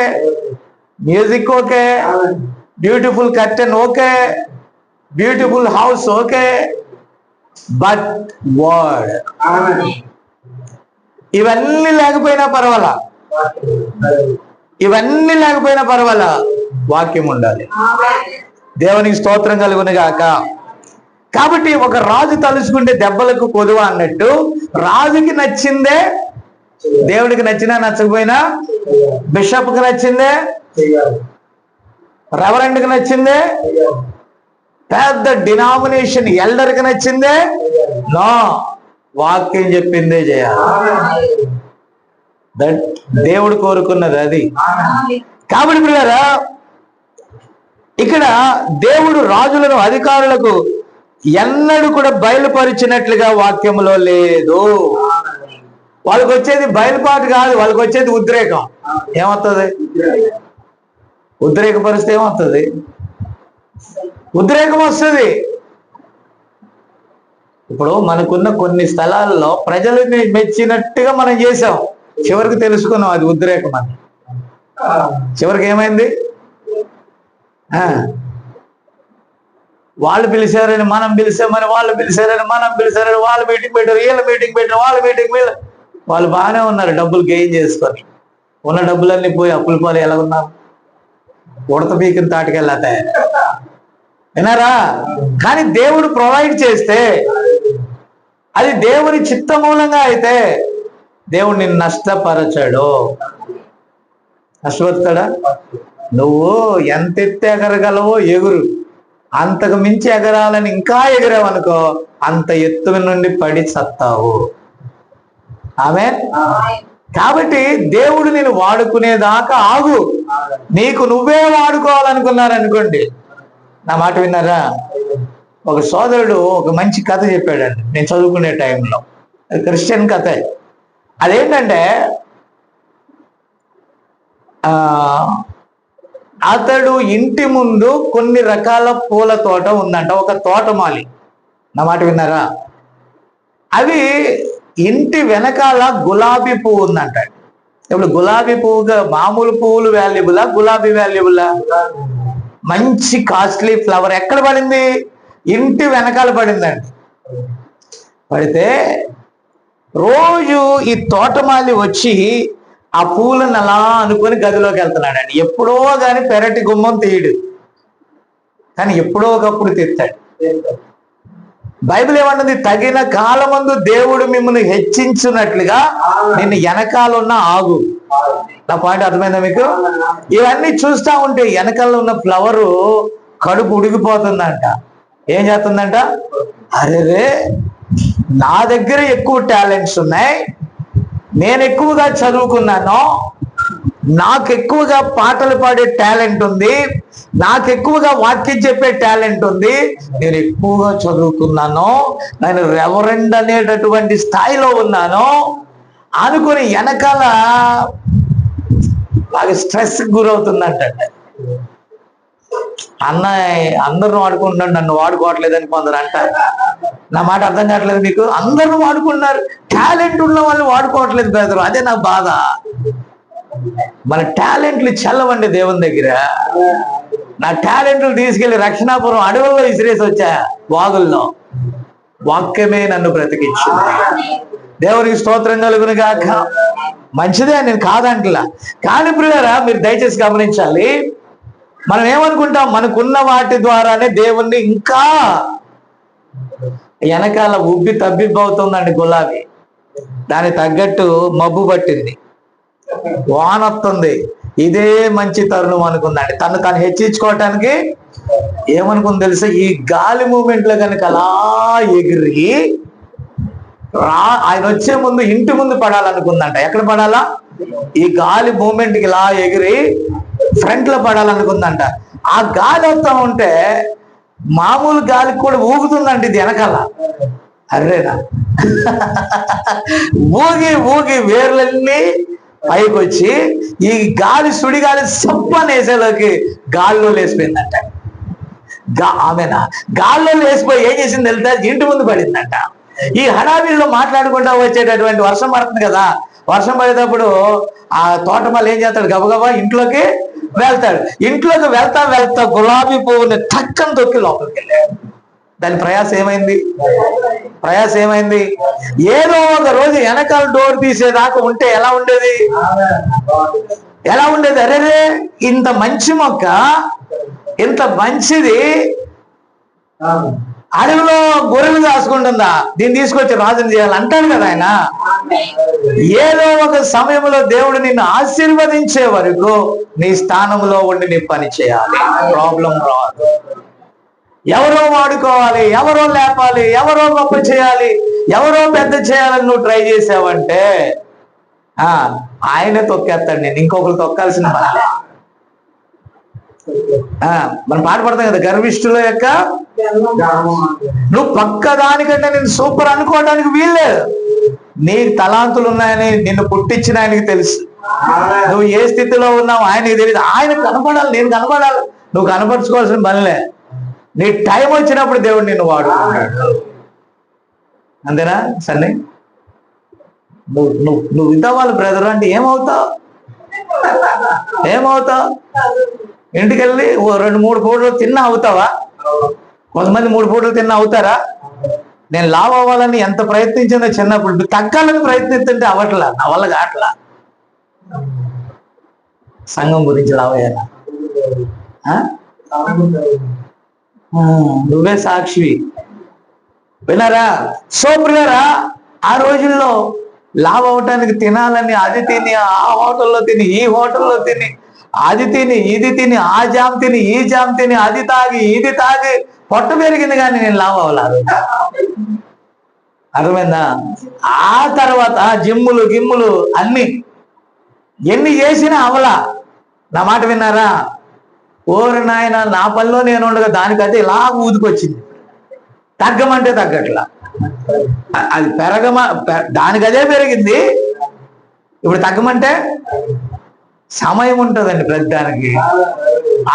music okay, beautiful curtain okay, beautiful house okay, but word ఇవన్నీ లేకపోయినా పర్వాలా, ఇవన్నీ లేకపోయినా పర్వాలా, వాక్యం ఉండాలి. దేవునికి స్తోత్రం కలుగును గాక. కాబట్టి ఒక రాజు తలుచుకుంటే దెబ్బలకు కొదువ అన్నట్టు, రాజుకి నచ్చిందే దేవుడికి నచ్చినా నచ్చకపోయినా, బిషప్కి నచ్చిందే, రెవరెండ్కి నచ్చిందే, పెద్ద డినామినేషన్ ఎల్డర్కి నచ్చిందే, నో, వాక్యం చెప్పిందే చేయాలి. దట్ దేవుడు కోరుకున్నది అది. కాబట్టి పిల్లరా, ఇక్కడ దేవుడు రాజులను, అధికారులకు ఎన్నడూ కూడా బయలుపరిచినట్లుగా వాక్యంలో లేదు. వాళ్ళకి వచ్చేది బయలుపాటు కాదు, వాళ్ళకి వచ్చేది ఉద్రేకం. ఏమవుతుంది? ఉద్రేక పరిస్థితి ఏమవుతుంది? ఉద్రేకం వస్తుంది. ఇప్పుడు మనకున్న కొన్ని స్థలాల్లో ప్రజలని మెచ్చినట్టుగా మనం చేసాం, చివరికి తెలుసుకున్నాం అది ఉద్రేకం అని. చివరికి ఏమైంది? వాళ్ళు పిలిచారని మనం పిలిచామని, వాళ్ళు పిలిచారని మనం పిలిచారని, వాళ్ళు మీటింగ్ పెట్టారు, వీళ్ళ మీటింగ్ పెట్టారు, వాళ్ళ మీటింగ్ మీద వాళ్ళు బాగానే ఉన్నారు, డబ్బులు గెయిన్ చేసుకొని. ఉన్న డబ్బులన్నీ పోయి అప్పుల పాలు ఎలా ఉన్నారు? ఉడత పీకిన తాటికెళ్ళాతే వినారా? కానీ దేవుడు ప్రొవైడ్ చేస్తే, అది దేవుని చిత్త మూలంగా అయితే దేవుడు నిన్ను నష్టపరచాడు. నష్టపరుస్తాడా? నువ్వు ఎంత ఎత్తు ఎగరగలవో ఎగురు, అంతకు మించి ఎగరాలని ఇంకా ఎగిరావనుకో, అంత ఎత్తు నుండి పడి చస్తావు. ఆమేన్. కాబట్టి దేవుడు నేను వాడుకునేదాకా ఆగు. నీకు నువ్వే వాడుకోవాలనుకున్నారనుకోండి, నా మాట విన్నారా, ఒక సోదరుడు ఒక మంచి కథ చెప్పాడండి నేను చదువుకునే టైంలో. క్రిస్టియన్ కథ. అదేంటంటే అతడు ఇంటి ముందు కొన్ని రకాల పూల తోట ఉందంట. ఒక తోటమాలి, నా మాట విన్నారా? అవి ఇంటి వెనకాల గులాబీ పువ్వు ఉందంట. ఇప్పుడు గులాబీ పువ్వుగా మామూలు పువ్వులు వాల్యుబులా, గులాబీ వాల్యుబులా? మంచి కాస్ట్లీ ఫ్లవర్ ఎక్కడ పడింది? ఇంటి వెనకాల పడిందండి. పడితే రోజు ఈ తోటమాలి వచ్చి ఆ పూలను అలా అనుకొని గదిలోకి వెళ్తున్నాడండి. ఎప్పుడో కానీ పెరటి గుమ్మం తీయడు, కానీ ఎప్పుడో ఒకప్పుడు తీస్తాడు. బైబిల్ ఏమన్నది? తగిన కాలమందు దేవుడు మిమ్మల్ని హెచ్చించున్నట్లుగా నిన్ను వెనకాలన్న ఆగు. నా పాయింట్ అర్థమైందా మీకు? ఇవన్నీ చూస్తా ఉంటే వెనకాల ఉన్న ఫ్లవరు కడుపు ఉడికిపోతుందంట. ఏం చేస్తుందంట? అరే, నా దగ్గర ఎక్కువ టాలెంట్స్ ఉన్నాయి, నేను ఎక్కువగా చదువుకున్నాను, నాకు ఎక్కువగా పాటలు పాడే టాలెంట్ ఉంది, నాకు ఎక్కువగా వాక్యం చెప్పే టాలెంట్ ఉంది, నేను ఎక్కువగా చదువుకున్నాను, నేను రెవరెండ్ అనేటటువంటి స్థాయిలో ఉన్నాను అనుకుని వెనకాల బాగా స్ట్రెస్ గురవుతుందంట. అందరూ వాడుకుంటున్నాడు, నన్ను వాడుకోవట్లేదని కొందరు అంటారు. నా మాట అర్థం కావట్లేదు మీకు? అందరూ వాడుకుంటున్నారు, టాలెంట్ ఉన్న వాళ్ళు వాడుకోవట్లేదు బ్రదర్. అదే నా బాధ. మన టాలెంట్లు చల్లవండి దేవుని దగ్గర. నా టాలెంట్లు తీసుకెళ్లి రక్షణాపురం అడవుల్లో విసిరేసి వచ్చా, వాగుల్లో. వాక్యమే నన్ను బ్రతికించింది. దేవునికి స్తోత్రం కలుగును గాక. మంచిదే, నేను కాదంటలా. కానీ ప్రియులారా, మీరు దయచేసి గమనించాలి, మనం ఏమనుకుంటాం? మనకున్న వాటి ద్వారానే దేవుణ్ణి ఇంకా వెనకాల ఉబ్బి తబ్బిబ్బవుతుందండి గులాబీ. దానికి తగ్గట్టు మబ్బు పట్టింది, వానొస్తుంది, ఇదే మంచి తరుణం అనుకుందండి. తను తాను హెచ్చించుకోవటానికి ఏమనుకుంది తెలుసా? ఈ గాలి మూమెంట్ లో కనుక అలా ఎగిరి ఆయన వచ్చే ముందు ఇంటి ముందు పడాలనుకుందంట. ఎక్కడ పడాలా? ఈ గాలి మూమెంట్ కి ఇలా ఎగిరి ఫ్రంట్ లో పడాలనుకుందంట. ఆ గాలి వస్తా ఉంటే మామూలు గాలికి కూడా ఊగుతుందండి ఇది వెనకాల. అర్రేనా, ఊగి ఊగి వేర్లన్నీ పైకి వచ్చి ఈ గాలి సుడిగాలి సప్పనేసేలోకి గాల్లో లేసిపోయిందంట. ఆమెనా గాల్లో లేసిపోయి ఏం చేసింది తెలుసా? ఇంటి ముందు పడిందంట. ఈ హడావిడిలో మాట్లాడుకుంటా వచ్చేటటువంటి వర్షం పడుతుంది కదా, వర్షం పడేటప్పుడు ఆ తోటమాలి ఏం చేస్తాడు? గబగబా ఇంట్లోకి వెళ్తాడు. ఇంట్లోకి వెళ్తా వెళ్తా గులాబీ పువ్వుని టక్కని తొక్కి లోపలికి వెళ్ళాడు. దాని ప్రయాసం ఏమైంది? ప్రయాసం ఏమైంది? ఏదో ఒక రోజు వెనకాల డోర్ తీసేదాకా ఉంటే ఎలా ఉండేది? ఎలా ఉండేది? అరేరే, ఇంత మంచి మొక్క, ఇంత మంచిది అడవిలో గొర్రెలు కాసుకుంటుందా, దీన్ని తీసుకొచ్చి రాజుని చేయాలి అంటాడు కదా ఆయన. ఏదో ఒక సమయంలో దేవుడు నిన్ను ఆశీర్వదించే వరకు నీ స్థానంలో ఉండి నీ పని చేయాలి. ప్రాబ్లం రాదు. ఎవరో వాడుకోవాలి, ఎవరో లేపాలి, ఎవరో గొప్ప చేయాలి, ఎవరో పెద్ద చేయాలని నువ్వు ట్రై చేసావంటే ఆయనే తొక్కేస్తాడు. నేను ఇంకొకరు తొక్కాల్సిన పని. మనం పాట పడతాం కదా, గర్విష్ఠుల యొక్క నువ్వు పక్క దానికంటే నేను సూపర్ అనుకోవడానికి వీల్లేదు. నీ తలాంతులు ఉన్నాయని నిన్ను పుట్టించిన ఆయనకి తెలుసు. నువ్వు ఏ స్థితిలో ఉన్నావు ఆయనకి తెలియదు. ఆయన కనపడాలి, నేను కనపడాలి. నువ్వు కనపరుచుకోవాల్సిన పనిలే. నీ టైం వచ్చినప్పుడు దేవుడు నిన్ను వాడుకుంటాడు. అంతేనా సన్నీ? నువ్వు ఇద్దావాలి బ్రదర్ అంటే ఏమవుతావు? ఇంటికి వెళ్ళి 2-3 పూటలు తిన్నా అవుతావా? కొంతమంది 3 పూటలు తిన్నా అవుతారా? నేను లావ్ అవ్వాలని ఎంత ప్రయత్నించిందో చిన్నప్పుడు, తగ్గాలని ప్రయత్నిస్తుంటే అవ్వట్లా, నా వల్ల కావట్లా. సంఘం గురించి లావ్ అయ్యానా? నువ్వే సాక్షివి. విన్నారా? సో ప్రియులారా, ఆ రోజుల్లో లావ్ అవటానికి తినాలని అది తిని, ఆ హోటల్లో తిని, ఈ హోటల్లో తిని, అది తిని, ఇది తిని, ఆ జామ్ తిని, ఈ జామ్ తిని, అది తాగి, ఇది తాగి పొట్ట పెరిగింది, కానీ నేను లావ్ అవ్వలేదు. అర్థమైందా? ఆ తర్వాత జిమ్ములు గిమ్ములు అన్ని ఎన్ని చేసినా అవలా. నా మాట విన్నారా? ఓరి నాయన, నా పనిలో నేను ఉండగా దానికైతే ఇలా ఊదుకొచ్చింది. తగ్గమంటే తగ్గట్లా. అది దానికి అదే పెరిగింది. ఇప్పుడు తగ్గమంటే సమయం ఉంటుందండి ప్రతి దానికి.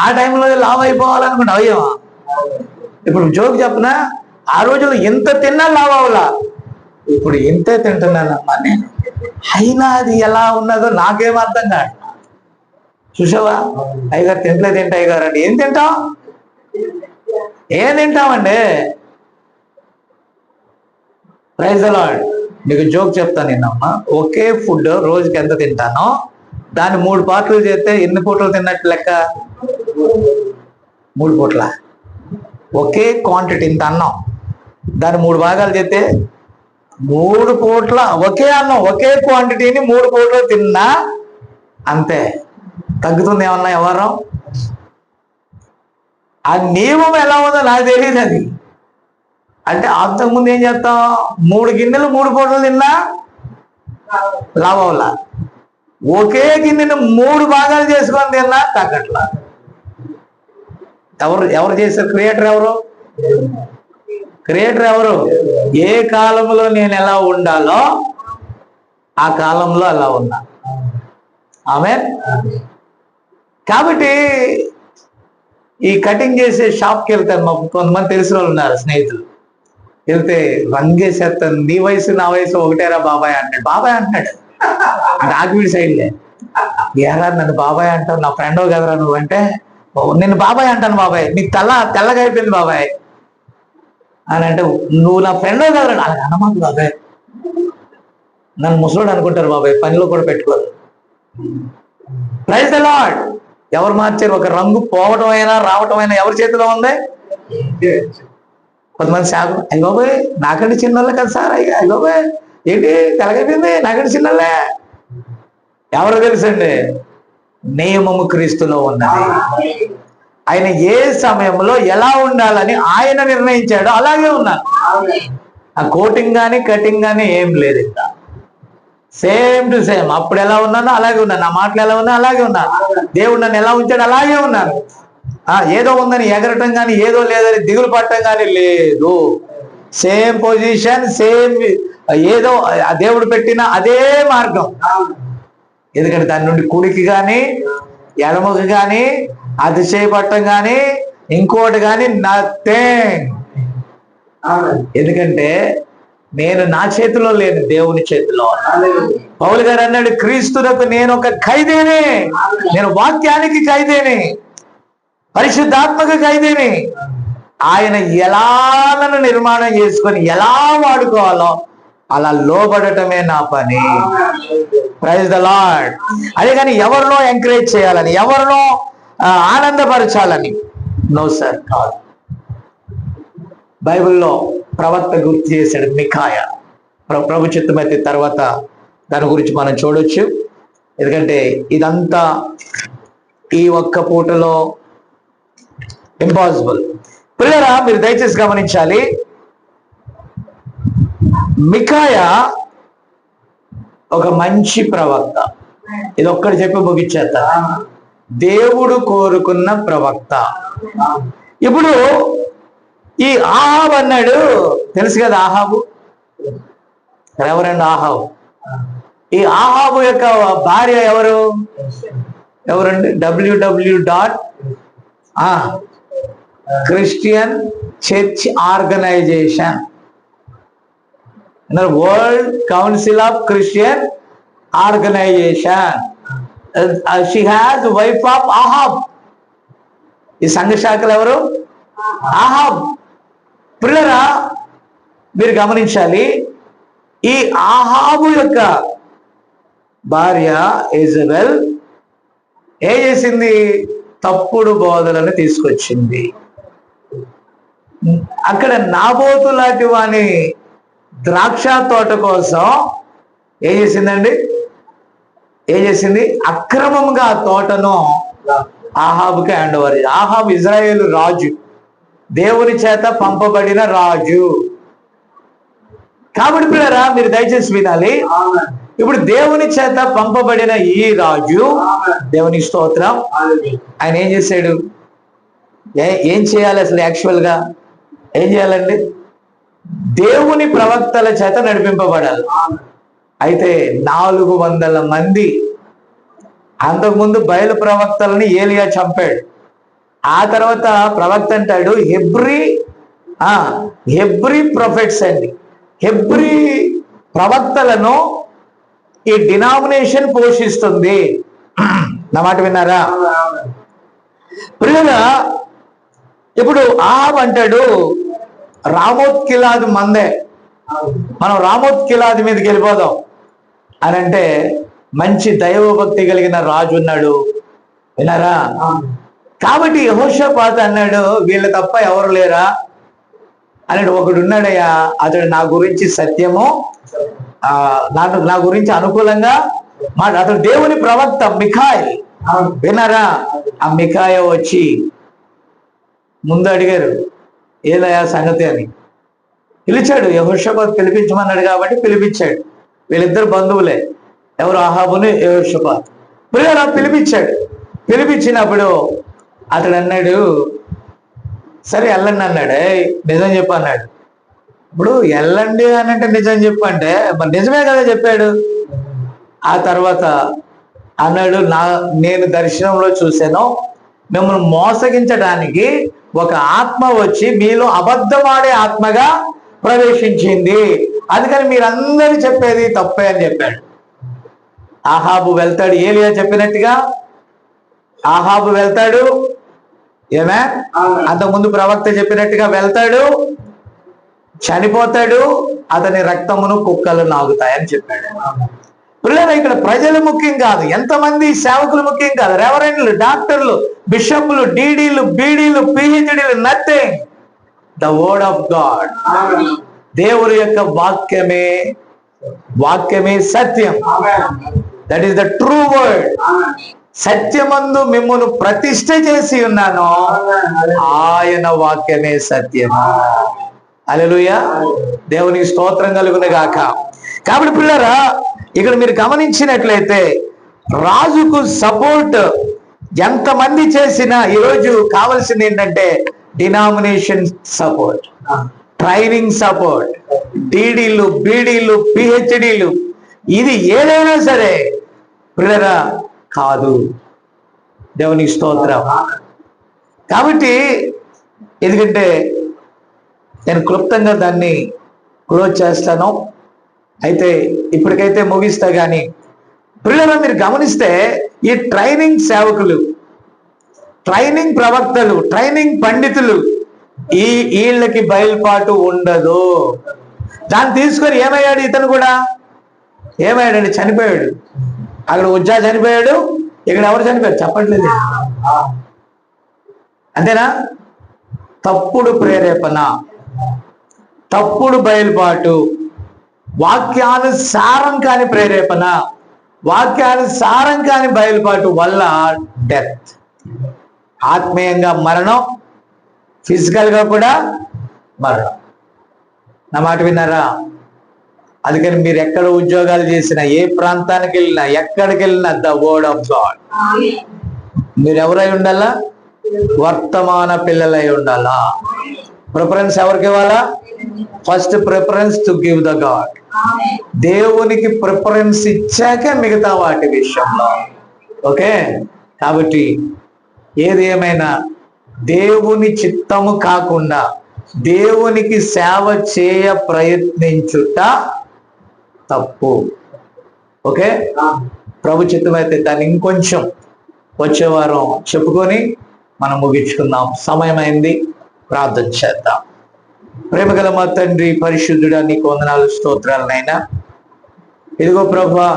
ఆ టైంలో లావ్ అయిపోవాలనుకుంటా అయ్యో. ఇప్పుడు జోక్ చెప్పనా, ఆ రోజుల్లో ఎంత తిన్నా లావ్ అవ్వలా, ఇప్పుడు ఇంతే తింటున్నానమ్మా నేను. అయినా అది ఎలా ఉన్నదో నాకేం అర్థం కాదు. చూసావా, అయ్యగారు తింటలేదు ఏంటి అయ్యగారు అంటే, ఏం తింటాం, ఏం తింటామండి. Praise the Lord. నీకు జోక్ చెప్తాను నిన్నమ్మా. ఒకే ఫుడ్ రోజుకి ఎంత తింటానో దాన్ని 3 పార్ట్లు చేస్తే ఎన్ని పూటలు తిన్నట్టు లెక్క? 3 పూట్ల. ఒకే క్వాంటిటీ ఇంత అన్నం, దాన్ని 3 భాగాలు చేస్తే 3 పూట్ల ఒకే అన్నం ఒకే క్వాంటిటీని 3 పూటలు తిన్నా అంతే. తగ్గుతుంది ఏమన్నా ఎవరు? ఆ నియమం ఎలా ఉందో నాకు తెలియదు. అది అంటే అంతకుముందు ఏం చేస్తాం, 3 గిన్నెలు 3 పూటలు తిన్నా లాభంలా, ఒకే గిన్నెను 3 భాగాలు చేసుకొని తిన్నా తగ్గట్లా. ఎవరు చేశారు? క్రియేటర్ ఎవరు? క్రియేటర్ ఎవరు? ఏ కాలంలో నేను ఎలా ఉండాలో ఆ కాలంలో అలా ఉన్నా. ఆమేన్. కాబట్టి ఈ కటింగ్ చేసే షాప్కి వెళ్తాను. మాకు కొంతమంది తెలిసిన వాళ్ళు ఉన్నారు, స్నేహితులు. వెళ్తే రంగేసేస్తాను, నీ వయసు నా వయసు ఒకటేరా బాబాయ్ అంటాడు. బాబాయ్ అంటాడు నాకు వీడి సైడ్లే. ఏరా నన్ను బాబాయ్ అంటావు, నా ఫ్రెండ్ కదరా నువ్వు అంటే, నిన్ను బాబాయ్ అంటాను బాబాయ్, నీకు తెల్లగా అయిపోయింది బాబాయ్ అని అంటే, నువ్వు నా ఫ్రెండ్ కదరా. నాకు అనమాట బాబాయ్, నన్ను ముసలోడు అనుకుంటారు బాబాయ్, పనిలో కూడా పెట్టుకోరు. Praise the Lord. ఎవరు మార్చారు? ఒక రంగు పోవటం అయినా రావటం అయినా ఎవరి చేతిలో ఉంది? కొంతమంది శాఖ, అయ్య బాబాయ్ నాకంటే చిన్నోళ్ళే కదా సార్, అయ్య బాబాయ్ ఏంటి తెలగైపోయింది, నాకంటే చిన్నోళ్ళే. ఎవరు తెలుసండి? నియమము క్రీస్తులో ఉన్నది. ఆయన ఏ సమయంలో ఎలా ఉండాలని ఆయన నిర్ణయించాడో అలాగే ఉన్నాను. ఆ కోటింగ్ కానీ కటింగ్ కానీ ఏం లేదు. ఇంకా సేమ్ టు సేమ్. అప్పుడు ఎలా ఉన్నానో అలాగే ఉన్నాను, నా మాటలు ఎలా ఉన్నా అలాగే ఉన్నాను. దేవుడు నన్ను ఎలా ఉంచాడు అలాగే ఉన్నాను. ఏదో ఉందని ఎగరటం కానీ ఏదో లేదని దిగులు పట్టడం కానీ లేదు. Same position, same. ఏదో దేవుడు పెట్టిన అదే మార్గం. ఎందుకంటే దాని నుండి కుడికి కానీ ఎడమకి కానీ అతిశయపట్టం కానీ ఇంకోటి కానీ నథింగ్. ఎందుకంటే నేను నా చేతిలో లేను, దేవుని చేతిలో. పౌలు గారు అన్నాడు, క్రీస్తునకు నేను ఒక ఖైదీని, నేను వాక్యానికి ఖైదీని, పరిశుద్ధాత్మక ఖైదీని. ఆయన ఎలా నన్ను నిర్మాణం చేసుకొని ఎలా వాడుకోవాలో అలా లోబడటమే నా పని. Praise the Lord. అదే కానీ ఎవరినో ఎంకరేజ్ చేయాలని, ఎవరినో ఆనందపరచాలని నో సార్, కాదు. బైబిల్లో ప్రవక్త గుర్తు చేశాడు, మికాయా. ప్రభు చిత్తమైతే తర్వాత దాని గురించి మనం చూడొచ్చు. ఎందుకంటే ఇదంతా ఈ ఒక్క పూటలో ఇంపాసిబుల్. పిల్లరా మీరు దయచేసి గమనించాలి, మికాయా ఒక మంచి ప్రవక్త. ఇది ఒక్కటి చెప్పి ముగించేస్తా. దేవుడు కోరుకున్న ప్రవక్త. ఇప్పుడు ఈ ఆహాబు అన్నాడు, తెలుసు కదా ఆహాబు, రెవరెండ్ ఆహాబు. ఈ ఆహాబు యొక్క భార్య ఎవరండి? www. Christian church organisation, world council of Christian organisation. She has wife of Ahab. ఈ సంఘ శాఖలు ఎవరు? ఆహాబ్. పిల్లరా మీరు గమనించాలి, ఈ ఆహాబు యొక్క భార్య యెజబెల్ ఏం చేసింది? తప్పుడు బోధలను తీసుకొచ్చింది. అక్కడ నాబోతు లాంటి వాని ద్రాక్ష తోట కోసం ఏం చేసిందండి? ఏం చేసింది? అక్రమంగా ఆ తోటను ఆహాబుకి హ్యాండ్ ఓవర్. ఆహాబు ఇజ్రాయేలు రాజు, దేవుని చేత పంపబడిన రాజు. కాబట్టి పిల్లరా మీరు దయచేసి వినాలి. ఇప్పుడు దేవుని చేత పంపబడిన ఈ రాజు, దేవుని స్తోత్రం, ఆయన ఏం చేశాడు? ఏం చేయాలి అసలు? యాక్చువల్ గా ఏం చేయాలండి? దేవుని ప్రవక్తల చేత నడిపింపబడాలి. అయితే 400 మంది, అంతకుముందు బయలు ప్రవక్తలని ఏలియా చంపాడు. ఆ తర్వాత ప్రవక్త అంటాడు హెబ్రీ ప్రొఫెట్స్ అండి, హెబ్రీ ప్రవక్తలను ఈ డినామినేషన్ పోషిస్తుంది. నా మాట విన్నారా? ప్రియుల, ఇప్పుడు ఆహాబ్ అంటాడు రామోత్ కిలాది మందే, మనం రామోత్ కిలాది మీదకి వెళ్ళిపోదాం అని అంటే, మంచి దైవభక్తి కలిగిన రాజు ఉన్నాడు. విన్నారా? కాబట్టి యెహోషాపాతు అన్నాడు వీళ్ళ తప్ప ఎవరు లేరా అన్నాడు. ఒకడు ఉన్నాడయ్యా, అతడు నా గురించి సత్యము, నా గురించి అనుకూలంగా అతడు దేవుని ప్రవక్త మిఖాయ్. విన్నారా? ఆ మిఖాయ వచ్చి ముందు అడిగారు ఏదయ్యా సంగతి అని. పిలిచాడు, యెహోషాపాతు పిలిపించమన్నాడు కాబట్టి పిలిపించాడు. వీళ్ళిద్దరు బంధువులే, ఎవరు? ఆహాబుని యెహోషాపాతు. పిల్లరా పిలిపించాడు. పిలిపించినప్పుడు అతడు అన్నాడు సరే వెళ్ళండి అన్నాడు. నిజం చెప్పు అన్నాడు. ఇప్పుడు వెళ్ళండి అని అంటే నిజం చెప్పు అంటే మరి నిజమే కదా చెప్పాడు. ఆ తర్వాత అన్నాడు నేను దర్శనంలో చూశాను, మిమ్మల్ని మోసగించడానికి ఒక ఆత్మ వచ్చి మీలో అబద్ధమాడే ఆత్మగా ప్రవేశించింది, అందుకని మీరందరూ చెప్పేది తప్పే అని చెప్పాడు. ఆహాబు వెళ్తాడు, ఏలియా చెప్పినట్టుగా ఆహాబు వెళ్తాడు. ఏమే? అంతకుముందు ప్రవక్త చెప్పినట్టుగా వెళ్తాడు, చనిపోతాడు, అతని రక్తమును కుక్కలు నాగుతాయని చెప్పాడు. పిల్లలు, ఇక్కడ ప్రజలు ముఖ్యం కాదు, ఎంతమంది సేవకులు ముఖ్యం కాదు, రెవరెండ్లు, డాక్టర్లు, బిషప్లు, డీడీలు, బీడీలు, పిహెచ్డీలు, nothing. The word of God, దేవుని యొక్క వాక్యమే సత్యం. That is the true word. సత్యమందు మిమ్మును ప్రతిష్ఠ చేసి ఉన్నాను, ఆయన వాక్యమే సత్యము. హల్లెలూయా, దేవునికి స్తోత్రం కలుగును గాక. కాబట్టి పిల్లరా, ఇక్కడ మీరు గమనించినట్లయితే రాజుకు సపోర్ట్ ఎంతమంది చేసినా ఈరోజు కావాల్సింది ఏంటంటే డినామినేషన్ సపోర్ట్, ట్రైనింగ్ సపోర్ట్, డీడీలు, బీడీలు, పిహెచ్డీలు, ఇది ఏదైనా సరే పిల్లరా కాదు. దేవునికి స్తోత్రం. కాబట్టి ఎందుకంటే నేను క్లుప్తంగా దాన్ని క్లోజ్ చేస్తాను. అయితే ఇప్పటికైతే ముగిస్తా. కానీ పిల్లలు మీరు గమనిస్తే ఈ ట్రైనింగ్ సేవకులు, ట్రైనింగ్ ప్రవక్తలు, ట్రైనింగ్ పండితులు, వీళ్ళకి బయలుపాటు ఉండదు. దాన్ని తీసుకొని ఏమయ్యాడు? ఇతను కూడా ఏమయ్యాడండి? చనిపోయాడు. అక్కడ ఉజ్జా చనిపోయాడు, ఇక్కడ ఎవరు చనిపోయారు చెప్పట్లేదు. అంతేనా? తప్పుడు ప్రేరేపణ, తప్పుడు బయలుపాటు, వాక్యానుసారం కాని ప్రేరేపణ, వాక్యానుసారం కాని బయలుపాటు వల్ల డెత్, ఆత్మీయంగా మరణం, ఫిజికల్ గా కూడా మరణం. నా మాట విన్నారా? అందుకని మీరు ఎక్కడ ఉద్యోగాలు చేసినా, ఏ ప్రాంతానికి వెళ్ళినా, ఎక్కడికి వెళ్ళినా ద వర్డ్ ఆఫ్ గాడ్. మీరు ఎవరై ఉండాలా? వర్తమాన పిల్లలై ఉండాలా. ప్రిఫరెన్స్ ఎవరికి ఇవ్వాలా? First preference to give the God. దేవునికి ప్రిఫరెన్స్ ఇచ్చాక మిగతా వాటి విషయంలో. ఓకే? కాబట్టి ఏది ఏమైనా దేవుని చిత్తము కాకుండా దేవునికి సేవ చేయ ప్రయత్నించుట తప్పు. ఓకే? ప్రభు చిత్తమైతే దాన్ని ఇంకొంచెం వచ్చే వారం చెప్పుకొని మనం ముగించుకుందాం. సమయం అయింది, ప్రార్థన చేద్దాం. ప్రేమగల మా తండ్రి పరిశుద్ధుడా, నీకు వందనాలు, స్తోత్రాలనైనా. ఇదిగో ప్రభా,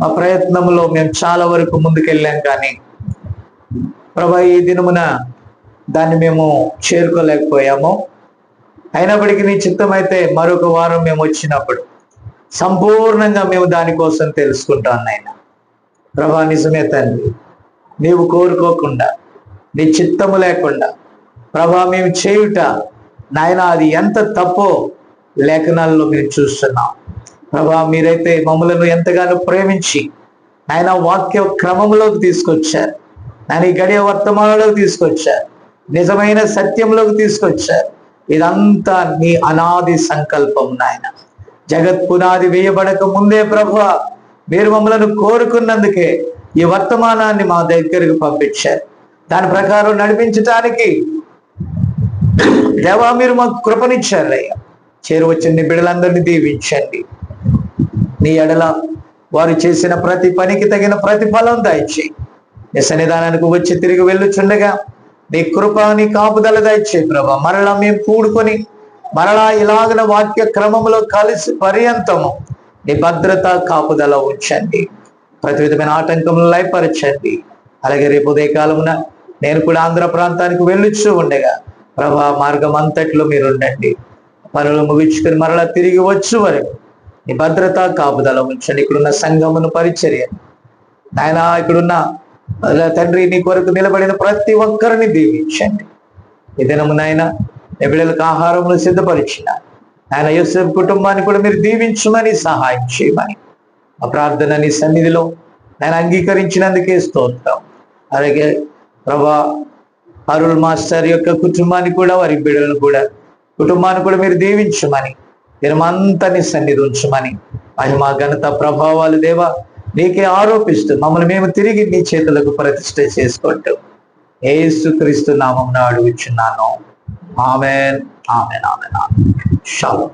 మా ప్రయత్నంలో మేము చాలా వరకు ముందుకెళ్ళాం, కానీ ప్రభా ఈ దినమున దాన్ని మేము చేరుకోలేకపోయాము. అయినప్పటికీ నీ చిత్తమైతే మరొక వారం మేము వచ్చినప్పుడు సంపూర్ణంగా మేము దానికోసం తెలుసుకుంటాం నాయన. ప్రభా నిజమే తండ్రి, నీవు కోరుకోకుండా, నీ చిత్తము లేకుండా ప్రభా మేము చేయుట నాయన, అది ఎంత తప్పో లేఖనాల్లో మేము చూస్తున్నాం. ప్రభా మీరైతే మమ్మలను ఎంతగానో ప్రేమించి ఆయన వాక్య క్రమంలోకి తీసుకొచ్చారు, ఆయన ఈ గడియ వర్తమానంలోకి తీసుకొచ్చారు, నిజమైన సత్యంలోకి తీసుకొచ్చారు. ఇదంతా నీ అనాది సంకల్పం నాయన. జగత్ పునాది వేయబడక ముందే ప్రభువా మీరు మమ్మలను కోరుకున్నందుకే ఈ వర్తమానాన్ని మా దగ్గరకు పంపించారు. దాని ప్రకారం నడిపించటానికి దేవా మీరు మాకు కృపనిచ్చారయ్యా. చేరువచ్చిన నీ బిడ్డలందరినీ దీవించండి. నీ ఎడల వారు చేసిన ప్రతి పనికి తగిన ప్రతిఫలం దయచేయి. నీ సన్నిధానానికి వచ్చి తిరిగి వెళ్ళుచుండగా నీ కృప నీ కాపుదల దయచేయి ప్రభా. మరలా మేము కూడుకొని మరలా ఇలాగన వాక్య క్రమంలో కలిసి పర్యంతము నీ భద్రత కాపుదల ఉంచండి. ప్రతి విధమైన ఆటంకములను లయపరచండి. అలాగే రేపు ఉదయకాలమున నేను కూడా ఆంధ్ర ప్రాంతానికి వెళ్ళుచూ ఉండగా ప్రభా మార్గం అంతట్లో మీరు ఉండండి. పనులు ముగించుకొని మరలా తిరిగి వచ్చు వరకు నీ భద్రత కాపుదల ఉంచండి. ఇక్కడున్న సంఘమును పరిచర్య నాయన, ఇక్కడున్న తండ్రి నీ కొరకు నిలబడిన ప్రతి ఒక్కరిని దీవించండి. ఈ దినము నాయన నీ బిడ్డలకు ఆహారమును సిద్ధపరిచిన ఆయన యోసేపు కుటుంబాన్ని కూడా మీరు దీవించమని సహాయం చేయమని ఆ ప్రార్థన నీ సన్నిధిలో నేను అంగీకరించినందుకే స్తోత్రం. అలాగే ప్రభా అరుల్ మాస్టర్ యొక్క కుటుంబాన్ని కూడా వారి బిడ్డలను కూడా కుటుంబాన్ని కూడా మీరు దీవించమని దినమంతా నీ సన్నిధి ఉంచమని మహిమ ఘనత ప్రభావాలు దేవా నీకే ఆరోపిస్తూ మమ్మల్ని మేము తిరిగి నీ చేతులకు ప్రతిష్ఠ చేసుకుంటూ యేసుక్రీస్తు నామమున అడుగుచున్నాను. ఆమేన్, ఆమేన్, ఆమేన్, ఆమేన్. షాలోమ్.